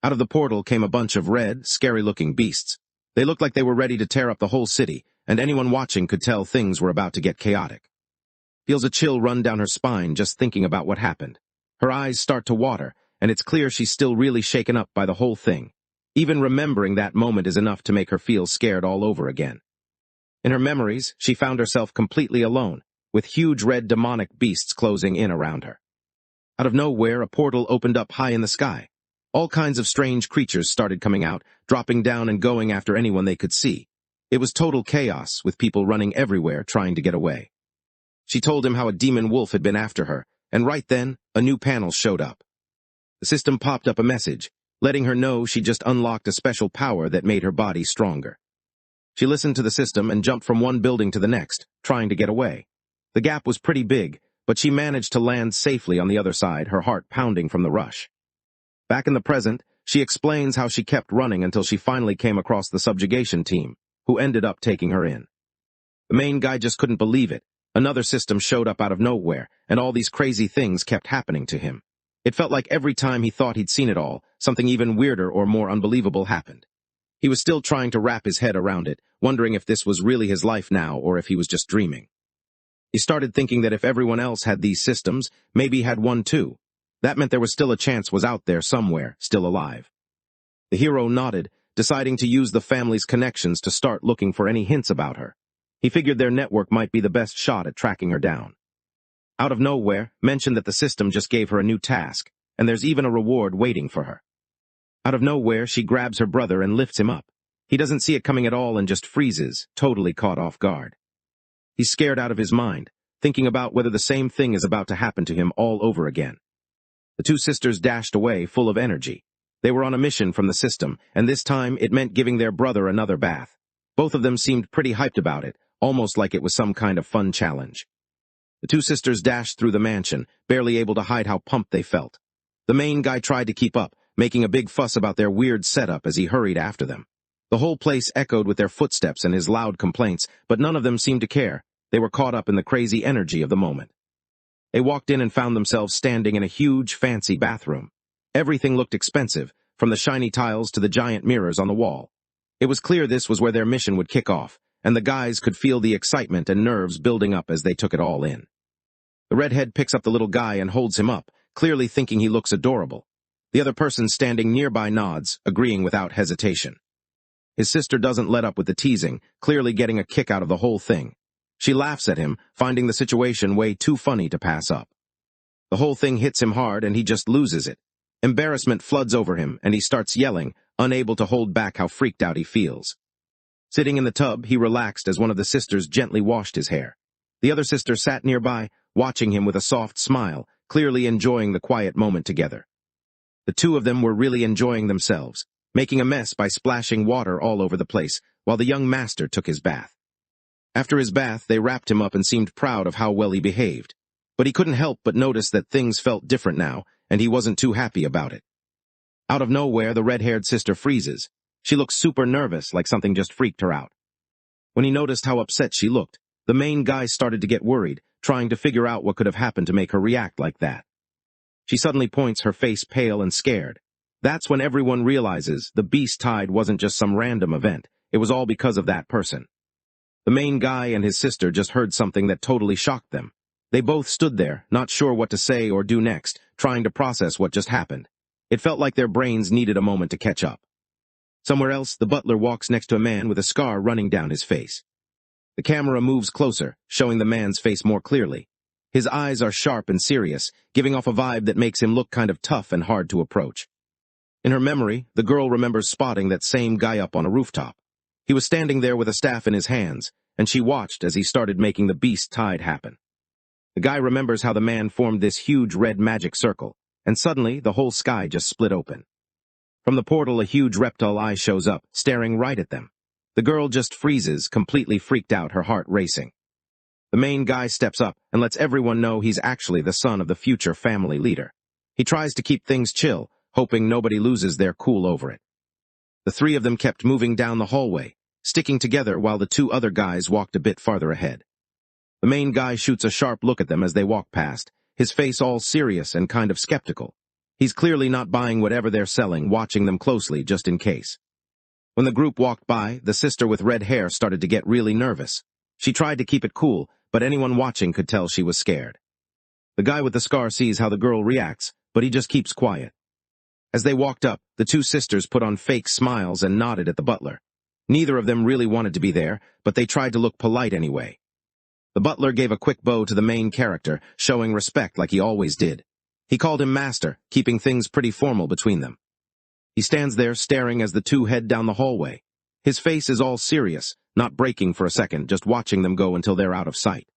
Out of the portal came a bunch of red, scary-looking beasts. They looked like they were ready to tear up the whole city, and anyone watching could tell things were about to get chaotic. Feels a chill run down her spine just thinking about what happened. Her eyes start to water, and it's clear she's still really shaken up by the whole thing. Even remembering that moment is enough to make her feel scared all over again. In her memories, she found herself completely alone, with huge red demonic beasts closing in around her. Out of nowhere, a portal opened up high in the sky. All kinds of strange creatures started coming out, dropping down and going after anyone they could see. It was total chaos, with people running everywhere trying to get away. She told him how a demon wolf had been after her, and right then, a new panel showed up. The system popped up a message, letting her know she just unlocked a special power that made her body stronger. She listened to the system and jumped from one building to the next, trying to get away. The gap was pretty big, but she managed to land safely on the other side, her heart pounding from the rush. Back in the present, she explains how she kept running until she finally came across the subjugation team, who ended up taking her in. The main guy just couldn't believe it. Another system showed up out of nowhere, and all these crazy things kept happening to him. It felt like every time he thought he'd seen it all, something even weirder or more unbelievable happened. He was still trying to wrap his head around it, wondering if this was really his life now or if he was just dreaming. He started thinking that if everyone else had these systems, maybe he had one too. That meant there was still a chance was out there somewhere, still alive. The hero nodded, deciding to use the family's connections to start looking for any hints about her. He figured their network might be the best shot at tracking her down. Out of nowhere, mentioned that the system just gave her a new task, and there's even a reward waiting for her. Out of nowhere, she grabs her brother and lifts him up. He doesn't see it coming at all and just freezes, totally caught off guard. He's scared out of his mind, thinking about whether the same thing is about to happen to him all over again. The two sisters dashed away, full of energy. They were on a mission from the system, and this time it meant giving their brother another bath. Both of them seemed pretty hyped about it, almost like it was some kind of fun challenge. The two sisters dashed through the mansion, barely able to hide how pumped they felt. The main guy tried to keep up, making a big fuss about their weird setup as he hurried after them. The whole place echoed with their footsteps and his loud complaints, but none of them seemed to care. They were caught up in the crazy energy of the moment. They walked in and found themselves standing in a huge, fancy bathroom. Everything looked expensive, from the shiny tiles to the giant mirrors on the wall. It was clear this was where their mission would kick off, and the guys could feel the excitement and nerves building up as they took it all in. The redhead picks up the little guy and holds him up, clearly thinking he looks adorable. The other person standing nearby nods, agreeing without hesitation. His sister doesn't let up with the teasing, clearly getting a kick out of the whole thing. She laughs at him, finding the situation way too funny to pass up. The whole thing hits him hard and he just loses it. Embarrassment floods over him and he starts yelling, unable to hold back how freaked out he feels. Sitting in the tub, he relaxed as one of the sisters gently washed his hair. The other sister sat nearby, watching him with a soft smile, clearly enjoying the quiet moment together. The two of them were really enjoying themselves, making a mess by splashing water all over the place, while the young master took his bath. After his bath, they wrapped him up and seemed proud of how well he behaved. But he couldn't help but notice that things felt different now, and he wasn't too happy about it. Out of nowhere, the red-haired sister freezes. She looks super nervous, like something just freaked her out. When he noticed how upset she looked, the main guy started to get worried, trying to figure out what could have happened to make her react like that. She suddenly points, her face pale and scared. That's when everyone realizes the beast tide wasn't just some random event. It was all because of that person. The main guy and his sister just heard something that totally shocked them. They both stood there, not sure what to say or do next, trying to process what just happened. It felt like their brains needed a moment to catch up. Somewhere else, the butler walks next to a man with a scar running down his face. The camera moves closer, showing the man's face more clearly. His eyes are sharp and serious, giving off a vibe that makes him look kind of tough and hard to approach. In her memory, the girl remembers spotting that same guy up on a rooftop. He was standing there with a staff in his hands, and she watched as he started making the beast tide happen. The guy remembers how the man formed this huge red magic circle, and suddenly the whole sky just split open. From the portal, a huge reptile eye shows up, staring right at them. The girl just freezes, completely freaked out, her heart racing. The main guy steps up and lets everyone know he's actually the son of the future family leader. He tries to keep things chill, hoping nobody loses their cool over it. The three of them kept moving down the hallway, sticking together while the two other guys walked a bit farther ahead. The main guy shoots a sharp look at them as they walk past, his face all serious and kind of skeptical. He's clearly not buying whatever they're selling, watching them closely just in case. When the group walked by, the sister with red hair started to get really nervous. She tried to keep it cool, but anyone watching could tell she was scared. The guy with the scar sees how the girl reacts, but he just keeps quiet. As they walked up, the two sisters put on fake smiles and nodded at the butler. Neither of them really wanted to be there, but they tried to look polite anyway. The butler gave a quick bow to the main character, showing respect like he always did. He called him master, keeping things pretty formal between them. He stands there staring as the two head down the hallway. His face is all serious, not breaking for a second, just watching them go until they're out of sight.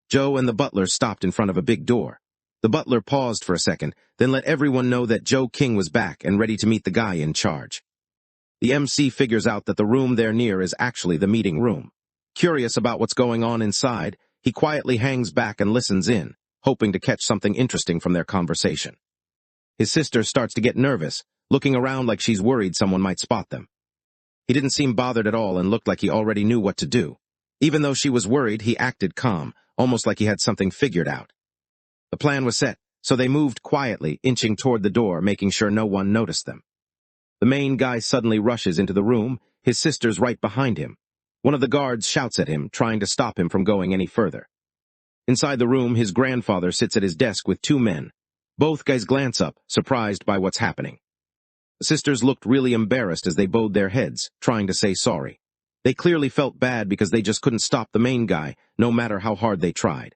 Joe and the butler stopped in front of a big door. The butler paused for a second, then let everyone know that Joe King was back and ready to meet the guy in charge. The MC figures out that the room they're near is actually the meeting room. Curious about what's going on inside, he quietly hangs back and listens in, hoping to catch something interesting from their conversation. His sister starts to get nervous, looking around like she's worried someone might spot them. He didn't seem bothered at all and looked like he already knew what to do. Even though she was worried, he acted calm, almost like he had something figured out. The plan was set, so they moved quietly, inching toward the door, making sure no one noticed them. The main guy suddenly rushes into the room, his sister's right behind him. One of the guards shouts at him, trying to stop him from going any further. Inside the room, his grandfather sits at his desk with two men. Both guys glance up, surprised by what's happening. The sisters looked really embarrassed as they bowed their heads, trying to say sorry. They clearly felt bad because they just couldn't stop the main guy, no matter how hard they tried.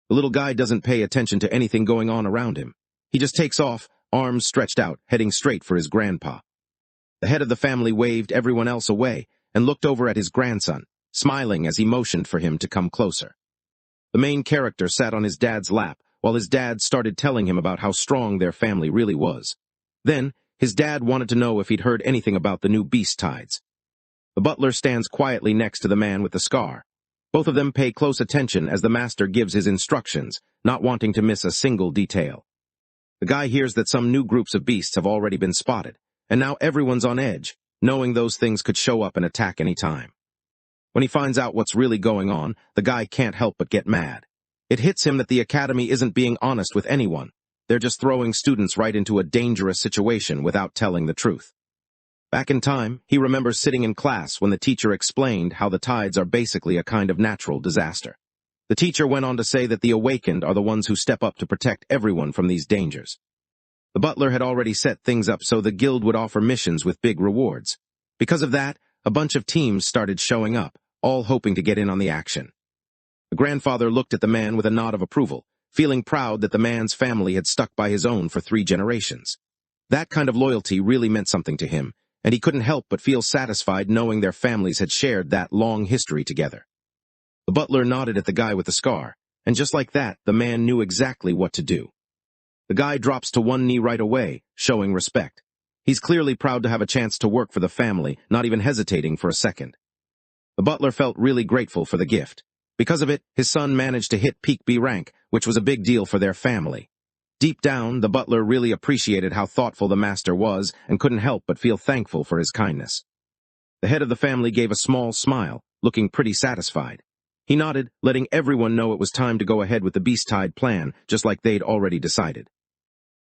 The little guy doesn't pay attention to anything going on around him. He just takes off, arms stretched out, heading straight for his grandpa. The head of the family waved everyone else away and looked over at his grandson, smiling as he motioned for him to come closer. The main character sat on his dad's lap while his dad started telling him about how strong their family really was. Then, his dad wanted to know if he'd heard anything about the new beast tides. The butler stands quietly next to the man with the scar. Both of them pay close attention as the master gives his instructions, not wanting to miss a single detail. The guy hears that some new groups of beasts have already been spotted, and now everyone's on edge, knowing those things could show up and attack any time. When he finds out what's really going on, the guy can't help but get mad. It hits him that the academy isn't being honest with anyone. They're just throwing students right into a dangerous situation without telling the truth. Back in time, he remembers sitting in class when the teacher explained how the tides are basically a kind of natural disaster. The teacher went on to say that the awakened are the ones who step up to protect everyone from these dangers. The butler had already set things up so the guild would offer missions with big rewards. Because of that, a bunch of teams started showing up, all hoping to get in on the action. The grandfather looked at the man with a nod of approval, feeling proud that the man's family had stuck by his own for 3 generations. That kind of loyalty really meant something to him, and he couldn't help but feel satisfied knowing their families had shared that long history together. The butler nodded at the guy with the scar, and just like that, the man knew exactly what to do. The guy drops to one knee right away, showing respect. He's clearly proud to have a chance to work for the family, not even hesitating for a second. The butler felt really grateful for the gift. Because of it, his son managed to hit peak B rank, which was a big deal for their family. Deep down, the butler really appreciated how thoughtful the master was and couldn't help but feel thankful for his kindness. The head of the family gave a small smile, looking pretty satisfied. He nodded, letting everyone know it was time to go ahead with the Beast-Tide plan, just like they'd already decided.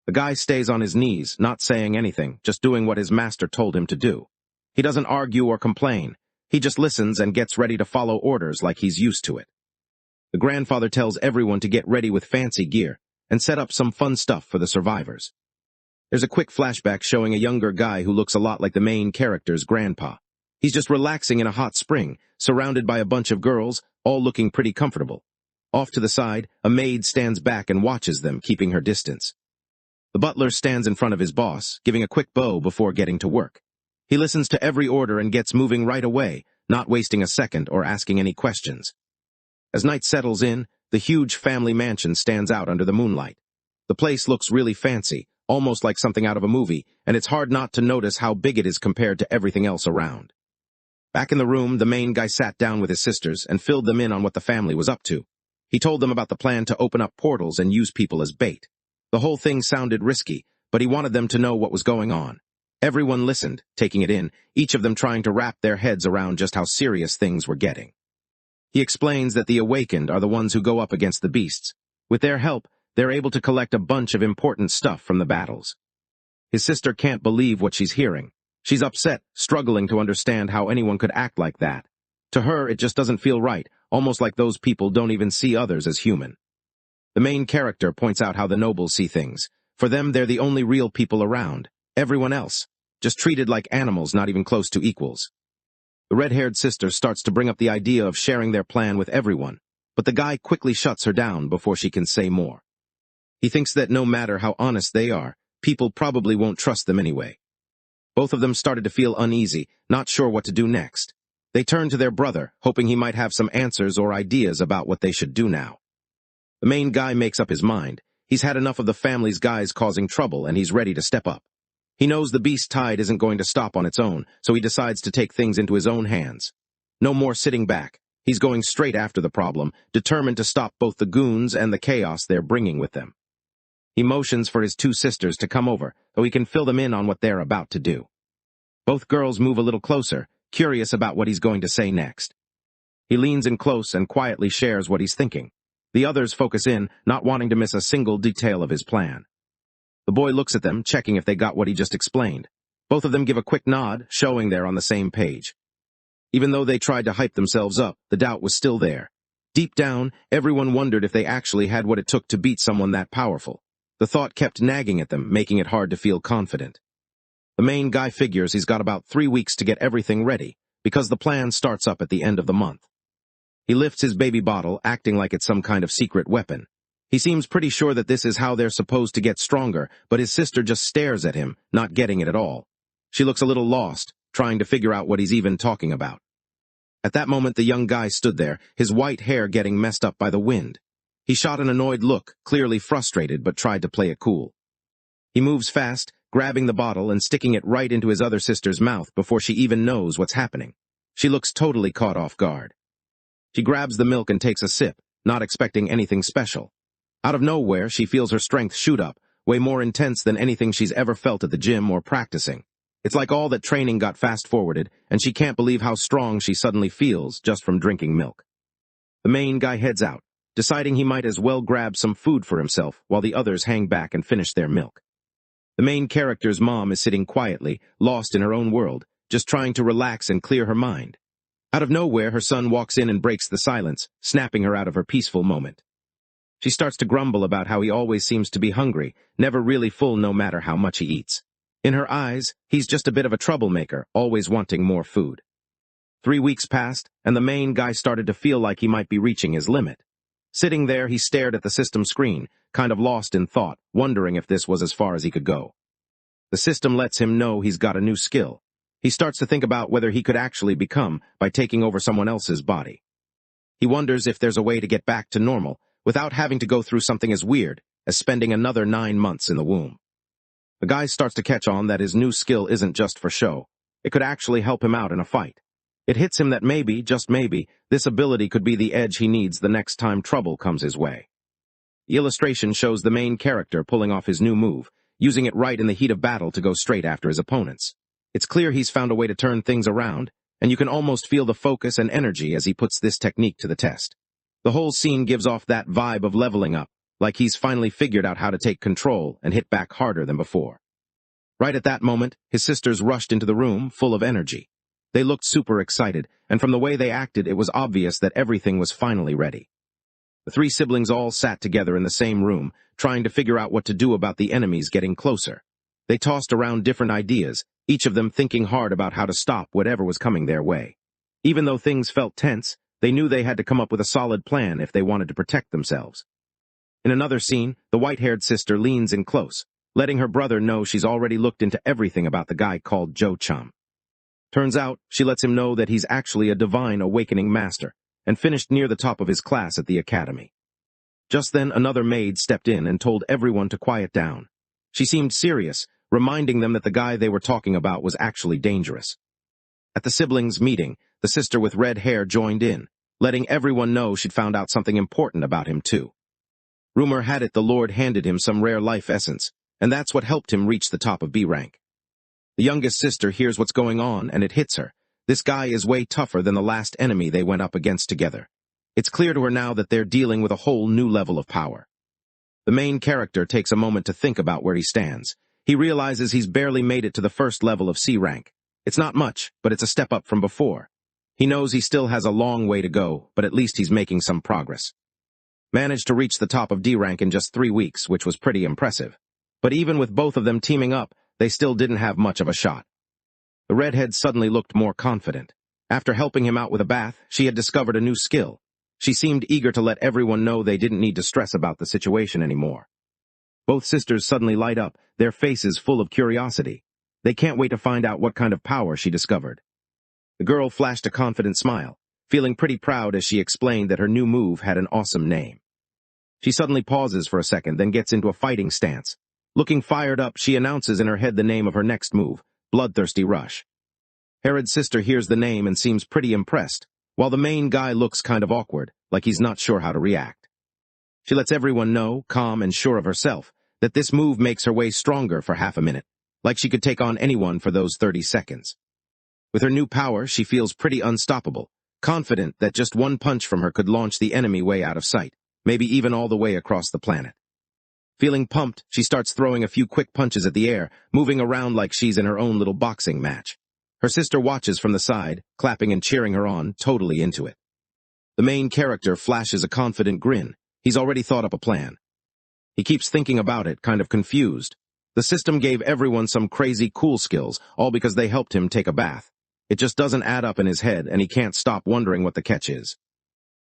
The guy stays on his knees, not saying anything, just doing what his master told him to do. He doesn't argue or complain. He just listens and gets ready to follow orders like he's used to it. The grandfather tells everyone to get ready with fancy gear and set up some fun stuff for the survivors. There's a quick flashback showing a younger guy who looks a lot like the main character's grandpa. He's just relaxing in a hot spring, surrounded by a bunch of girls, all looking pretty comfortable. Off to the side, a maid stands back and watches them, keeping her distance. The butler stands in front of his boss, giving a quick bow before getting to work. He listens to every order and gets moving right away, not wasting a second or asking any questions. As night settles in, the huge family mansion stands out under the moonlight. The place looks really fancy, almost like something out of a movie, and it's hard not to notice how big it is compared to everything else around. Back in the room, the main guy sat down with his sisters and filled them in on what the family was up to. He told them about the plan to open up portals and use people as bait. The whole thing sounded risky, but he wanted them to know what was going on. Everyone listened, taking it in, each of them trying to wrap their heads around just how serious things were getting. He explains that the awakened are the ones who go up against the beasts. With their help, they're able to collect a bunch of important stuff from the battles. His sister can't believe what she's hearing. She's upset, struggling to understand how anyone could act like that. To her, it just doesn't feel right, almost like those people don't even see others as human. The main character points out how the nobles see things. For them, they're the only real people around. Everyone else, just treated like animals, not even close to equals. The red-haired sister starts to bring up the idea of sharing their plan with everyone, but the guy quickly shuts her down before she can say more. He thinks that no matter how honest they are, people probably won't trust them anyway. Both of them started to feel uneasy, not sure what to do next. They turned to their brother, hoping he might have some answers or ideas about what they should do now. The main guy makes up his mind. He's had enough of the family's guys causing trouble, and he's ready to step up. He knows the Beast-Tide isn't going to stop on its own, so he decides to take things into his own hands. No more sitting back. He's going straight after the problem, determined to stop both the goons and the chaos they're bringing with them. He motions for his 2 sisters to come over, so he can fill them in on what they're about to do. Both girls move a little closer, curious about what he's going to say next. He leans in close and quietly shares what he's thinking. The others focus in, not wanting to miss a single detail of his plan. The boy looks at them, checking if they got what he just explained. Both of them give a quick nod, showing they're on the same page. Even though they tried to hype themselves up, the doubt was still there. Deep down, everyone wondered if they actually had what it took to beat someone that powerful. The thought kept nagging at them, making it hard to feel confident. The main guy figures he's got about 3 weeks to get everything ready, because the plan starts up at the end of the month. He lifts his baby bottle, acting like it's some kind of secret weapon. He seems pretty sure that this is how they're supposed to get stronger, but his sister just stares at him, not getting it at all. She looks a little lost, trying to figure out what he's even talking about. At that moment, the young guy stood there, his white hair getting messed up by the wind. He shot an annoyed look, clearly frustrated, but tried to play it cool. He moves fast, grabbing the bottle and sticking it right into his other sister's mouth before she even knows what's happening. She looks totally caught off guard. She grabs the milk and takes a sip, not expecting anything special. Out of nowhere, she feels her strength shoot up, way more intense than anything she's ever felt at the gym or practicing. It's like all that training got fast-forwarded, and she can't believe how strong she suddenly feels just from drinking milk. The main guy heads out, deciding he might as well grab some food for himself while the others hang back and finish their milk. The main character's mom is sitting quietly, lost in her own world, just trying to relax and clear her mind. Out of nowhere, her son walks in and breaks the silence, snapping her out of her peaceful moment. She starts to grumble about how he always seems to be hungry, never really full no matter how much he eats. In her eyes, he's just a bit of a troublemaker, always wanting more food. 3 weeks passed, and the main guy started to feel like he might be reaching his limit. Sitting there, he stared at the system screen, kind of lost in thought, wondering if this was as far as he could go. The system lets him know he's got a new skill. He starts to think about whether he could actually become by taking over someone else's body. He wonders if there's a way to get back to normal without having to go through something as weird as spending another 9 months in the womb. The guy starts to catch on that his new skill isn't just for show. It could actually help him out in a fight. It hits him that maybe, just maybe, this ability could be the edge he needs the next time trouble comes his way. The illustration shows the main character pulling off his new move, using it right in the heat of battle to go straight after his opponents. It's clear he's found a way to turn things around, and you can almost feel the focus and energy as he puts this technique to the test. The whole scene gives off that vibe of leveling up, like he's finally figured out how to take control and hit back harder than before. Right at that moment, his sisters rushed into the room, full of energy. They looked super excited, and from the way they acted, it was obvious that everything was finally ready. The 3 siblings all sat together in the same room, trying to figure out what to do about the enemies getting closer. They tossed around different ideas, each of them thinking hard about how to stop whatever was coming their way. Even though things felt tense, they knew they had to come up with a solid plan if they wanted to protect themselves. In another scene, the white-haired sister leans in close, letting her brother know she's already looked into everything about the guy called Joe Chum. Turns out, she lets him know that he's actually a divine awakening master, and finished near the top of his class at the academy. Just then, another maid stepped in and told everyone to quiet down. She seemed serious, reminding them that the guy they were talking about was actually dangerous. At the siblings' meeting, the sister with red hair joined in, letting everyone know she'd found out something important about him too. Rumor had it the Lord handed him some rare life essence, and that's what helped him reach the top of B rank. The youngest sister hears what's going on, and it hits her. This guy is way tougher than the last enemy they went up against together. It's clear to her now that they're dealing with a whole new level of power. The main character takes a moment to think about where he stands. He realizes he's barely made it to the first level of C rank. It's not much, but it's a step up from before. He knows he still has a long way to go, but at least he's making some progress. Managed to reach the top of D rank in just 3 weeks, which was pretty impressive. But even with both of them teaming up, they still didn't have much of a shot. The redhead suddenly looked more confident. After helping him out with a bath, she had discovered a new skill. She seemed eager to let everyone know they didn't need to stress about the situation anymore. Both sisters suddenly light up, their faces full of curiosity. They can't wait to find out what kind of power she discovered. The girl flashed a confident smile, feeling pretty proud as she explained that her new move had an awesome name. She suddenly pauses for a second, then gets into a fighting stance. Looking fired up, she announces in her head the name of her next move, Bloodthirsty Rush. Herod's sister hears the name and seems pretty impressed, while the main guy looks kind of awkward, like he's not sure how to react. She lets everyone know, calm and sure of herself, that this move makes her way stronger for half a minute, like she could take on anyone for those 30 seconds. With her new power, she feels pretty unstoppable, confident that just one punch from her could launch the enemy way out of sight, maybe even all the way across the planet. Feeling pumped, she starts throwing a few quick punches at the air, moving around like she's in her own little boxing match. Her sister watches from the side, clapping and cheering her on, totally into it. The main character flashes a confident grin. He's already thought up a plan. He keeps thinking about it, kind of confused. The system gave everyone some crazy cool skills, all because they helped him take a bath. It just doesn't add up in his head, and he can't stop wondering what the catch is.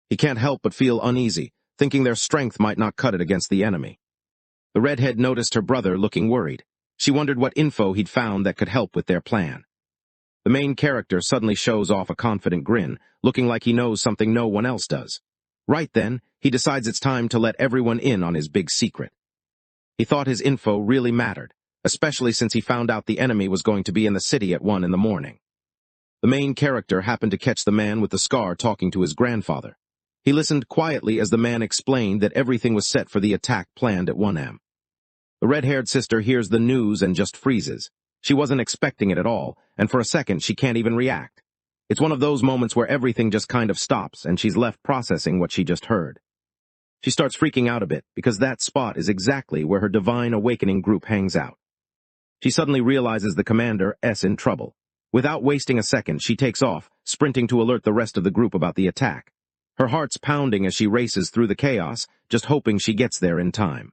He can't help but feel uneasy, thinking their strength might not cut it against the enemy. The redhead noticed her brother looking worried. She wondered what info he'd found that could help with their plan. The main character suddenly shows off a confident grin, looking like he knows something no one else does. Right then, he decides it's time to let everyone in on his big secret. He thought his info really mattered, especially since he found out the enemy was going to be in the city at 1 in the morning. The main character happened to catch the man with the scar talking to his grandfather. He listened quietly as the man explained that everything was set for the attack planned at 1 a.m. The red-haired sister hears the news and just freezes. She wasn't expecting it at all, and for a second she can't even react. It's one of those moments where everything just kind of stops and she's left processing what she just heard. She starts freaking out a bit because that spot is exactly where her Divine Awakening group hangs out. She suddenly realizes the commander is in trouble. Without wasting a second, she takes off, sprinting to alert the rest of the group about the attack. Her heart's pounding as she races through the chaos, just hoping she gets there in time.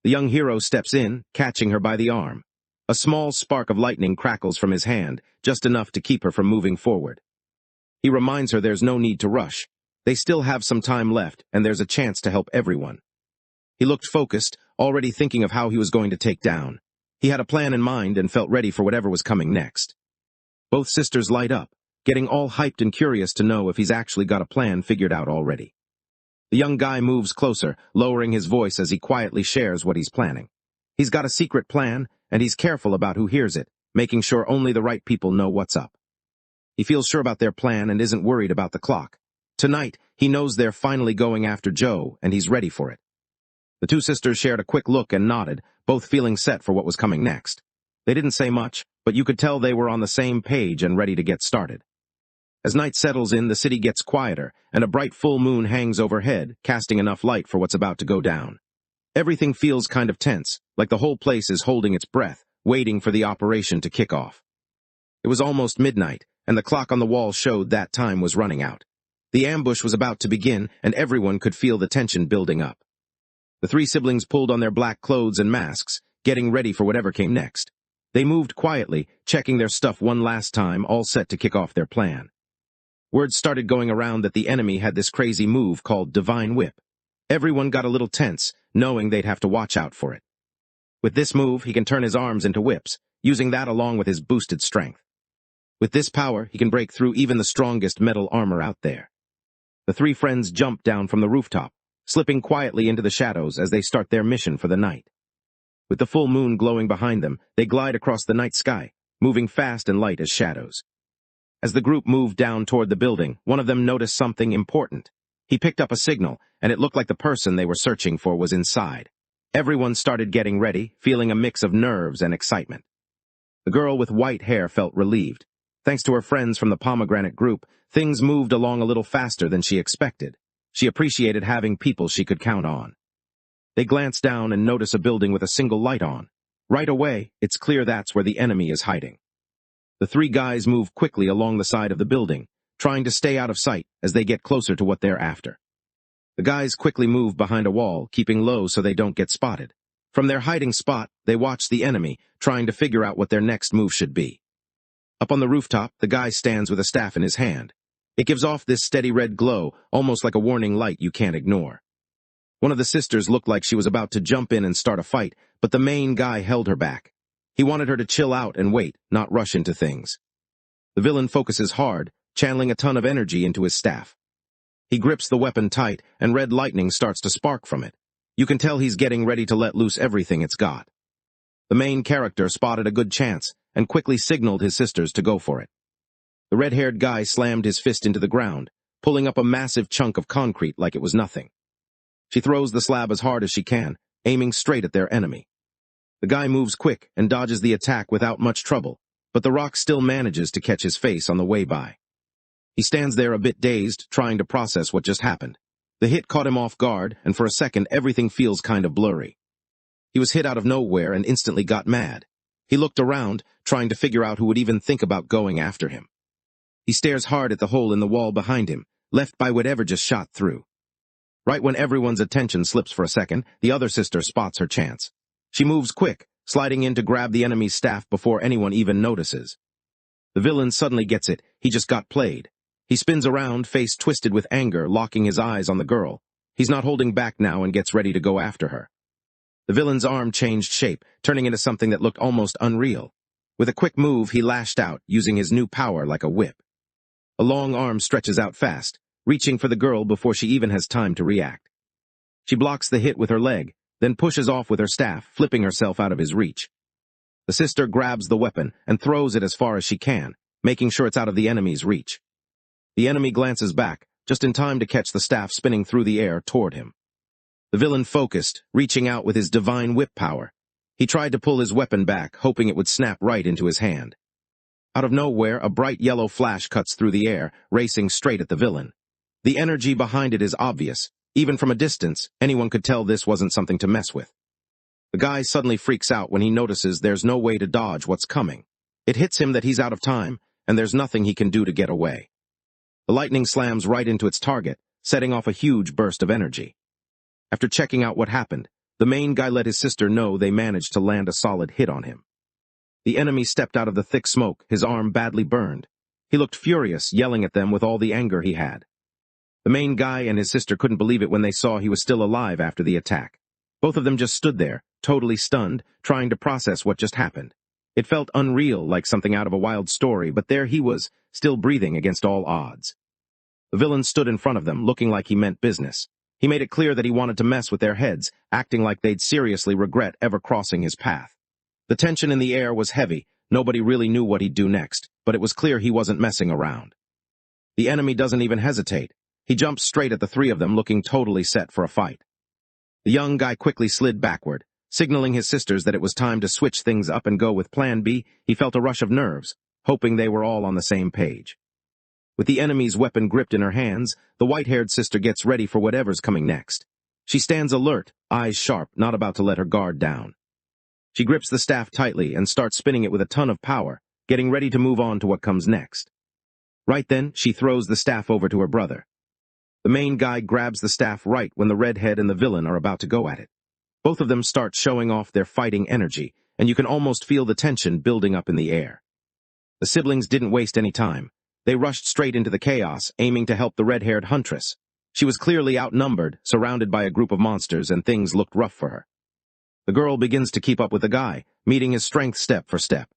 The young hero steps in, catching her by the arm. A small spark of lightning crackles from his hand, just enough to keep her from moving forward. He reminds her there's no need to rush. They still have some time left, and there's a chance to help everyone. He looked focused, already thinking of how he was going to take down. He had a plan in mind and felt ready for whatever was coming next. Both sisters light up, getting all hyped and curious to know if he's actually got a plan figured out already. The young guy moves closer, lowering his voice as he quietly shares what he's planning. He's got a secret plan, and he's careful about who hears it, making sure only the right people know what's up. He feels sure about their plan and isn't worried about the clock. Tonight, he knows they're finally going after Joe, and he's ready for it. The two sisters shared a quick look and nodded, both feeling set for what was coming next. They didn't say much, but you could tell they were on the same page and ready to get started. As night settles in, the city gets quieter, and a bright full moon hangs overhead, casting enough light for what's about to go down. Everything feels kind of tense, like the whole place is holding its breath, waiting for the operation to kick off. It was almost midnight, and the clock on the wall showed that time was running out. The ambush was about to begin, and everyone could feel the tension building up. The three siblings pulled on their black clothes and masks, getting ready for whatever came next. They moved quietly, checking their stuff one last time, all set to kick off their plan. Words started going around that the enemy had this crazy move called Divine Whip. Everyone got a little tense, knowing they'd have to watch out for it. With this move, he can turn his arms into whips, using that along with his boosted strength. With this power, he can break through even the strongest metal armor out there. The three friends jump down from the rooftop, slipping quietly into the shadows as they start their mission for the night. With the full moon glowing behind them, they glide across the night sky, moving fast and light as shadows. As the group moved down toward the building, one of them noticed something important. He picked up a signal, and it looked like the person they were searching for was inside. Everyone started getting ready, feeling a mix of nerves and excitement. The girl with white hair felt relieved. Thanks to her friends from the pomegranate group, things moved along a little faster than she expected. She appreciated having people she could count on. They glance down and notice a building with a single light on. Right away, it's clear that's where the enemy is hiding. The three guys move quickly along the side of the building, trying to stay out of sight as they get closer to what they're after. The guys quickly move behind a wall, keeping low so they don't get spotted. From their hiding spot, they watch the enemy, trying to figure out what their next move should be. Up on the rooftop, the guy stands with a staff in his hand. It gives off this steady red glow, almost like a warning light you can't ignore. One of the sisters looked like she was about to jump in and start a fight, but the main guy held her back. He wanted her to chill out and wait, not rush into things. The villain focuses hard, channeling a ton of energy into his staff. He grips the weapon tight, and red lightning starts to spark from it. You can tell he's getting ready to let loose everything it's got. The main character spotted a good chance, and quickly signaled his sisters to go for it. The red-haired guy slammed his fist into the ground, pulling up a massive chunk of concrete like it was nothing. She throws the slab as hard as she can, aiming straight at their enemy. The guy moves quick and dodges the attack without much trouble, but the rock still manages to catch his face on the way by. He stands there a bit dazed, trying to process what just happened. The hit caught him off guard, and for a second everything feels kind of blurry. He was hit out of nowhere and instantly got mad. He looked around, trying to figure out who would even think about going after him. He stares hard at the hole in the wall behind him, left by whatever just shot through. Right when everyone's attention slips for a second, the other sister spots her chance. She moves quick, sliding in to grab the enemy's staff before anyone even notices. The villain suddenly gets it, he just got played. He spins around, face twisted with anger, locking his eyes on the girl. He's not holding back now and gets ready to go after her. The villain's arm changed shape, turning into something that looked almost unreal. With a quick move, he lashed out, using his new power like a whip. A long arm stretches out fast, reaching for the girl before she even has time to react. She blocks the hit with her leg, then pushes off with her staff, flipping herself out of his reach. The sister grabs the weapon and throws it as far as she can, making sure it's out of the enemy's reach. The enemy glances back, just in time to catch the staff spinning through the air toward him. The villain focused, reaching out with his divine whip power. He tried to pull his weapon back, hoping it would snap right into his hand. Out of nowhere, a bright yellow flash cuts through the air, racing straight at the villain. The energy behind it is obvious. Even from a distance, anyone could tell this wasn't something to mess with. The guy suddenly freaks out when he notices there's no way to dodge what's coming. It hits him that he's out of time, and there's nothing he can do to get away. The lightning slams right into its target, setting off a huge burst of energy. After checking out what happened, the main guy let his sister know they managed to land a solid hit on him. The enemy stepped out of the thick smoke, his arm badly burned. He looked furious, yelling at them with all the anger he had. The main guy and his sister couldn't believe it when they saw he was still alive after the attack. Both of them just stood there, totally stunned, trying to process what just happened. It felt unreal, like something out of a wild story, but there he was, still breathing against all odds. The villain stood in front of them, looking like he meant business. He made it clear that he wanted to mess with their heads, acting like they'd seriously regret ever crossing his path. The tension in the air was heavy. Nobody really knew what he'd do next, but it was clear he wasn't messing around. The enemy doesn't even hesitate. He jumps straight at the three of them, looking totally set for a fight. The young guy quickly slid backward, signaling his sisters that it was time to switch things up and go with Plan B. He felt a rush of nerves, hoping they were all on the same page. With the enemy's weapon gripped in her hands, the white-haired sister gets ready for whatever's coming next. She stands alert, eyes sharp, not about to let her guard down. She grips the staff tightly and starts spinning it with a ton of power, getting ready to move on to what comes next. Right then, she throws the staff over to her brother. The main guy grabs the staff right when the redhead and the villain are about to go at it. Both of them start showing off their fighting energy, and you can almost feel the tension building up in the air. The siblings didn't waste any time. They rushed straight into the chaos, aiming to help the red-haired huntress. She was clearly outnumbered, surrounded by a group of monsters, and things looked rough for her. The girl begins to keep up with the guy, meeting his strength step for step.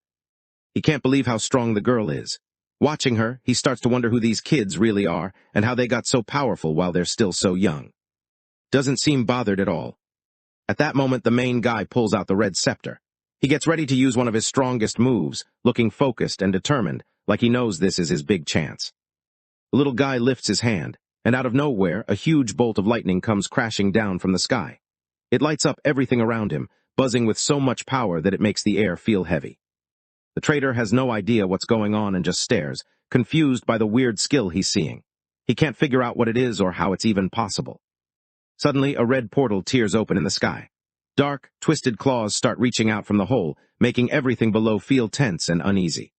He can't believe how strong the girl is. Watching her, he starts to wonder who these kids really are and how they got so powerful while they're still so young. Doesn't seem bothered at all. At that moment, the main guy pulls out the red scepter. He gets ready to use one of his strongest moves, looking focused and determined, like he knows this is his big chance. The little guy lifts his hand, and out of nowhere, a huge bolt of lightning comes crashing down from the sky. It lights up everything around him, buzzing with so much power that it makes the air feel heavy. The traitor has no idea what's going on and just stares, confused by the weird skill he's seeing. He can't figure out what it is or how it's even possible. Suddenly, a red portal tears open in the sky. Dark, twisted claws start reaching out from the hole, making everything below feel tense and uneasy.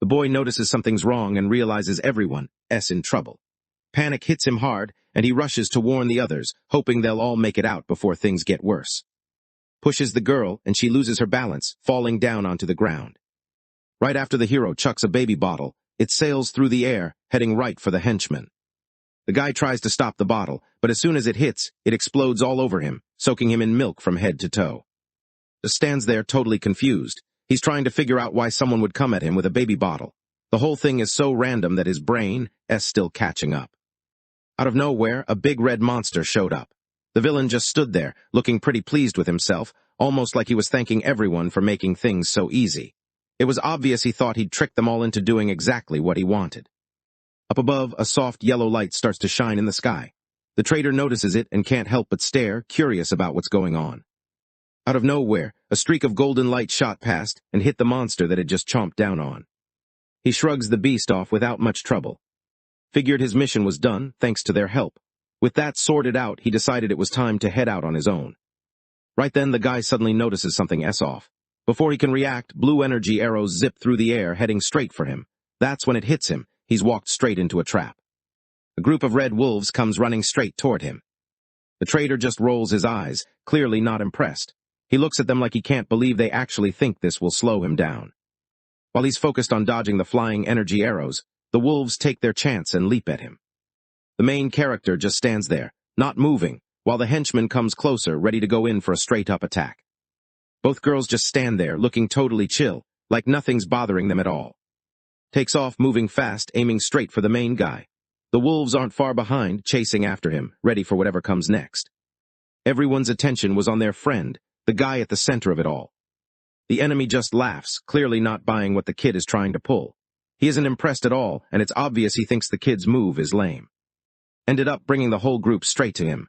The boy notices something's wrong and realizes everyone's in trouble. Panic hits him hard, and he rushes to warn the others, hoping they'll all make it out before things get worse. Pushes the girl, and she loses her balance, falling down onto the ground. Right after the hero chucks a baby bottle, it sails through the air, heading right for the henchman. The guy tries to stop the bottle, but as soon as it hits, it explodes all over him, soaking him in milk from head to toe. Just stands there totally confused. He's trying to figure out why someone would come at him with a baby bottle. The whole thing is so random that his brain is still catching up. Out of nowhere, a big red monster showed up. The villain just stood there, looking pretty pleased with himself, almost like he was thanking everyone for making things so easy. It was obvious he thought he'd tricked them all into doing exactly what he wanted. Up above, a soft yellow light starts to shine in the sky. The traitor notices it and can't help but stare, curious about what's going on. Out of nowhere, a streak of golden light shot past and hit the monster that had just chomped down on. He shrugs the beast off without much trouble. Figured his mission was done, thanks to their help. With that sorted out, he decided it was time to head out on his own. Right then, the guy suddenly notices something off. Before he can react, blue energy arrows zip through the air, heading straight for him. That's when it hits him. He's walked straight into a trap. A group of red wolves comes running straight toward him. The traitor just rolls his eyes, clearly not impressed. He looks at them like he can't believe they actually think this will slow him down. While he's focused on dodging the flying energy arrows, the wolves take their chance and leap at him. The main character just stands there, not moving, while the henchman comes closer, ready to go in for a straight-up attack. Both girls just stand there, looking totally chill, like nothing's bothering them at all. Takes off, moving fast, aiming straight for the main guy. The wolves aren't far behind, chasing after him, ready for whatever comes next. Everyone's attention was on their friend, the guy at the center of it all. The enemy just laughs, clearly not buying what the kid is trying to pull. He isn't impressed at all, and it's obvious he thinks the kid's move is lame. Ended up bringing the whole group straight to him.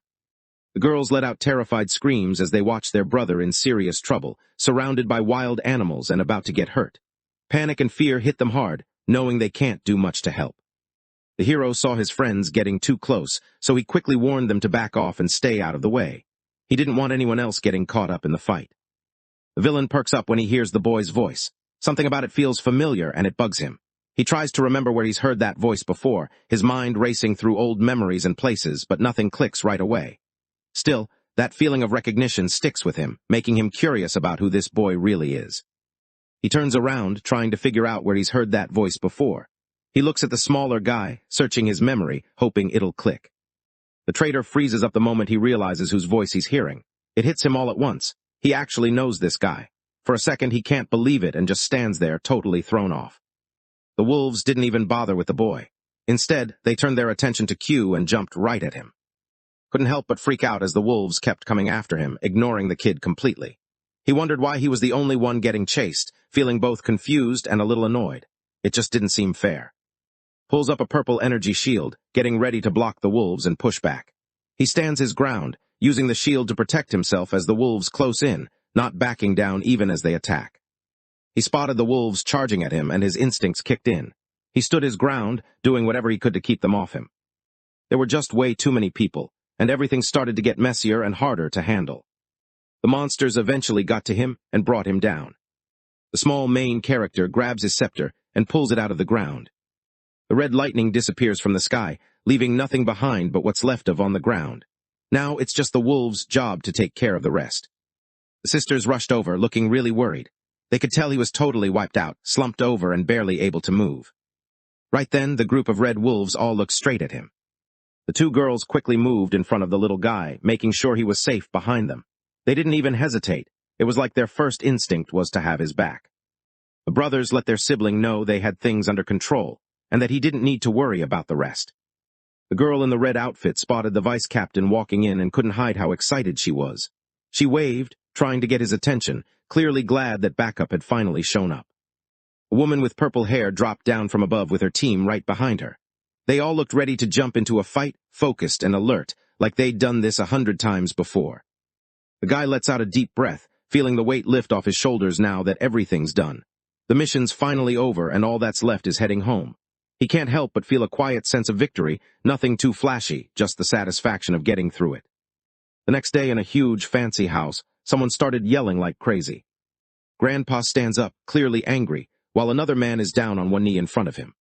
The girls let out terrified screams as they watched their brother in serious trouble, surrounded by wild animals and about to get hurt. Panic and fear hit them hard, knowing they can't do much to help. The hero saw his friends getting too close, so he quickly warned them to back off and stay out of the way. He didn't want anyone else getting caught up in the fight. The villain perks up when he hears the boy's voice. Something about it feels familiar and it bugs him. He tries to remember where he's heard that voice before, his mind racing through old memories and places, but nothing clicks right away. Still, that feeling of recognition sticks with him, making him curious about who this boy really is. He turns around, trying to figure out where he's heard that voice before. He looks at the smaller guy, searching his memory, hoping it'll click. The traitor freezes up the moment he realizes whose voice he's hearing. It hits him all at once. He actually knows this guy. For a second, he can't believe it and just stands there, totally thrown off. The wolves didn't even bother with the boy. Instead, they turned their attention to Q and jumped right at him. Couldn't help but freak out as the wolves kept coming after him, ignoring the kid completely. He wondered why he was the only one getting chased, feeling both confused and a little annoyed. It just didn't seem fair. Pulls up a purple energy shield, getting ready to block the wolves and push back. He stands his ground, using the shield to protect himself as the wolves close in, not backing down even as they attack. He spotted the wolves charging at him and his instincts kicked in. He stood his ground, doing whatever he could to keep them off him. There were just way too many people, and everything started to get messier and harder to handle. The monsters eventually got to him and brought him down. The small main character grabs his scepter and pulls it out of the ground. The red lightning disappears from the sky, leaving nothing behind but what's left of on the ground. Now it's just the wolves' job to take care of the rest. The sisters rushed over, looking really worried. They could tell he was totally wiped out, slumped over and barely able to move. Right then, the group of red wolves all looked straight at him. The two girls quickly moved in front of the little guy, making sure he was safe behind them. They didn't even hesitate. It was like their first instinct was to have his back. The brothers let their sibling know they had things under control, and that he didn't need to worry about the rest. The girl in the red outfit spotted the vice captain walking in and couldn't hide how excited she was. She waved, trying to get his attention, clearly glad that backup had finally shown up. A woman with purple hair dropped down from above with her team right behind her. They all looked ready to jump into a fight, focused and alert, like they'd done this 100 times before. The guy lets out a deep breath, feeling the weight lift off his shoulders now that everything's done. The mission's finally over and all that's left is heading home. He can't help but feel a quiet sense of victory, nothing too flashy, just the satisfaction of getting through it. The next day in a huge, fancy house, someone started yelling like crazy. Grandpa stands up, clearly angry, while another man is down on one knee in front of him.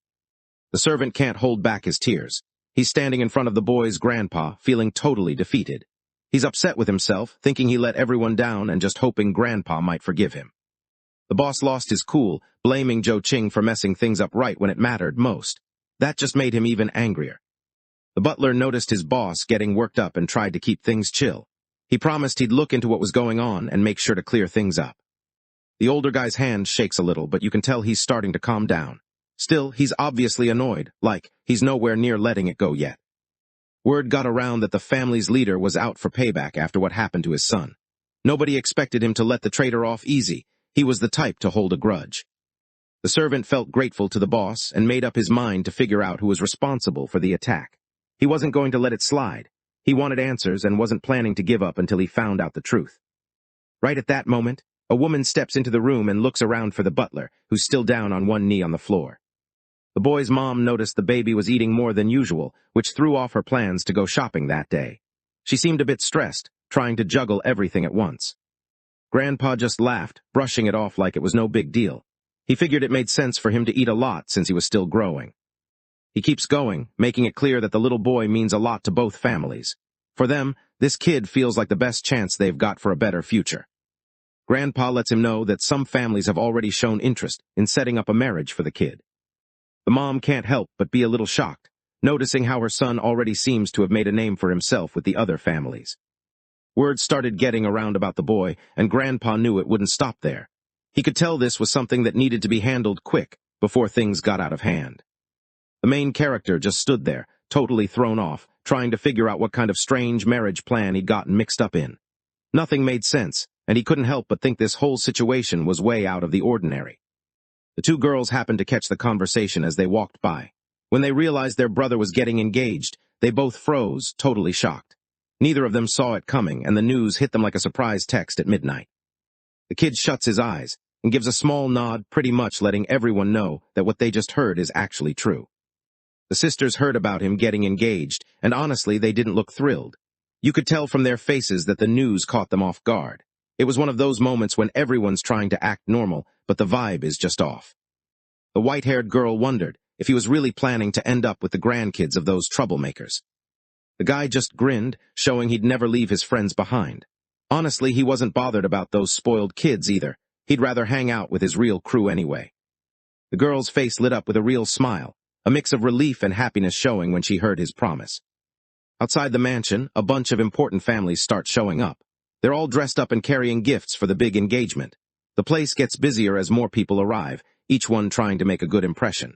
The servant can't hold back his tears. He's standing in front of the boy's grandpa, feeling totally defeated. He's upset with himself, thinking he let everyone down and just hoping Grandpa might forgive him. The boss lost his cool, blaming Joe Ching for messing things up right when it mattered most. That just made him even angrier. The butler noticed his boss getting worked up and tried to keep things chill. He promised he'd look into what was going on and make sure to clear things up. The older guy's hand shakes a little, but you can tell he's starting to calm down. Still, he's obviously annoyed, like he's nowhere near letting it go yet. Word got around that the family's leader was out for payback after what happened to his son. Nobody expected him to let the traitor off easy. He was the type to hold a grudge. The servant felt grateful to the boss and made up his mind to figure out who was responsible for the attack. He wasn't going to let it slide. He wanted answers and wasn't planning to give up until he found out the truth. Right at that moment, a woman steps into the room and looks around for the butler, who's still down on one knee on the floor. The boy's mom noticed the baby was eating more than usual, which threw off her plans to go shopping that day. She seemed a bit stressed, trying to juggle everything at once. Grandpa just laughed, brushing it off like it was no big deal. He figured it made sense for him to eat a lot since he was still growing. He keeps going, making it clear that the little boy means a lot to both families. For them, this kid feels like the best chance they've got for a better future. Grandpa lets him know that some families have already shown interest in setting up a marriage for the kid. The mom can't help but be a little shocked, noticing how her son already seems to have made a name for himself with the other families. Word started getting around about the boy, and Grandpa knew it wouldn't stop there. He could tell this was something that needed to be handled quick, before things got out of hand. The main character just stood there, totally thrown off, trying to figure out what kind of strange marriage plan he'd gotten mixed up in. Nothing made sense, and he couldn't help but think this whole situation was way out of the ordinary. The two girls happened to catch the conversation as they walked by. When they realized their brother was getting engaged, they both froze, totally shocked. Neither of them saw it coming, and the news hit them like a surprise text at midnight. The kid shuts his eyes and gives a small nod, pretty much letting everyone know that what they just heard is actually true. The sisters heard about him getting engaged, and honestly, they didn't look thrilled. You could tell from their faces that the news caught them off guard. It was one of those moments when everyone's trying to act normal, but the vibe is just off. The white-haired girl wondered if he was really planning to end up with the grandkids of those troublemakers. The guy just grinned, showing he'd never leave his friends behind. Honestly, he wasn't bothered about those spoiled kids either. He'd rather hang out with his real crew anyway. The girl's face lit up with a real smile, a mix of relief and happiness showing when she heard his promise. Outside the mansion, a bunch of important families start showing up. They're all dressed up and carrying gifts for the big engagement. The place gets busier as more people arrive, each one trying to make a good impression.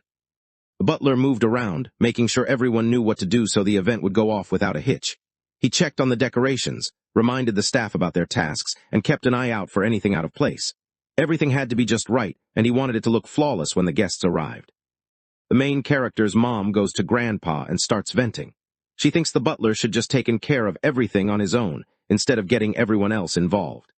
The butler moved around, making sure everyone knew what to do so the event would go off without a hitch. He checked on the decorations, reminded the staff about their tasks, and kept an eye out for anything out of place. Everything had to be just right, and he wanted it to look flawless when the guests arrived. The main character's mom goes to Grandpa and starts venting. She thinks the butler should just taken care of everything on his own, instead of getting everyone else involved.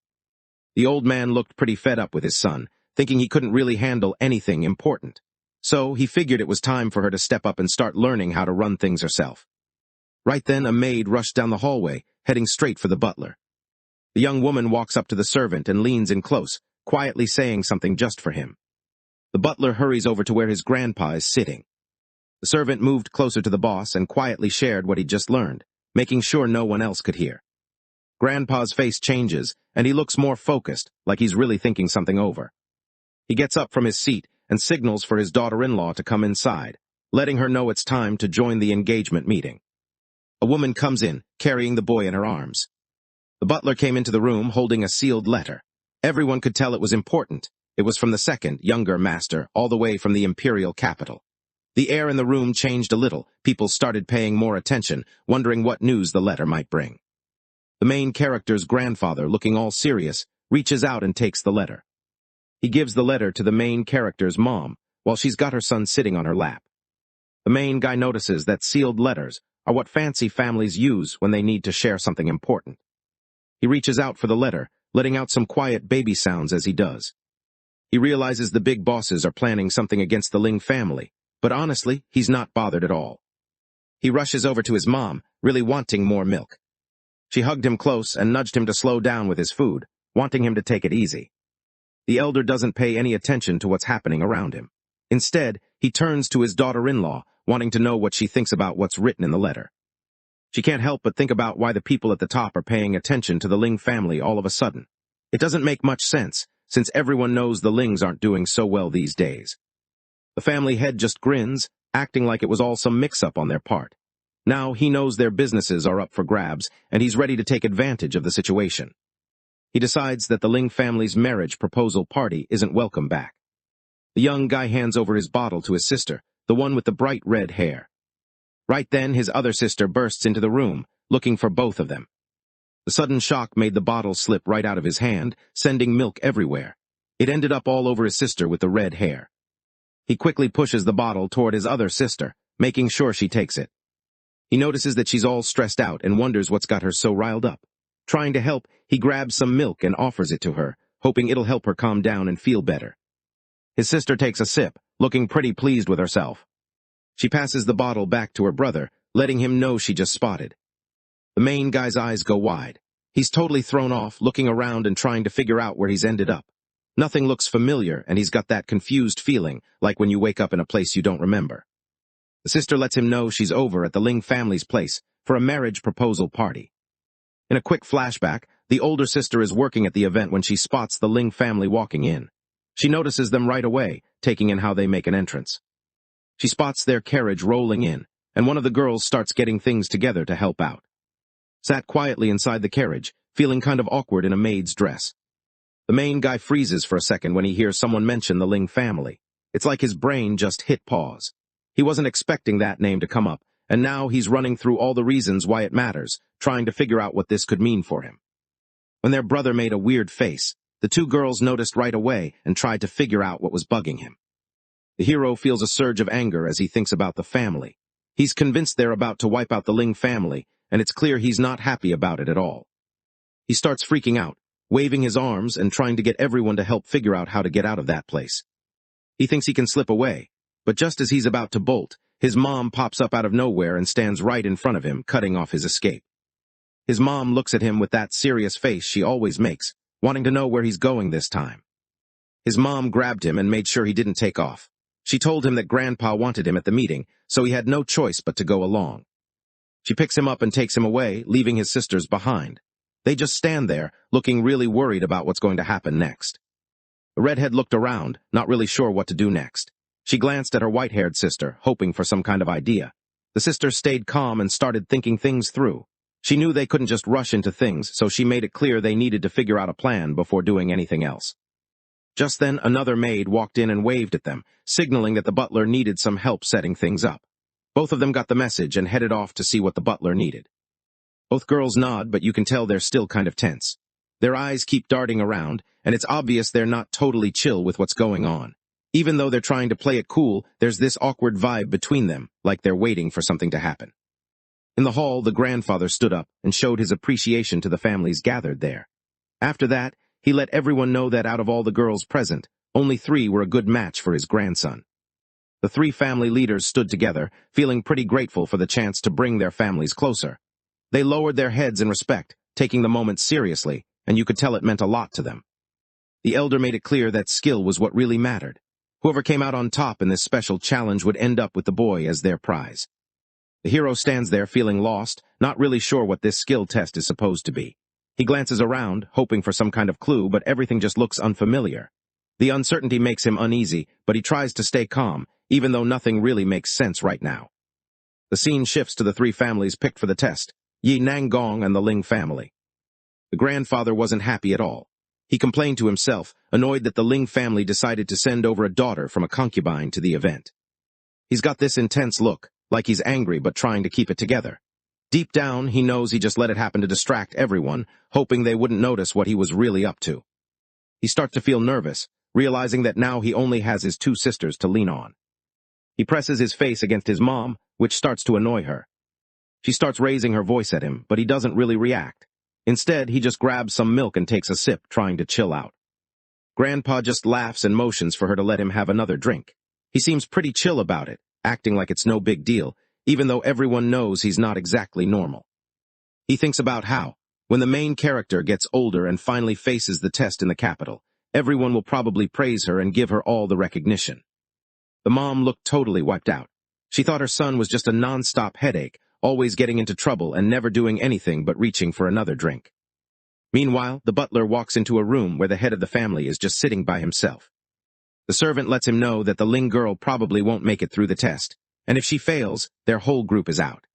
The old man looked pretty fed up with his son, thinking he couldn't really handle anything important. So he figured it was time for her to step up and start learning how to run things herself. Right then, a maid rushed down the hallway, heading straight for the butler. The young woman walks up to the servant and leans in close, quietly saying something just for him. The butler hurries over to where his grandpa is sitting. The servant moved closer to the boss and quietly shared what he'd just learned, making sure no one else could hear. Grandpa's face changes, and he looks more focused, like he's really thinking something over. He gets up from his seat and signals for his daughter-in-law to come inside, letting her know it's time to join the engagement meeting. A woman comes in, carrying the boy in her arms. The butler came into the room holding a sealed letter. Everyone could tell it was important. It was from the second, younger master, all the way from the imperial capital. The air in the room changed a little. People started paying more attention, wondering what news the letter might bring. The main character's grandfather, looking all serious, reaches out and takes the letter. He gives the letter to the main character's mom, while she's got her son sitting on her lap. The main guy notices that sealed letters are what fancy families use when they need to share something important. He reaches out for the letter, letting out some quiet baby sounds as he does. He realizes the big bosses are planning something against the Ling family, but honestly, he's not bothered at all. He rushes over to his mom, really wanting more milk. She hugged him close and nudged him to slow down with his food, wanting him to take it easy. The elder doesn't pay any attention to what's happening around him. Instead, he turns to his daughter-in-law, wanting to know what she thinks about what's written in the letter. She can't help but think about why the people at the top are paying attention to the Ling family all of a sudden. It doesn't make much sense, since everyone knows the Lings aren't doing so well these days. The family head just grins, acting like it was all some mix-up on their part. Now he knows their businesses are up for grabs, and he's ready to take advantage of the situation. He decides that the Ling family's marriage proposal party isn't welcome back. The young guy hands over his bottle to his sister, the one with the bright red hair. Right then, his other sister bursts into the room, looking for both of them. The sudden shock made the bottle slip right out of his hand, sending milk everywhere. It ended up all over his sister with the red hair. He quickly pushes the bottle toward his other sister, making sure she takes it. He notices that she's all stressed out and wonders what's got her so riled up. Trying to help, he grabs some milk and offers it to her, hoping it'll help her calm down and feel better. His sister takes a sip, looking pretty pleased with herself. She passes the bottle back to her brother, letting him know she just spotted. The main guy's eyes go wide. He's totally thrown off, looking around and trying to figure out where he's ended up. Nothing looks familiar, and he's got that confused feeling, like when you wake up in a place you don't remember. The sister lets him know she's over at the Ling family's place for a marriage proposal party. In a quick flashback, the older sister is working at the event when she spots the Ling family walking in. She notices them right away, taking in how they make an entrance. She spots their carriage rolling in, and one of the girls starts getting things together to help out. Sat quietly inside the carriage, feeling kind of awkward in a maid's dress. The main guy freezes for a second when he hears someone mention the Ling family. It's like his brain just hit pause. He wasn't expecting that name to come up, and now he's running through all the reasons why it matters, trying to figure out what this could mean for him. When their brother made a weird face, the two girls noticed right away and tried to figure out what was bugging him. The hero feels a surge of anger as he thinks about the family. He's convinced they're about to wipe out the Ling family, and it's clear he's not happy about it at all. He starts freaking out, waving his arms and trying to get everyone to help figure out how to get out of that place. He thinks he can slip away, but just as he's about to bolt, his mom pops up out of nowhere and stands right in front of him, cutting off his escape. His mom looks at him with that serious face she always makes, wanting to know where he's going this time. His mom grabbed him and made sure he didn't take off. She told him that Grandpa wanted him at the meeting, so he had no choice but to go along. She picks him up and takes him away, leaving his sisters behind. They just stand there, looking really worried about what's going to happen next. The redhead looked around, not really sure what to do next. She glanced at her white-haired sister, hoping for some kind of idea. The sister stayed calm and started thinking things through. She knew they couldn't just rush into things, so she made it clear they needed to figure out a plan before doing anything else. Just then, another maid walked in and waved at them, signaling that the butler needed some help setting things up. Both of them got the message and headed off to see what the butler needed. Both girls nod, but you can tell they're still kind of tense. Their eyes keep darting around, and it's obvious they're not totally chill with what's going on. Even though they're trying to play it cool, there's this awkward vibe between them, like they're waiting for something to happen. In the hall, the grandfather stood up and showed his appreciation to the families gathered there. After that, he let everyone know that out of all the girls present, only 3 were a good match for his grandson. The 3 family leaders stood together, feeling pretty grateful for the chance to bring their families closer. They lowered their heads in respect, taking the moment seriously, and you could tell it meant a lot to them. The elder made it clear that skill was what really mattered. Whoever came out on top in this special challenge would end up with the boy as their prize. The hero stands there feeling lost, not really sure what this skill test is supposed to be. He glances around, hoping for some kind of clue, but everything just looks unfamiliar. The uncertainty makes him uneasy, but he tries to stay calm, even though nothing really makes sense right now. The scene shifts to the 3 families picked for the test, Yi Nanggong and the Ling family. The grandfather wasn't happy at all. He complained to himself, annoyed that the Ling family decided to send over a daughter from a concubine to the event. He's got this intense look, like he's angry but trying to keep it together. Deep down, he knows he just let it happen to distract everyone, hoping they wouldn't notice what he was really up to. He starts to feel nervous, realizing that now he only has his 2 sisters to lean on. He presses his face against his mom, which starts to annoy her. She starts raising her voice at him, but he doesn't really react. Instead, he just grabs some milk and takes a sip, trying to chill out. Grandpa just laughs and motions for her to let him have another drink. He seems pretty chill about it, acting like it's no big deal, even though everyone knows he's not exactly normal. He thinks about how, when the main character gets older and finally faces the test in the capital, everyone will probably praise her and give her all the recognition. The mom looked totally wiped out. She thought her son was just a non-stop headache, always getting into trouble and never doing anything but reaching for another drink. Meanwhile, the butler walks into a room where the head of the family is just sitting by himself. The servant lets him know that the Ling girl probably won't make it through the test, and if she fails, their whole group is out.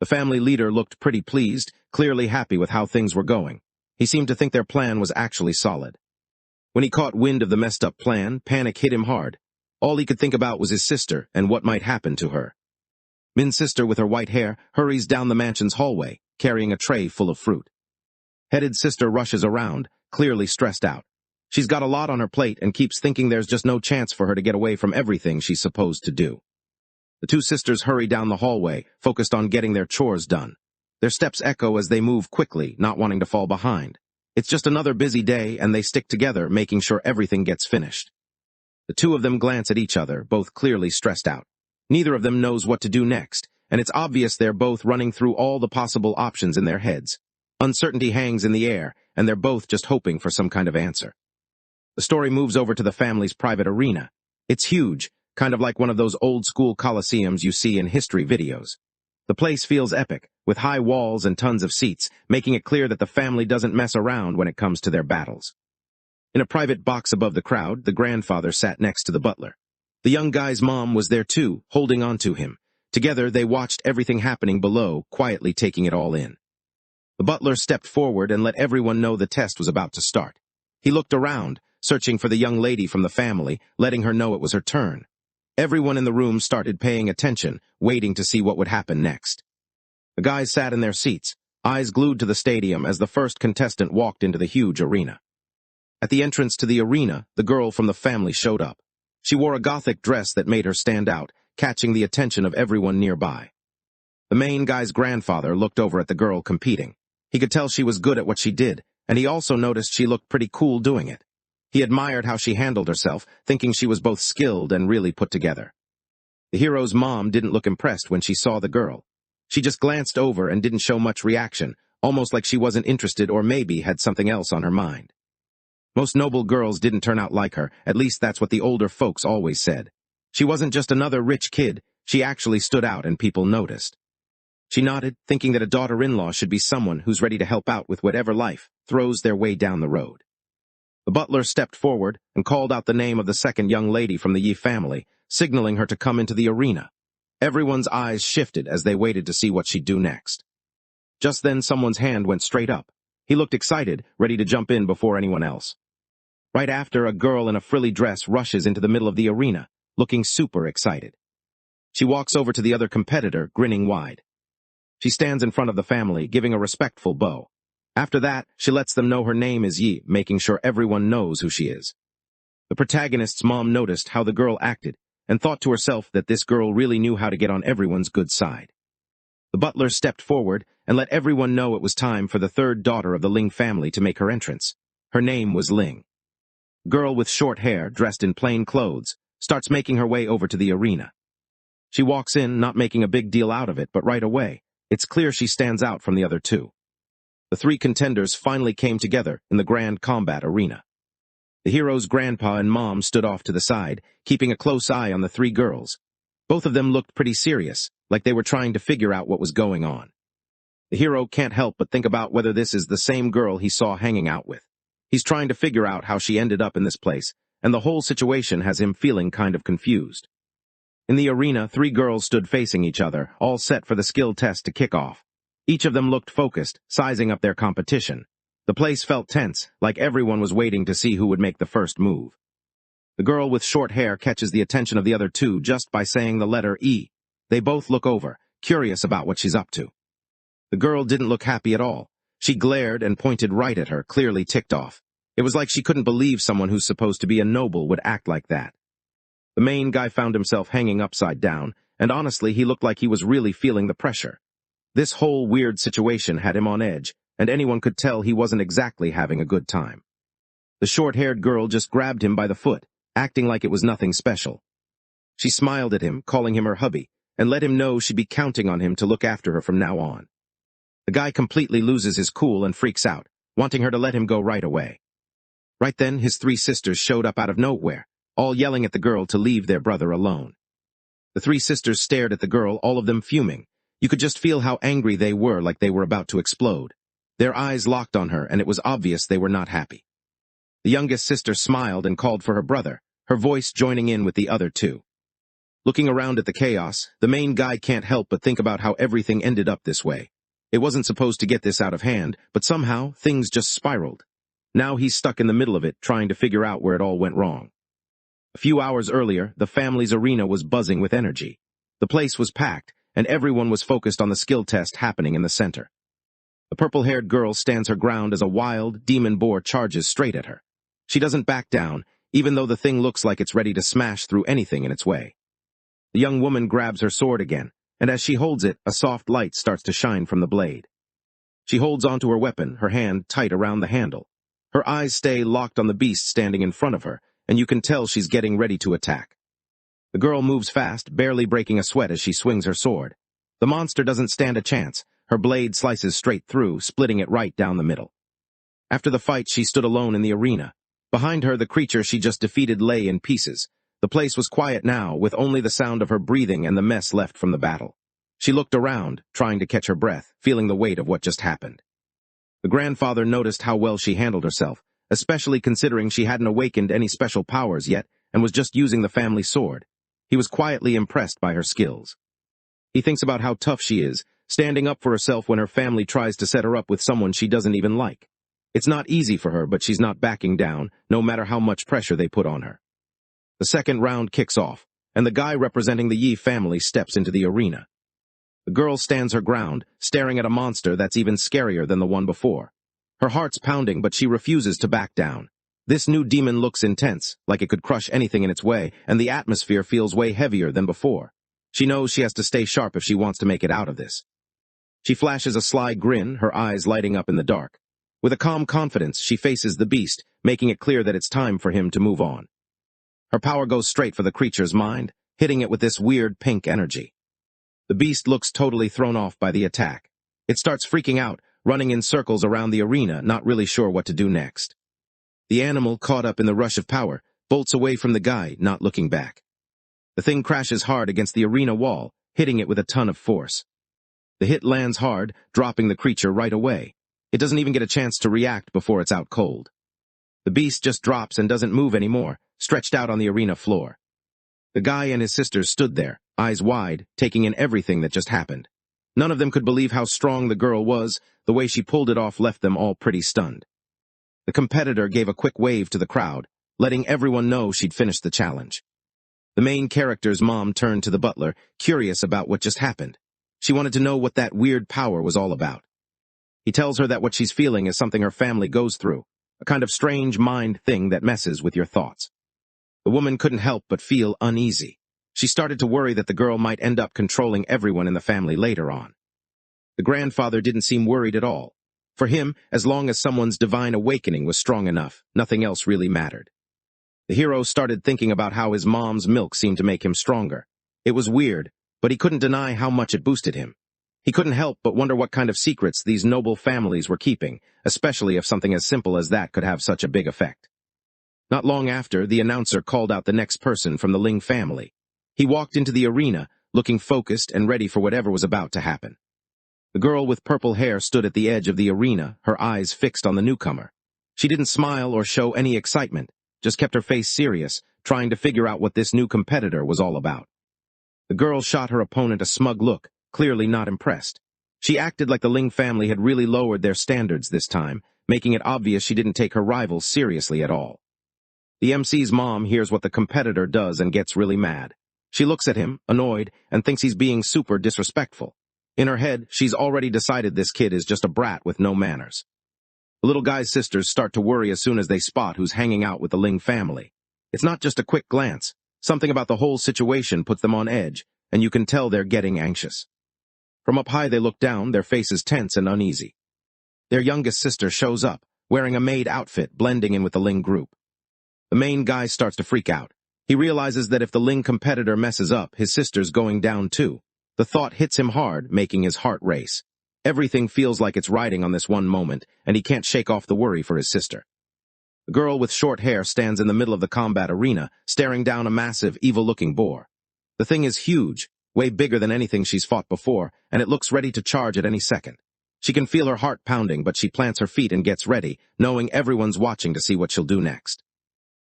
The family leader looked pretty pleased, clearly happy with how things were going. He seemed to think their plan was actually solid. When he caught wind of the messed-up plan, panic hit him hard. All he could think about was his sister and what might happen to her. Min's sister, with her white hair, hurries down the mansion's hallway, carrying a tray full of fruit. Headed sister rushes around, clearly stressed out. She's got a lot on her plate and keeps thinking there's just no chance for her to get away from everything she's supposed to do. The 2 sisters hurry down the hallway, focused on getting their chores done. Their steps echo as they move quickly, not wanting to fall behind. It's just another busy day, and they stick together, making sure everything gets finished. The 2 of them glance at each other, both clearly stressed out. Neither of them knows what to do next, and it's obvious they're both running through all the possible options in their heads. Uncertainty hangs in the air, and they're both just hoping for some kind of answer. The story moves over to the family's private arena. It's huge, kind of like one of those old-school coliseums you see in history videos. The place feels epic, with high walls and tons of seats, making it clear that the family doesn't mess around when it comes to their battles. In a private box above the crowd, the grandfather sat next to the butler. The young guy's mom was there too, holding on to him. Together, they watched everything happening below, quietly taking it all in. The butler stepped forward and let everyone know the test was about to start. He looked around, searching for the young lady from the family, letting her know it was her turn. Everyone in the room started paying attention, waiting to see what would happen next. The guys sat in their seats, eyes glued to the stadium as the first contestant walked into the huge arena. At the entrance to the arena, the girl from the family showed up. She wore a gothic dress that made her stand out, catching the attention of everyone nearby. The main guy's grandfather looked over at the girl competing. He could tell she was good at what she did, and he also noticed she looked pretty cool doing it. He admired how she handled herself, thinking she was both skilled and really put together. The hero's mom didn't look impressed when she saw the girl. She just glanced over and didn't show much reaction, almost like she wasn't interested or maybe had something else on her mind. Most noble girls didn't turn out like her, at least that's what the older folks always said. She wasn't just another rich kid, she actually stood out and people noticed. She nodded, thinking that a daughter-in-law should be someone who's ready to help out with whatever life throws their way down the road. The butler stepped forward and called out the name of the second young lady from the Yi family, signaling her to come into the arena. Everyone's eyes shifted as they waited to see what she'd do next. Just then someone's hand went straight up. He looked excited, ready to jump in before anyone else. Right after, a girl in a frilly dress rushes into the middle of the arena, looking super excited. She walks over to the other competitor, grinning wide. She stands in front of the family, giving a respectful bow. After that, she lets them know her name is Yi, making sure everyone knows who she is. The protagonist's mom noticed how the girl acted and thought to herself that this girl really knew how to get on everyone's good side. The butler stepped forward and let everyone know it was time for the third daughter of the Ling family to make her entrance. Her name was Ling. The girl with short hair, dressed in plain clothes, starts making her way over to the arena. She walks in, not making a big deal out of it, but right away, it's clear she stands out from the other two. The three contenders finally came together in the grand combat arena. The hero's grandpa and mom stood off to the side, keeping a close eye on the three girls. Both of them looked pretty serious, like they were trying to figure out what was going on. The hero can't help but think about whether this is the same girl he saw hanging out with. He's trying to figure out how she ended up in this place, and the whole situation has him feeling kind of confused. In the arena, three girls stood facing each other, all set for the skill test to kick off. Each of them looked focused, sizing up their competition. The place felt tense, like everyone was waiting to see who would make the first move. The girl with short hair catches the attention of the other two just by saying the letter E. They both look over, curious about what she's up to. The girl didn't look happy at all. She glared and pointed right at her, clearly ticked off. It was like she couldn't believe someone who's supposed to be a noble would act like that. The main guy found himself hanging upside down, and honestly, he looked like he was really feeling the pressure. This whole weird situation had him on edge, and anyone could tell he wasn't exactly having a good time. The short-haired girl just grabbed him by the foot, acting like it was nothing special. She smiled at him, calling him her hubby, and let him know she'd be counting on him to look after her from now on. The guy completely loses his cool and freaks out, wanting her to let him go right away. Right then, his three sisters showed up out of nowhere, all yelling at the girl to leave their brother alone. The three sisters stared at the girl, all of them fuming. You could just feel how angry they were, like they were about to explode. Their eyes locked on her, and it was obvious they were not happy. The youngest sister smiled and called for her brother, her voice joining in with the other two. Looking around at the chaos, the main guy can't help but think about how everything ended up this way. It wasn't supposed to get this out of hand, but somehow things just spiraled. Now he's stuck in the middle of it, trying to figure out where it all went wrong. A few hours earlier, the family's arena was buzzing with energy. The place was packed, and everyone was focused on the skill test happening in the center. The purple-haired girl stands her ground as a wild, demon boar charges straight at her. She doesn't back down, even though the thing looks like it's ready to smash through anything in its way. The young woman grabs her sword again, and as she holds it, a soft light starts to shine from the blade. She holds onto her weapon, her hand tight around the handle. Her eyes stay locked on the beast standing in front of her, and you can tell she's getting ready to attack. The girl moves fast, barely breaking a sweat as she swings her sword. The monster doesn't stand a chance. Her blade slices straight through, splitting it right down the middle. After the fight, she stood alone in the arena. Behind her, the creature she just defeated lay in pieces. The place was quiet now, with only the sound of her breathing and the mess left from the battle. She looked around, trying to catch her breath, feeling the weight of what just happened. The grandfather noticed how well she handled herself, especially considering she hadn't awakened any special powers yet and was just using the family sword. He was quietly impressed by her skills. He thinks about how tough she is, standing up for herself when her family tries to set her up with someone she doesn't even like. It's not easy for her, but she's not backing down, no matter how much pressure they put on her. The second round kicks off, and the guy representing the Yi family steps into the arena. The girl stands her ground, staring at a monster that's even scarier than the one before. Her heart's pounding, but she refuses to back down. This new demon looks intense, like it could crush anything in its way, and the atmosphere feels way heavier than before. She knows she has to stay sharp if she wants to make it out of this. She flashes a sly grin, her eyes lighting up in the dark. With a calm confidence, she faces the beast, making it clear that it's time for him to move on. Her power goes straight for the creature's mind, hitting it with this weird pink energy. The beast looks totally thrown off by the attack. It starts freaking out, running in circles around the arena, not really sure what to do next. The animal, caught up in the rush of power, bolts away from the guy, not looking back. The thing crashes hard against the arena wall, hitting it with a ton of force. The hit lands hard, dropping the creature right away. It doesn't even get a chance to react before it's out cold. The beast just drops and doesn't move anymore, stretched out on the arena floor. The guy and his sisters stood there, eyes wide, taking in everything that just happened. None of them could believe how strong the girl was. The way she pulled it off left them all pretty stunned. The competitor gave a quick wave to the crowd, letting everyone know she'd finished the challenge. The main character's mom turned to the butler, curious about what just happened. She wanted to know what that weird power was all about. He tells her that what she's feeling is something her family goes through, a kind of strange mind thing that messes with your thoughts. The woman couldn't help but feel uneasy. She started to worry that the girl might end up controlling everyone in the family later on. The grandfather didn't seem worried at all. For him, as long as someone's divine awakening was strong enough, nothing else really mattered. The hero started thinking about how his mom's milk seemed to make him stronger. It was weird, but he couldn't deny how much it boosted him. He couldn't help but wonder what kind of secrets these noble families were keeping, especially if something as simple as that could have such a big effect. Not long after, the announcer called out the next person from the Ling family. He walked into the arena, looking focused and ready for whatever was about to happen. The girl with purple hair stood at the edge of the arena, her eyes fixed on the newcomer. She didn't smile or show any excitement, just kept her face serious, trying to figure out what this new competitor was all about. The girl shot her opponent a smug look, clearly not impressed. She acted like the Ling family had really lowered their standards this time, making it obvious she didn't take her rivals seriously at all. The MC's mom hears what the competitor does and gets really mad. She looks at him, annoyed, and thinks he's being super disrespectful. In her head, she's already decided this kid is just a brat with no manners. The little guy's sisters start to worry as soon as they spot who's hanging out with the Ling family. It's not just a quick glance. Something about the whole situation puts them on edge, and you can tell they're getting anxious. From up high they look down, their faces tense and uneasy. Their youngest sister shows up, wearing a maid outfit, blending in with the Ling group. The main guy starts to freak out. He realizes that if the Ling competitor messes up, his sister's going down too. The thought hits him hard, making his heart race. Everything feels like it's riding on this one moment, and he can't shake off the worry for his sister. The girl with short hair stands in the middle of the combat arena, staring down a massive, evil-looking boar. The thing is huge, way bigger than anything she's fought before, and it looks ready to charge at any second. She can feel her heart pounding, but she plants her feet and gets ready, knowing everyone's watching to see what she'll do next.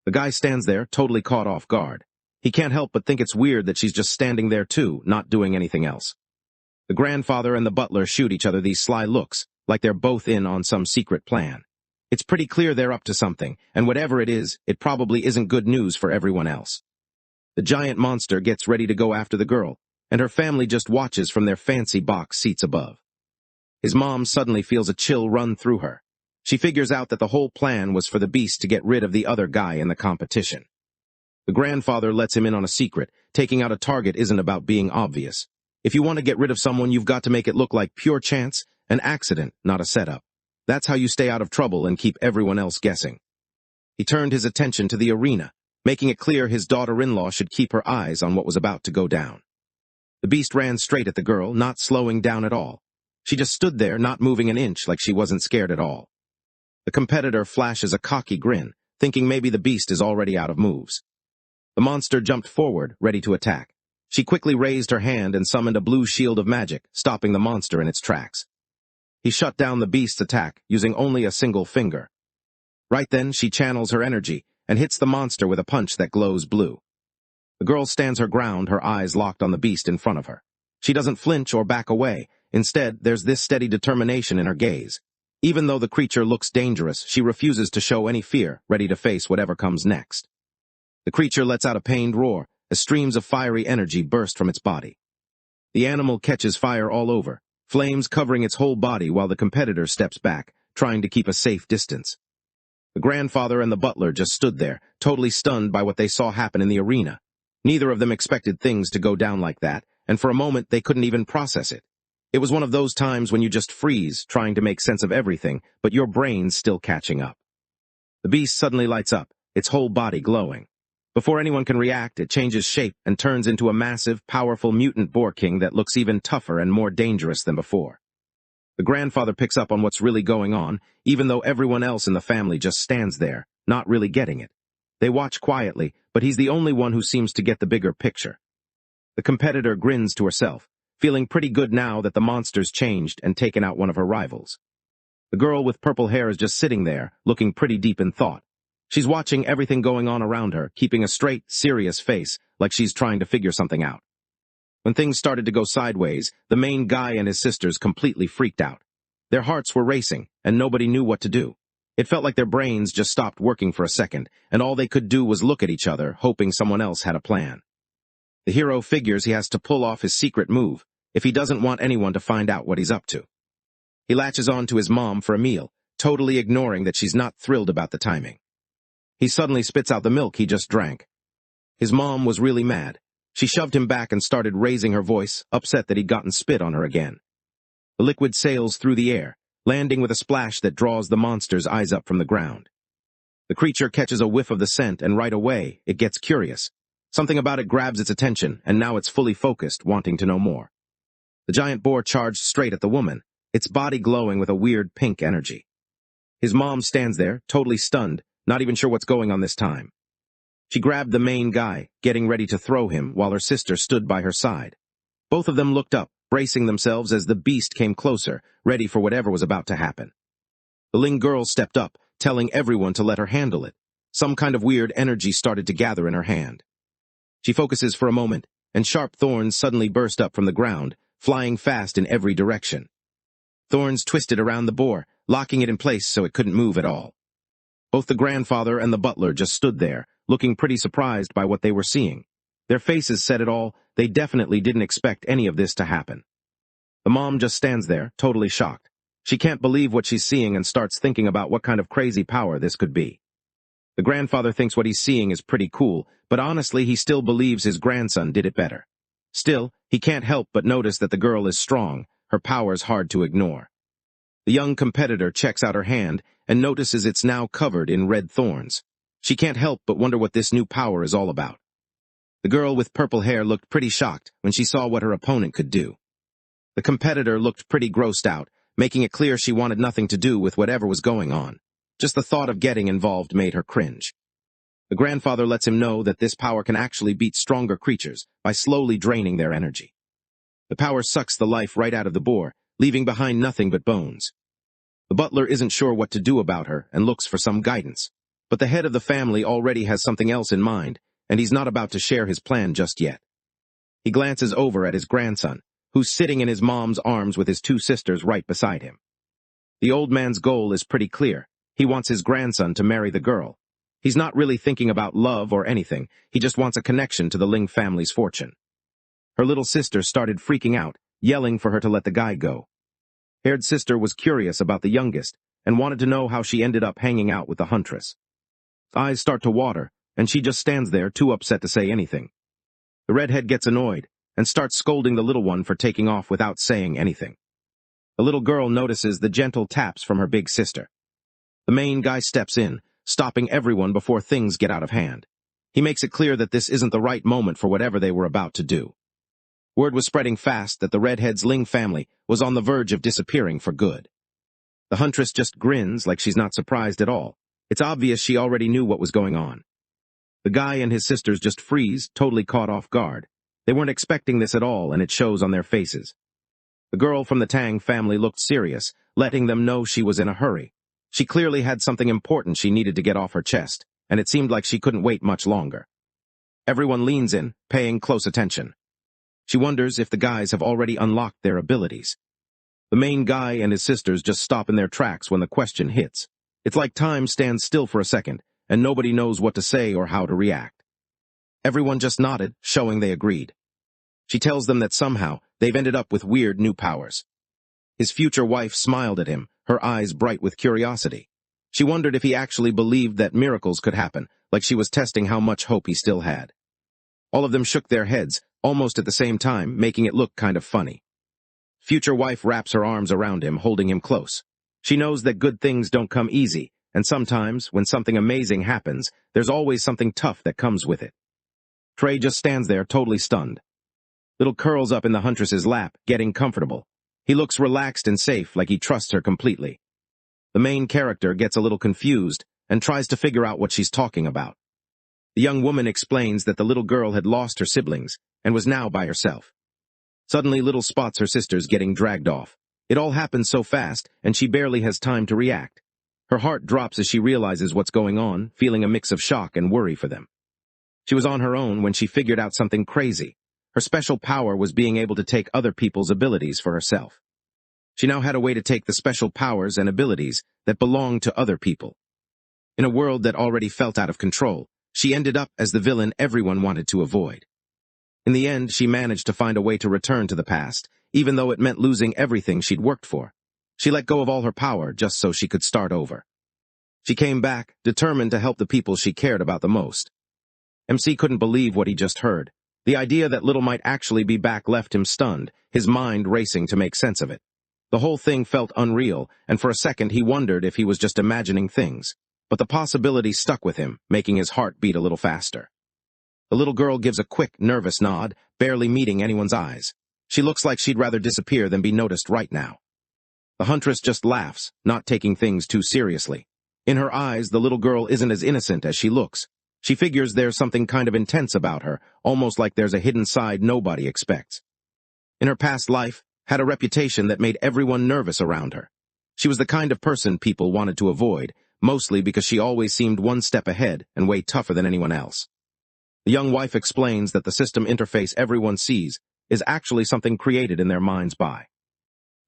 The guy stands there, totally caught off guard. He can't help but think it's weird that she's just standing there too, not doing anything else. The grandfather and the butler shoot each other these sly looks, like they're both in on some secret plan. It's pretty clear they're up to something, and whatever it is, it probably isn't good news for everyone else. The giant monster gets ready to go after the girl, and her family just watches from their fancy box seats above. His mom suddenly feels a chill run through her. She figures out that the whole plan was for the beast to get rid of the other guy in the competition. The grandfather lets him in on a secret. Taking out a target isn't about being obvious. If you want to get rid of someone, you've got to make it look like pure chance, an accident, not a setup. That's how you stay out of trouble and keep everyone else guessing. He turned his attention to the arena, making it clear his daughter-in-law should keep her eyes on what was about to go down. The beast ran straight at the girl, not slowing down at all. She just stood there, not moving an inch, like she wasn't scared at all. The competitor flashes a cocky grin, thinking maybe the beast is already out of moves. The monster jumped forward, ready to attack. She quickly raised her hand and summoned a blue shield of magic, stopping the monster in its tracks. He shut down the beast's attack, using only a single finger. Right then, she channels her energy and hits the monster with a punch that glows blue. The girl stands her ground, her eyes locked on the beast in front of her. She doesn't flinch or back away. Instead, there's this steady determination in her gaze. Even though the creature looks dangerous, she refuses to show any fear, ready to face whatever comes next. The creature lets out a pained roar, as streams of fiery energy burst from its body. The animal catches fire all over, flames covering its whole body while the competitor steps back, trying to keep a safe distance. The grandfather and the butler just stood there, totally stunned by what they saw happen in the arena. Neither of them expected things to go down like that, and for a moment they couldn't even process it. It was one of those times when you just freeze, trying to make sense of everything, but your brain's still catching up. The beast suddenly lights up, its whole body glowing. Before anyone can react, it changes shape and turns into a massive, powerful mutant boar king that looks even tougher and more dangerous than before. The grandfather picks up on what's really going on, even though everyone else in the family just stands there, not really getting it. They watch quietly, but he's the only one who seems to get the bigger picture. The competitor grins to herself, feeling pretty good now that the monster's changed and taken out one of her rivals. The girl with purple hair is just sitting there, looking pretty deep in thought. She's watching everything going on around her, keeping a straight, serious face, like she's trying to figure something out. When things started to go sideways, the main guy and his sisters completely freaked out. Their hearts were racing, and nobody knew what to do. It felt like their brains just stopped working for a second, and all they could do was look at each other, hoping someone else had a plan. The hero figures he has to pull off his secret move, if he doesn't want anyone to find out what he's up to. He latches on to his mom for a meal, totally ignoring that she's not thrilled about the timing. He suddenly spits out the milk he just drank. His mom was really mad. She shoved him back and started raising her voice, upset that he'd gotten spit on her again. The liquid sails through the air, landing with a splash that draws the monster's eyes up from the ground. The creature catches a whiff of the scent, and right away, it gets curious. Something about it grabs its attention, and now it's fully focused, wanting to know more. The giant boar charged straight at the woman, its body glowing with a weird pink energy. His mom stands there, totally stunned, not even sure what's going on this time. She grabbed the main guy, getting ready to throw him, while her sister stood by her side. Both of them looked up, bracing themselves as the beast came closer, ready for whatever was about to happen. The Ling girl stepped up, telling everyone to let her handle it. Some kind of weird energy started to gather in her hand. She focuses for a moment, and sharp thorns suddenly burst up from the ground, flying fast in every direction. Thorns twisted around the boar, locking it in place so it couldn't move at all. Both the grandfather and the butler just stood there, looking pretty surprised by what they were seeing. Their faces said it all. They definitely didn't expect any of this to happen. The mom just stands there, totally shocked. She can't believe what she's seeing and starts thinking about what kind of crazy power this could be. The grandfather thinks what he's seeing is pretty cool, but honestly he still believes his grandson did it better. Still, he can't help but notice that the girl is strong, her power's hard to ignore. The young competitor checks out her hand and notices it's now covered in red thorns. She can't help but wonder what this new power is all about. The girl with purple hair looked pretty shocked when she saw what her opponent could do. The competitor looked pretty grossed out, making it clear she wanted nothing to do with whatever was going on. Just the thought of getting involved made her cringe. The grandfather lets him know that this power can actually beat stronger creatures by slowly draining their energy. The power sucks the life right out of the boar, leaving behind nothing but bones. The butler isn't sure what to do about her and looks for some guidance, but the head of the family already has something else in mind, and he's not about to share his plan just yet. He glances over at his grandson, who's sitting in his mom's arms with his two sisters right beside him. The old man's goal is pretty clear. He wants his grandson to marry the girl. He's not really thinking about love or anything, he just wants a connection to the Ling family's fortune. Her little sister started freaking out, yelling for her to let the guy go. Haired sister was curious about the youngest, and wanted to know how she ended up hanging out with the huntress. Eyes start to water, and she just stands there, too upset to say anything. The redhead gets annoyed, and starts scolding the little one for taking off without saying anything. The little girl notices the gentle taps from her big sister. The main guy steps in, stopping everyone before things get out of hand. He makes it clear that this isn't the right moment for whatever they were about to do. Word was spreading fast that the redhead's Ling family was on the verge of disappearing for good. The huntress just grins like she's not surprised at all. It's obvious she already knew what was going on. The guy and his sisters just freeze, totally caught off guard. They weren't expecting this at all, and it shows on their faces. The girl from the Tang family looked serious, letting them know she was in a hurry. She clearly had something important she needed to get off her chest, and it seemed like she couldn't wait much longer. Everyone leans in, paying close attention. She wonders if the guys have already unlocked their abilities. The main guy and his sisters just stop in their tracks when the question hits. It's like time stands still for a second, and nobody knows what to say or how to react. Everyone just nodded, showing they agreed. She tells them that somehow they've ended up with weird new powers. His future wife smiled at him, her eyes bright with curiosity. She wondered if he actually believed that miracles could happen, like she was testing how much hope he still had. All of them shook their heads, almost at the same time, making it look kind of funny. Future wife wraps her arms around him, holding him close. She knows that good things don't come easy, and sometimes, when something amazing happens, there's always something tough that comes with it. Trey just stands there, totally stunned. Little curls up in the huntress's lap, getting comfortable. He looks relaxed and safe, like he trusts her completely. The main character gets a little confused and tries to figure out what she's talking about. The young woman explains that the little girl had lost her siblings and was now by herself. Suddenly, Little spots her sisters getting dragged off. It all happens so fast, and she barely has time to react. Her heart drops as she realizes what's going on, feeling a mix of shock and worry for them. She was on her own when she figured out something crazy. Her special power was being able to take other people's abilities for herself. She now had a way to take the special powers and abilities that belonged to other people. In a world that already felt out of control, she ended up as the villain everyone wanted to avoid. In the end, she managed to find a way to return to the past, even though it meant losing everything she'd worked for. She let go of all her power just so she could start over. She came back, determined to help the people she cared about the most. MC couldn't believe what he just heard. The idea that Little might actually be back left him stunned, his mind racing to make sense of it. The whole thing felt unreal, and for a second he wondered if he was just imagining things. But the possibility stuck with him, making his heart beat a little faster. The little girl gives a quick, nervous nod, barely meeting anyone's eyes. She looks like she'd rather disappear than be noticed right now. The huntress just laughs, not taking things too seriously. In her eyes, the little girl isn't as innocent as she looks. She figures there's something kind of intense about her, almost like there's a hidden side nobody expects. In her past life, had a reputation that made everyone nervous around her. She was the kind of person people wanted to avoid, mostly because she always seemed one step ahead and way tougher than anyone else. The young wife explains that the system interface everyone sees is actually something created in their mind's eye.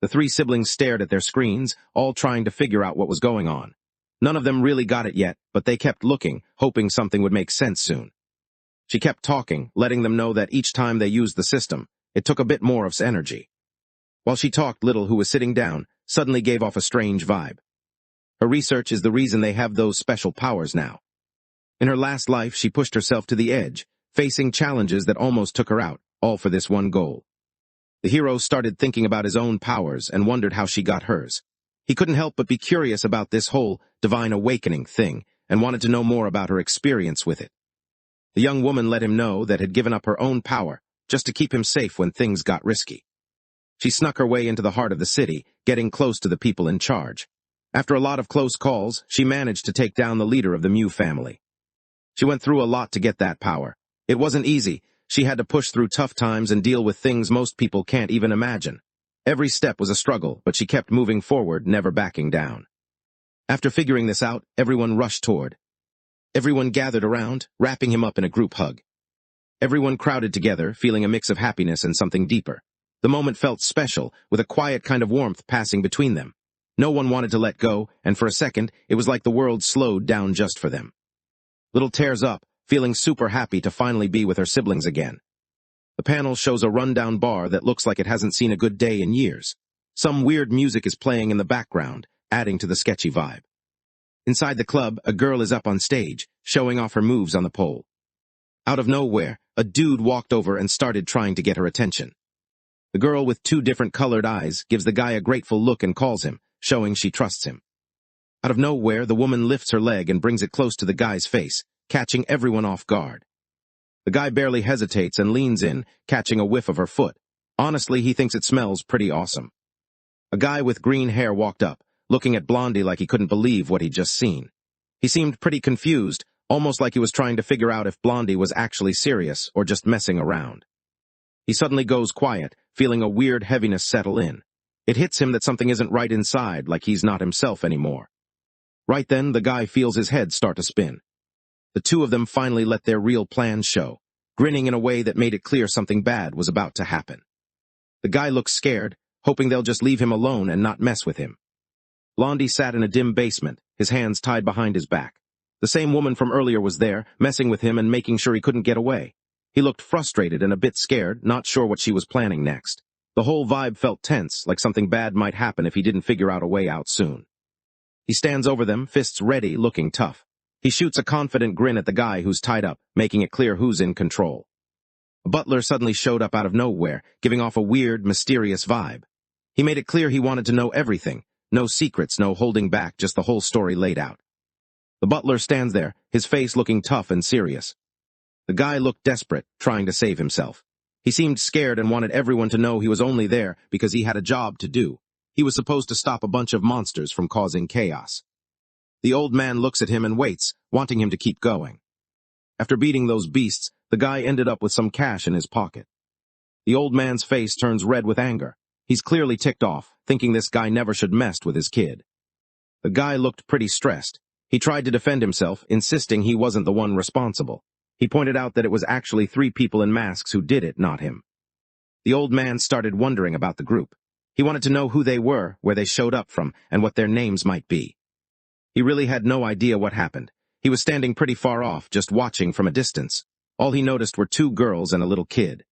The three siblings stared at their screens, all trying to figure out what was going on. None of them really got it yet, but they kept looking, hoping something would make sense soon. She kept talking, letting them know that each time they used the system, it took a bit more of energy. While she talked, Little, who was sitting down, suddenly gave off a strange vibe. Her research is the reason they have those special powers now. In her last life, she pushed herself to the edge, facing challenges that almost took her out, all for this one goal. The hero started thinking about his own powers and wondered how she got hers. He couldn't help but be curious about this whole divine awakening thing and wanted to know more about her experience with it. The young woman let him know that had given up her own power just to keep him safe when things got risky. She snuck her way into the heart of the city, getting close to the people in charge. After a lot of close calls, she managed to take down the leader of the Mew family. She went through a lot to get that power. It wasn't easy. She had to push through tough times and deal with things most people can't even imagine. Every step was a struggle, but she kept moving forward, never backing down. After figuring this out, everyone rushed toward. Everyone gathered around, wrapping him up in a group hug. Everyone crowded together, feeling a mix of happiness and something deeper. The moment felt special, with a quiet kind of warmth passing between them. No one wanted to let go, and for a second, it was like the world slowed down just for them. Little tears up, feeling super happy to finally be with her siblings again. The panel shows a rundown bar that looks like it hasn't seen a good day in years. Some weird music is playing in the background, adding to the sketchy vibe. Inside the club, a girl is up on stage, showing off her moves on the pole. Out of nowhere, a dude walked over and started trying to get her attention. The girl with two different colored eyes gives the guy a grateful look and calls him, showing she trusts him. Out of nowhere, the woman lifts her leg and brings it close to the guy's face, catching everyone off guard. The guy barely hesitates and leans in, catching a whiff of her foot. Honestly, he thinks it smells pretty awesome. A guy with green hair walked up, looking at Blondie like he couldn't believe what he'd just seen. He seemed pretty confused, almost like he was trying to figure out if Blondie was actually serious or just messing around. He suddenly goes quiet, feeling a weird heaviness settle in. It hits him that something isn't right inside, like he's not himself anymore. Right then, the guy feels his head start to spin. The two of them finally let their real plans show, grinning in a way that made it clear something bad was about to happen. The guy looks scared, hoping they'll just leave him alone and not mess with him. Blondie sat in a dim basement, his hands tied behind his back. The same woman from earlier was there, messing with him and making sure he couldn't get away. He looked frustrated and a bit scared, not sure what she was planning next. The whole vibe felt tense, like something bad might happen if he didn't figure out a way out soon. He stands over them, fists ready, looking tough. He shoots a confident grin at the guy who's tied up, making it clear who's in control. A butler suddenly showed up out of nowhere, giving off a weird, mysterious vibe. He made it clear he wanted to know everything. No secrets, no holding back, just the whole story laid out. The butler stands there, his face looking tough and serious. The guy looked desperate, trying to save himself. He seemed scared and wanted everyone to know he was only there because he had a job to do. He was supposed to stop a bunch of monsters from causing chaos. The old man looks at him and waits, wanting him to keep going. After beating those beasts, the guy ended up with some cash in his pocket. The old man's face turns red with anger. He's clearly ticked off, thinking this guy never should messed with his kid. The guy looked pretty stressed. He tried to defend himself, insisting he wasn't the one responsible. He pointed out that it was actually 3 people in masks who did it, not him. The old man started wondering about the group. He wanted to know who they were, where they showed up from, and what their names might be. He really had no idea what happened. He was standing pretty far off, just watching from a distance. All he noticed were 2 girls and a little kid.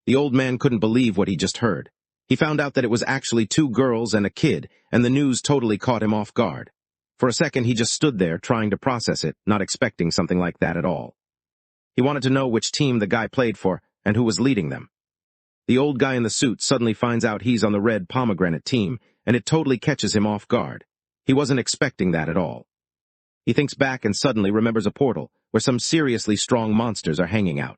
The old man couldn't believe what he just heard. He found out that it was actually 2 girls and a kid, and the news totally caught him off guard. For a second, he just stood there, trying to process it, not expecting something like that at all. He wanted to know which team the guy played for, and who was leading them. The old guy in the suit suddenly finds out he's on the red pomegranate team, and it totally catches him off guard. He wasn't expecting that at all. He thinks back and suddenly remembers a portal, where some seriously strong monsters are hanging out.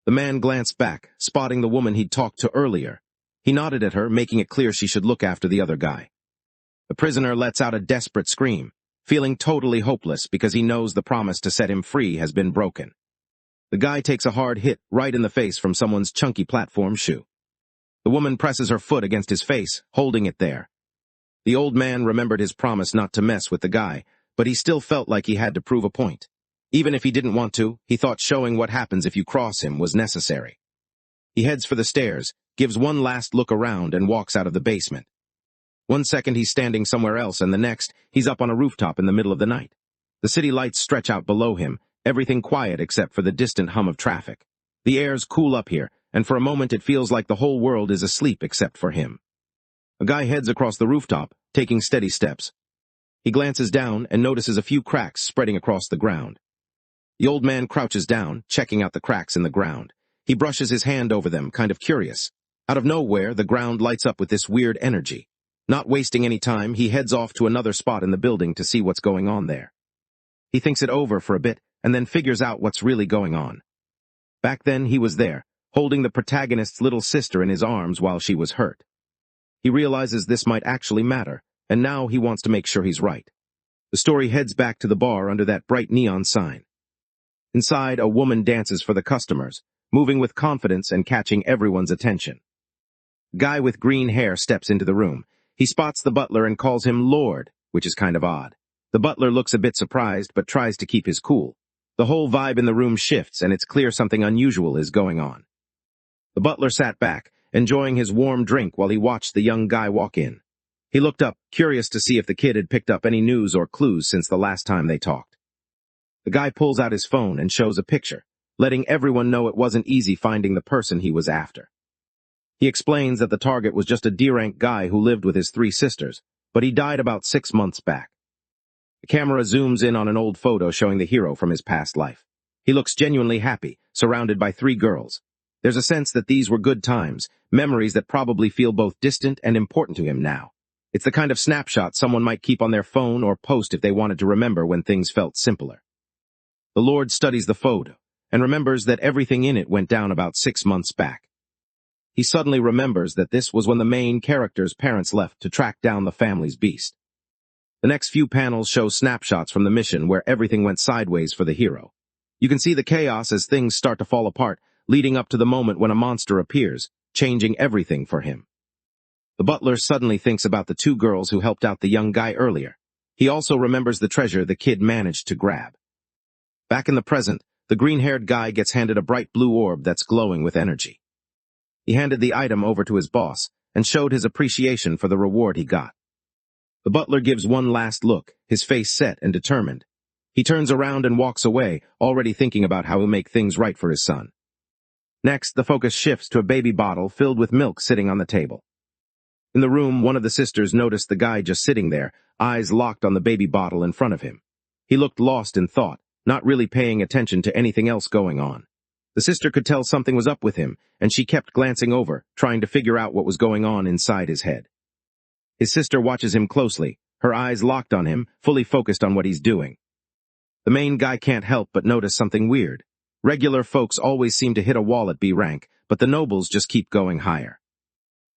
The man glanced back, spotting the woman he'd talked to earlier. He nodded at her, making it clear she should look after the other guy. The prisoner lets out a desperate scream, feeling totally hopeless because he knows the promise to set him free has been broken. The guy takes a hard hit right in the face from someone's chunky platform shoe. The woman presses her foot against his face, holding it there. The old man remembered his promise not to mess with the guy, but he still felt like he had to prove a point. Even if he didn't want to, he thought showing what happens if you cross him was necessary. He heads for the stairs, gives one last look around, and walks out of the basement. One second he's standing somewhere else, and the next, he's up on a rooftop in the middle of the night. The city lights stretch out below him, everything quiet except for the distant hum of traffic. The air's cool up here, and for a moment it feels like the whole world is asleep except for him. A guy heads across the rooftop, taking steady steps. He glances down and notices a few cracks spreading across the ground. The old man crouches down, checking out the cracks in the ground. He brushes his hand over them, kind of curious. Out of nowhere, the ground lights up with this weird energy. Not wasting any time, he heads off to another spot in the building to see what's going on there. He thinks it over for a bit, and then figures out what's really going on. Back then, he was there, holding the protagonist's little sister in his arms while she was hurt. He realizes this might actually matter, and now he wants to make sure he's right. The story heads back to the bar under that bright neon sign. Inside, a woman dances for the customers, moving with confidence and catching everyone's attention. A guy with green hair steps into the room. He spots the butler and calls him Lord, which is kind of odd. The butler looks a bit surprised, but tries to keep his cool. The whole vibe in the room shifts, and it's clear something unusual is going on. The butler sat back, enjoying his warm drink while he watched the young guy walk in. He looked up, curious to see if the kid had picked up any news or clues since the last time they talked. The guy pulls out his phone and shows a picture, letting everyone know it wasn't easy finding the person he was after. He explains that the target was just a D-rank guy who lived with his 3 sisters, but he died about 6 months back. The camera zooms in on an old photo showing the hero from his past life. He looks genuinely happy, surrounded by 3 girls. There's a sense that these were good times, memories that probably feel both distant and important to him now. It's the kind of snapshot someone might keep on their phone or post if they wanted to remember when things felt simpler. The Lord studies the photo and remembers that everything in it went down about 6 months back. He suddenly remembers that this was when the main character's parents left to track down the family's beast. The next few panels show snapshots from the mission where everything went sideways for the hero. You can see the chaos as things start to fall apart, leading up to the moment when a monster appears, changing everything for him. The butler suddenly thinks about the 2 girls who helped out the young guy earlier. He also remembers the treasure the kid managed to grab. Back in the present, the green-haired guy gets handed a bright blue orb that's glowing with energy. He handed the item over to his boss and showed his appreciation for the reward he got. The butler gives one last look, his face set and determined. He turns around and walks away, already thinking about how he'll make things right for his son. Next, the focus shifts to a baby bottle filled with milk sitting on the table. In the room, one of the sisters noticed the guy just sitting there, eyes locked on the baby bottle in front of him. He looked lost in thought, not really paying attention to anything else going on. The sister could tell something was up with him, and she kept glancing over, trying to figure out what was going on inside his head. His sister watches him closely, her eyes locked on him, fully focused on what he's doing. The main guy can't help but notice something weird. Regular folks always seem to hit a wall at B rank, but the nobles just keep going higher.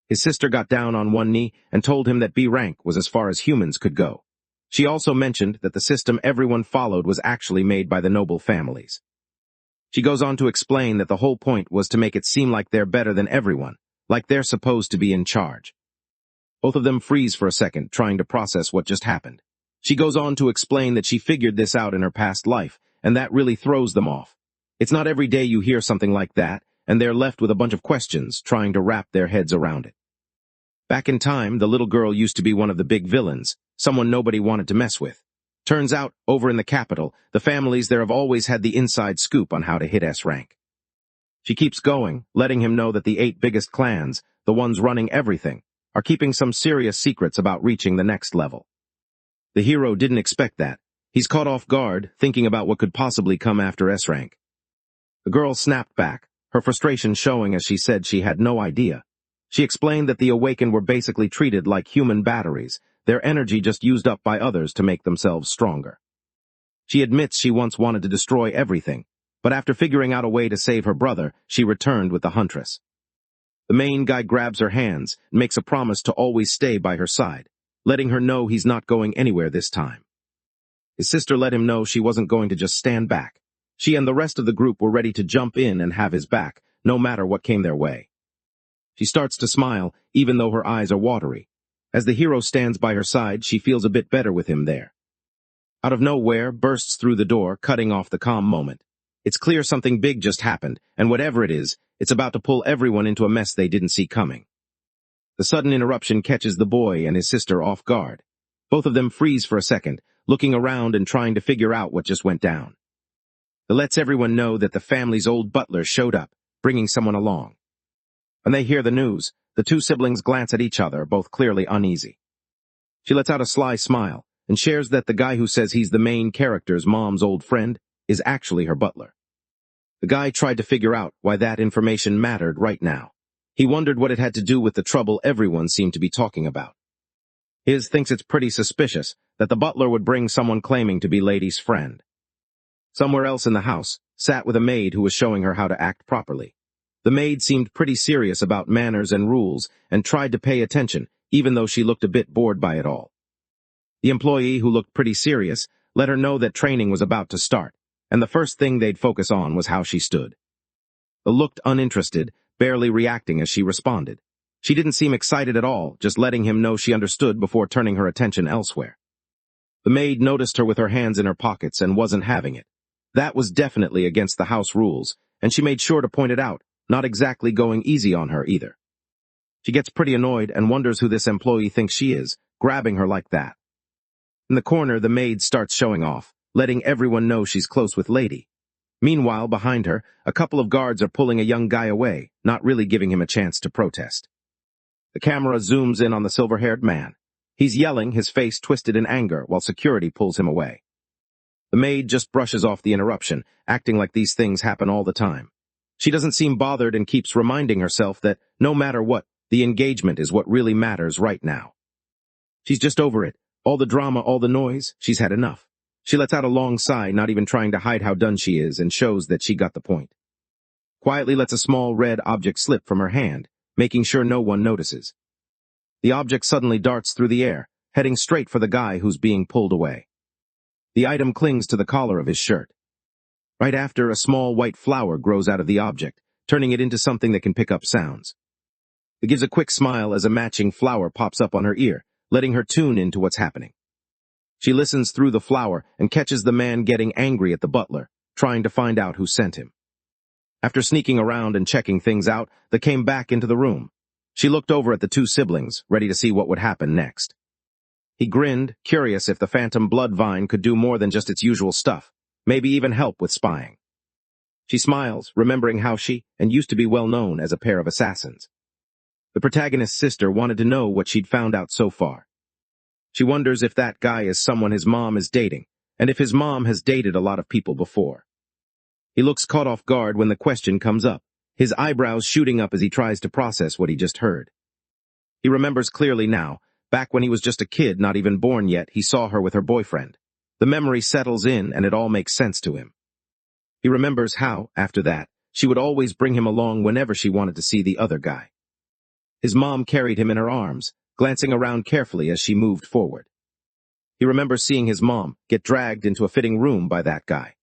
His sister got down on one knee and told him that B rank was as far as humans could go. She also mentioned that the system everyone followed was actually made by the noble families. She goes on to explain that the whole point was to make it seem like they're better than everyone, like they're supposed to be in charge. Both of them freeze for a second, trying to process what just happened. She goes on to explain that she figured this out in her past life, and that really throws them off. It's not every day you hear something like that, and they're left with a bunch of questions, trying to wrap their heads around it. Back in time, the little girl used to be one of the big villains, someone nobody wanted to mess with. Turns out, over in the capital, the families there have always had the inside scoop on how to hit S rank. She keeps going, letting him know that the 8 biggest clans, the ones running everything, are keeping some serious secrets about reaching the next level. The hero didn't expect that. He's caught off guard, thinking about what could possibly come after S rank. The girl snapped back, her frustration showing as she said she had no idea. She explained that the Awakened were basically treated like human batteries, their energy just used up by others to make themselves stronger. She admits she once wanted to destroy everything, but after figuring out a way to save her brother, she returned with the Huntress. The main guy grabs her hands and makes a promise to always stay by her side, letting her know he's not going anywhere this time. His sister let him know she wasn't going to just stand back. She and the rest of the group were ready to jump in and have his back, no matter what came their way. She starts to smile, even though her eyes are watery. As the hero stands by her side, she feels a bit better with him there. Out of nowhere, bursts through the door, cutting off the calm moment. It's clear something big just happened, and whatever it is, it's about to pull everyone into a mess they didn't see coming. The sudden interruption catches the boy and his sister off guard. Both of them freeze for a second, looking around and trying to figure out what just went down. It lets everyone know that the family's old butler showed up, bringing someone along. When they hear the news, the 2 siblings glance at each other, both clearly uneasy. She lets out a sly smile and shares that the guy who says he's the main character's mom's old friend is actually her butler. The guy tried to figure out why that information mattered right now. He wondered what it had to do with the trouble everyone seemed to be talking about. His thinks it's pretty suspicious that the butler would bring someone claiming to be Lady's friend. Somewhere else in the house, sat with a maid who was showing her how to act properly. The maid seemed pretty serious about manners and rules and tried to pay attention, even though she looked a bit bored by it all. The employee, who looked pretty serious, let her know that training was about to start, and the first thing they'd focus on was how she stood. The looked uninterested, barely reacting as she responded. She didn't seem excited at all, just letting him know she understood before turning her attention elsewhere. The maid noticed her with her hands in her pockets and wasn't having it. That was definitely against the house rules, and she made sure to point it out, not exactly going easy on her either. She gets pretty annoyed and wonders who this employee thinks she is, grabbing her like that. In the corner, the maid starts showing off, letting everyone know she's close with Lady. Meanwhile, behind her, a couple of guards are pulling a young guy away, not really giving him a chance to protest. The camera zooms in on the silver-haired man. He's yelling, his face twisted in anger, while security pulls him away. The maid just brushes off the interruption, acting like these things happen all the time. She doesn't seem bothered and keeps reminding herself that, no matter what, the engagement is what really matters right now. She's just over it. All the drama, all the noise, she's had enough. She lets out a long sigh, not even trying to hide how done she is, and shows that she got the point. Quietly lets a small red object slip from her hand, making sure no one notices. The object suddenly darts through the air, heading straight for the guy who's being pulled away. The item clings to the collar of his shirt. Right after, a small white flower grows out of the object, turning it into something that can pick up sounds. It gives a quick smile as a matching flower pops up on her ear, letting her tune into what's happening. She listens through the flower and catches the man getting angry at the butler, trying to find out who sent him. After sneaking around and checking things out, they came back into the room. She looked over at the 2 siblings, ready to see what would happen next. He grinned, curious if the phantom blood vine could do more than just its usual stuff, maybe even help with spying. She smiles, remembering how she used to be well known as a pair of assassins. The protagonist's sister wanted to know what she'd found out so far. She wonders if that guy is someone his mom is dating, and if his mom has dated a lot of people before. He looks caught off guard when the question comes up, his eyebrows shooting up as he tries to process what he just heard. He remembers clearly now, back when he was just a kid, not even born yet, he saw her with her boyfriend. The memory settles in and it all makes sense to him. He remembers how, after that, she would always bring him along whenever she wanted to see the other guy. His mom carried him in her arms, glancing around carefully as she moved forward. He remembers seeing his mom get dragged into a fitting room by that guy.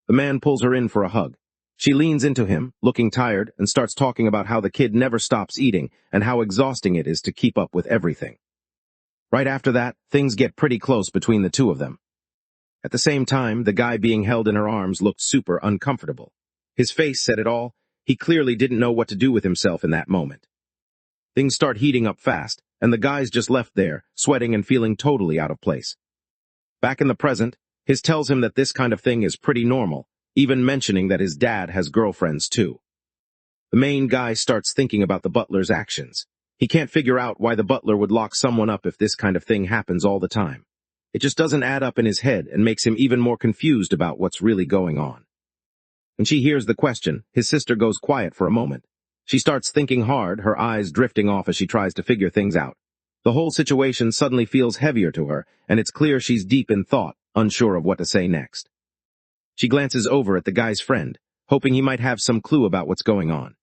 The man pulls her in for a hug, She leans into him, looking tired, and starts talking about how the kid never stops eating and how exhausting it is to keep up with everything. Right after that, things get pretty close between the two of them. At the same time, the guy being held in her arms looked super uncomfortable. His face said it all. He clearly didn't know what to do with himself in that moment. Things start heating up fast, and the guy's just left there, sweating and feeling totally out of place. Back in the present, his tells him that this kind of thing is pretty normal, even mentioning that his dad has girlfriends too. The main guy starts thinking about the butler's actions. He can't figure out why the butler would lock someone up if this kind of thing happens all the time. It just doesn't add up in his head and makes him even more confused about what's really going on. When she hears the question, his sister goes quiet for a moment. She starts thinking hard, her eyes drifting off as she tries to figure things out. The whole situation suddenly feels heavier to her, and it's clear she's deep in thought, unsure of what to say next. She glances over at the guy's friend, hoping he might have some clue about what's going on.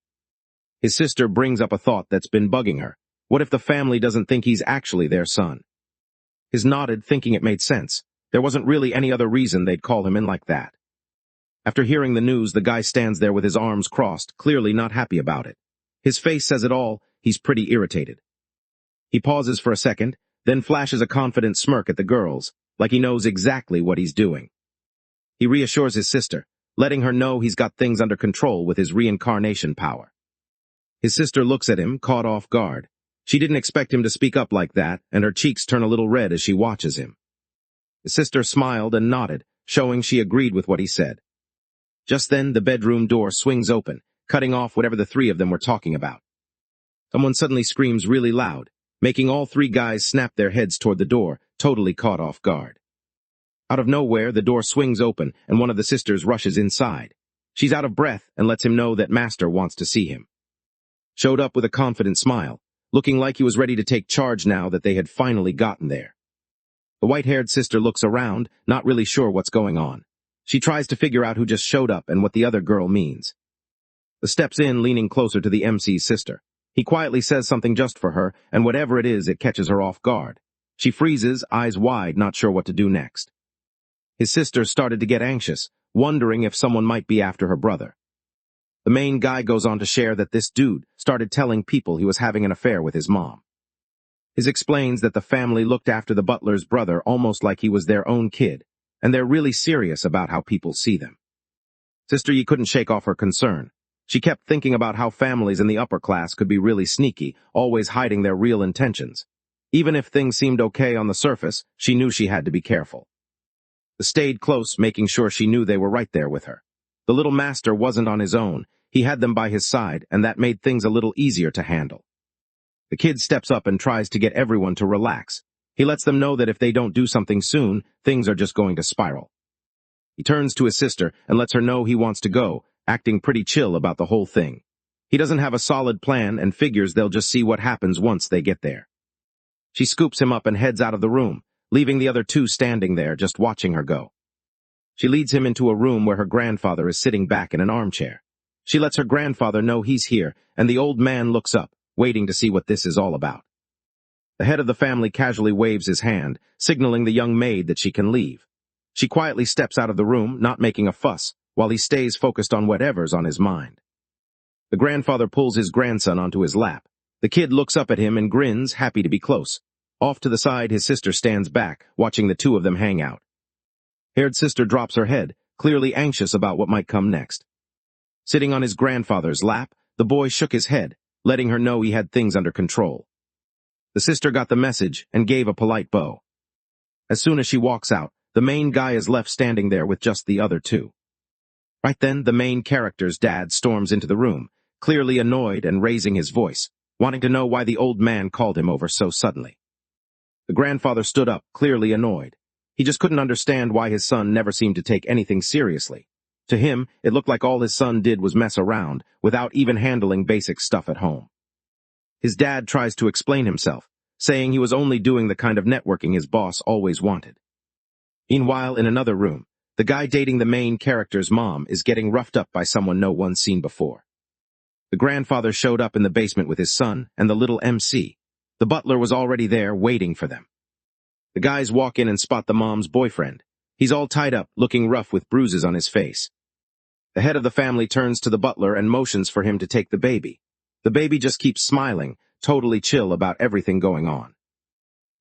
His sister brings up a thought that's been bugging her. What if the family doesn't think he's actually their son? His nodded, thinking it made sense. There wasn't really any other reason they'd call him in like that. After hearing the news, the guy stands there with his arms crossed, clearly not happy about it. His face says it all. He's pretty irritated. He pauses for a second, then flashes a confident smirk at the girls, like he knows exactly what he's doing. He reassures his sister, letting her know he's got things under control with his reincarnation power. His sister looks at him, caught off guard. She didn't expect him to speak up like that, and her cheeks turn a little red as she watches him. His sister smiled and nodded, showing she agreed with what he said. Just then, the bedroom door swings open, cutting off whatever the three of them were talking about. Someone suddenly screams really loud, making all three guys snap their heads toward the door, totally caught off guard. Out of nowhere, the door swings open, and one of the sisters rushes inside. She's out of breath and lets him know that Master wants to see him. Showed up with a confident smile, looking like he was ready to take charge now that they had finally gotten there. The white-haired sister looks around, not really sure what's going on. She tries to figure out who just showed up and what the other girl means. The steps in, leaning closer to the MC's sister. He quietly says something just for her, and whatever it is, it catches her off guard. She freezes, eyes wide, not sure what to do next. His sister started to get anxious, wondering if someone might be after her brother. The main guy goes on to share that this dude started telling people he was having an affair with his mom. His explains that the family looked after the butler's brother almost like he was their own kid, and they're really serious about how people see them. Sister Yi couldn't shake off her concern. She kept thinking about how families in the upper class could be really sneaky, always hiding their real intentions. Even if things seemed okay on the surface, she knew she had to be careful. They stayed close, making sure she knew they were right there with her. The little master wasn't on his own. He had them by his side, and that made things a little easier to handle. The kid steps up and tries to get everyone to relax. He lets them know that if they don't do something soon, things are just going to spiral. He turns to his sister and lets her know he wants to go, acting pretty chill about the whole thing. He doesn't have a solid plan and figures they'll just see what happens once they get there. She scoops him up and heads out of the room, leaving the other two standing there just watching her go. She leads him into a room where her grandfather is sitting back in an armchair. She lets her grandfather know he's here, and the old man looks up, waiting to see what this is all about. The head of the family casually waves his hand, signaling the young maid that she can leave. She quietly steps out of the room, not making a fuss, while he stays focused on whatever's on his mind. The grandfather pulls his grandson onto his lap. The kid looks up at him and grins, happy to be close. Off to the side, his sister stands back, watching the two of them hang out. Haired sister drops her head, clearly anxious about what might come next. Sitting on his grandfather's lap, the boy shook his head, letting her know he had things under control. The sister got the message and gave a polite bow. As soon as she walks out, the main guy is left standing there with just the other two. Right then, the main character's dad storms into the room, clearly annoyed and raising his voice, wanting to know why the old man called him over so suddenly. The grandfather stood up, clearly annoyed. He just couldn't understand why his son never seemed to take anything seriously. To him, it looked like all his son did was mess around, without even handling basic stuff at home. His dad tries to explain himself, saying he was only doing the kind of networking his boss always wanted. Meanwhile, in another room, the guy dating the main character's mom is getting roughed up by someone no one's seen before. The grandfather showed up in the basement with his son and the little MC. The butler was already there, waiting for them. The guys walk in and spot the mom's boyfriend. He's all tied up, looking rough with bruises on his face. The head of the family turns to the butler and motions for him to take the baby. The baby just keeps smiling, totally chill about everything going on.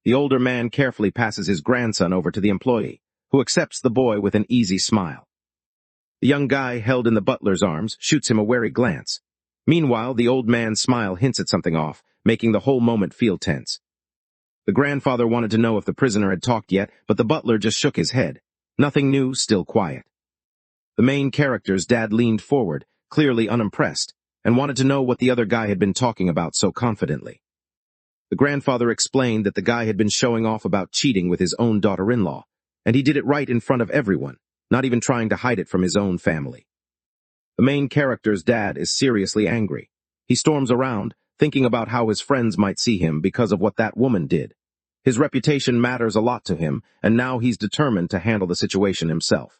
The older man carefully passes his grandson over to the employee, who accepts the boy with an easy smile. The young guy held in the butler's arms shoots him a wary glance. Meanwhile, the old man's smile hints at something off, making the whole moment feel tense. The grandfather wanted to know if the prisoner had talked yet, but the butler just shook his head. Nothing new, still quiet. The main character's dad leaned forward, clearly unimpressed, and wanted to know what the other guy had been talking about so confidently. The grandfather explained that the guy had been showing off about cheating with his own daughter-in-law, and he did it right in front of everyone, not even trying to hide it from his own family. The main character's dad is seriously angry. He storms around, thinking about how his friends might see him because of what that woman did. His reputation matters a lot to him, and now he's determined to handle the situation himself.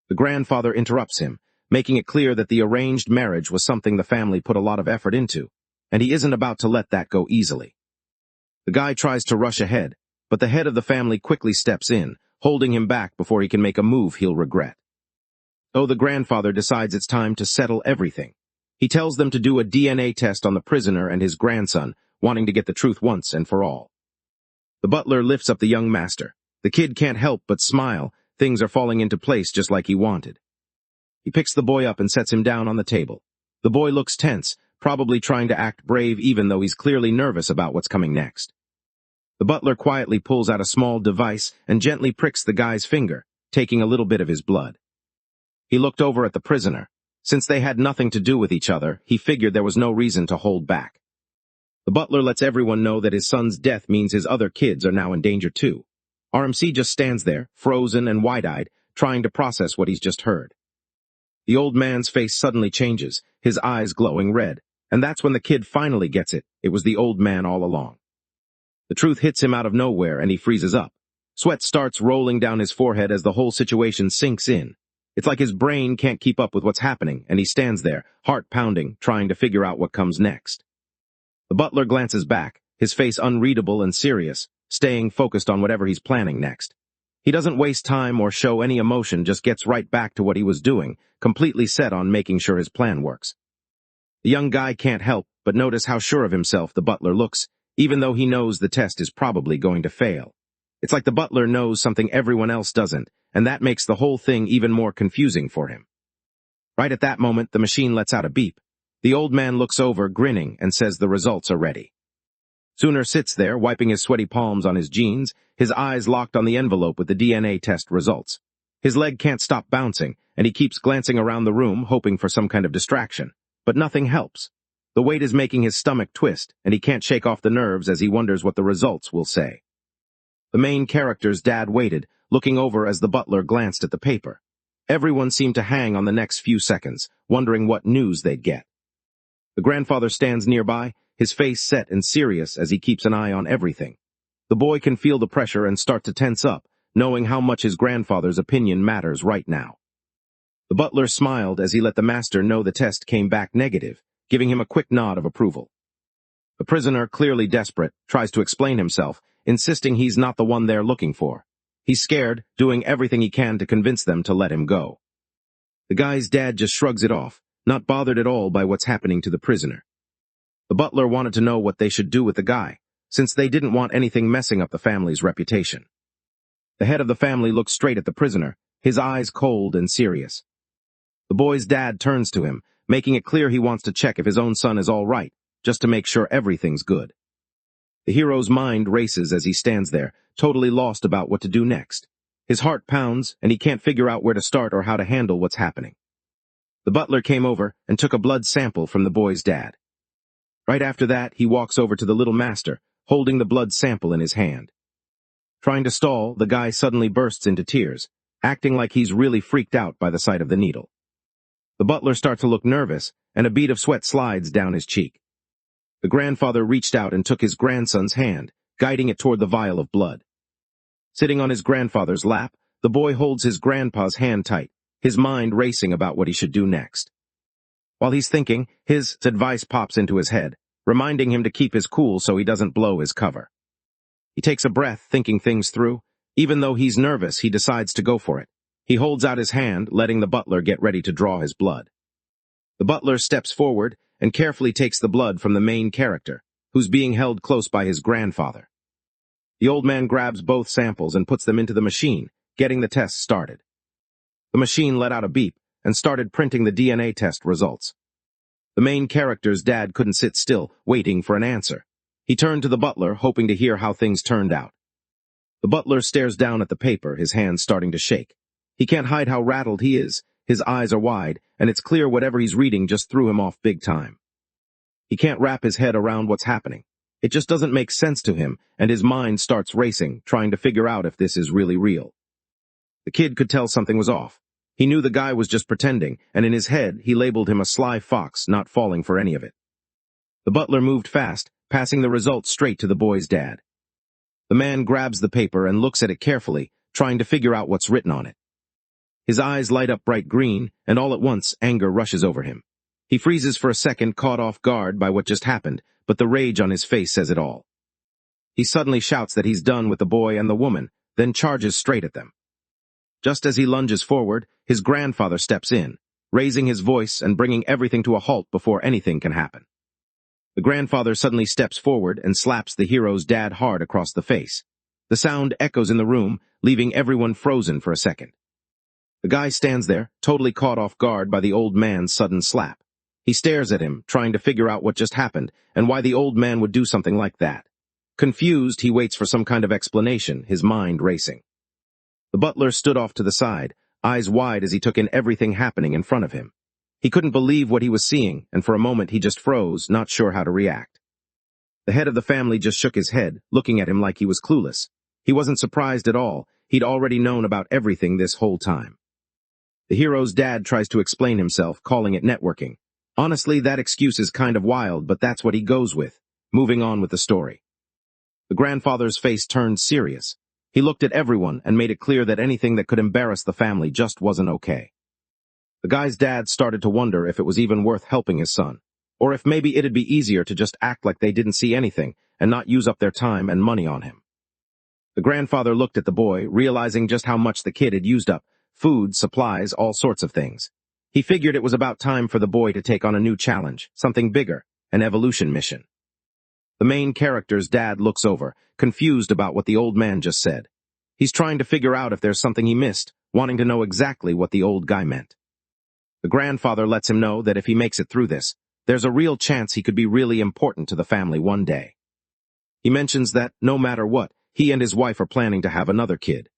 The grandfather interrupts him, making it clear that the arranged marriage was something the family put a lot of effort into, and he isn't about to let that go easily. The guy tries to rush ahead, but the head of the family quickly steps in, holding him back before he can make a move he'll regret. So the grandfather decides it's time to settle everything. He tells them to do a DNA test on the prisoner and his grandson, wanting to get the truth once and for all. The butler lifts up the young master. The kid can't help but smile. Things are falling into place just like he wanted. He picks the boy up and sets him down on the table. The boy looks tense, probably trying to act brave even though he's clearly nervous about what's coming next. The butler quietly pulls out a small device and gently pricks the guy's finger, taking a little bit of his blood. He looked over at the prisoner. Since they had nothing to do with each other, he figured there was no reason to hold back. The butler lets everyone know that his son's death means his other kids are now in danger too. RMC just stands there, frozen and wide-eyed, trying to process what he's just heard. The old man's face suddenly changes, his eyes glowing red, and that's when the kid finally gets it. It was the old man all along. The truth hits him out of nowhere and he freezes up. Sweat starts rolling down his forehead as the whole situation sinks in. It's like his brain can't keep up with what's happening, and he stands there, heart pounding, trying to figure out what comes next. The butler glances back, his face unreadable and serious, staying focused on whatever he's planning next. He doesn't waste time or show any emotion, just gets right back to what he was doing, completely set on making sure his plan works. The young guy can't help but notice how sure of himself the butler looks, even though he knows the test is probably going to fail. It's like the butler knows something everyone else doesn't, and that makes the whole thing even more confusing for him. Right at that moment, the machine lets out a beep. The old man looks over, grinning, and says the results are ready. Sooner sits there, wiping his sweaty palms on his jeans, his eyes locked on the envelope with the DNA test results. His leg can't stop bouncing, and he keeps glancing around the room, hoping for some kind of distraction. But nothing helps. The weight is making his stomach twist, and he can't shake off the nerves as he wonders what the results will say. The main character's dad waited, looking over as the butler glanced at the paper. Everyone seemed to hang on the next few seconds, wondering what news they'd get. The grandfather stands nearby, his face set and serious as he keeps an eye on everything. The boy can feel the pressure and start to tense up, knowing how much his grandfather's opinion matters right now. The butler smiled as he let the master know the test came back negative, giving him a quick nod of approval. The prisoner, clearly desperate, tries to explain himself, insisting he's not the one they're looking for. He's scared, doing everything he can to convince them to let him go. The guy's dad just shrugs it off, not bothered at all by what's happening to the prisoner. The butler wanted to know what they should do with the guy, since they didn't want anything messing up the family's reputation. The head of the family looks straight at the prisoner, his eyes cold and serious. The boy's dad turns to him, making it clear he wants to check if his own son is all right, just to make sure everything's good. The hero's mind races as he stands there, totally lost about what to do next. His heart pounds, and he can't figure out where to start or how to handle what's happening. The butler came over and took a blood sample from the boy's dad. Right after that, he walks over to the little master, holding the blood sample in his hand. Trying to stall, the guy suddenly bursts into tears, acting like he's really freaked out by the sight of the needle. The butler starts to look nervous, and a bead of sweat slides down his cheek. The grandfather reached out and took his grandson's hand, guiding it toward the vial of blood. Sitting on his grandfather's lap, the boy holds his grandpa's hand tight, his mind racing about what he should do next. While he's thinking, his advice pops into his head, reminding him to keep his cool so he doesn't blow his cover. He takes a breath, thinking things through. Even though he's nervous, he decides to go for it. He holds out his hand, letting the butler get ready to draw his blood. The butler steps forward and carefully takes the blood from the main character, who's being held close by his grandfather. The old man grabs both samples and puts them into the machine, getting the test started. The machine let out a beep and started printing the DNA test results. The main character's dad couldn't sit still, waiting for an answer. He turned to the butler, hoping to hear how things turned out. The butler stares down at the paper, his hands starting to shake. He can't hide how rattled he is. His eyes are wide, and it's clear whatever he's reading just threw him off big time. He can't wrap his head around what's happening. It just doesn't make sense to him, and his mind starts racing, trying to figure out if this is really real. The kid could tell something was off. He knew the guy was just pretending, and in his head, he labeled him a sly fox, not falling for any of it. The butler moved fast, passing the results straight to the boy's dad. The man grabs the paper and looks at it carefully, trying to figure out what's written on it. His eyes light up bright green, and all at once, anger rushes over him. He freezes for a second, caught off guard by what just happened, but the rage on his face says it all. He suddenly shouts that he's done with the boy and the woman, then charges straight at them. Just as he lunges forward, his grandfather steps in, raising his voice and bringing everything to a halt before anything can happen. The grandfather suddenly steps forward and slaps the hero's dad hard across the face. The sound echoes in the room, leaving everyone frozen for a second. The guy stands there, totally caught off guard by the old man's sudden slap. He stares at him, trying to figure out what just happened and why the old man would do something like that. Confused, he waits for some kind of explanation, his mind racing. The butler stood off to the side, eyes wide as he took in everything happening in front of him. He couldn't believe what he was seeing, and for a moment he just froze, not sure how to react. The head of the family just shook his head, looking at him like he was clueless. He wasn't surprised at all. He'd already known about everything this whole time. The hero's dad tries to explain himself, calling it networking. Honestly, that excuse is kind of wild, but that's what he goes with, moving on with the story. The grandfather's face turned serious. He looked at everyone and made it clear that anything that could embarrass the family just wasn't okay. The guy's dad started to wonder if it was even worth helping his son, or if maybe it'd be easier to just act like they didn't see anything and not use up their time and money on him. The grandfather looked at the boy, realizing just how much the kid had used up, food, supplies, all sorts of things. He figured it was about time for the boy to take on a new challenge, something bigger, an evolution mission. The main character's dad looks over, confused about what the old man just said. He's trying to figure out if there's something he missed, wanting to know exactly what the old guy meant. The grandfather lets him know that if he makes it through this, there's a real chance he could be really important to the family one day. He mentions that, no matter what, he and his wife are planning to have another kid.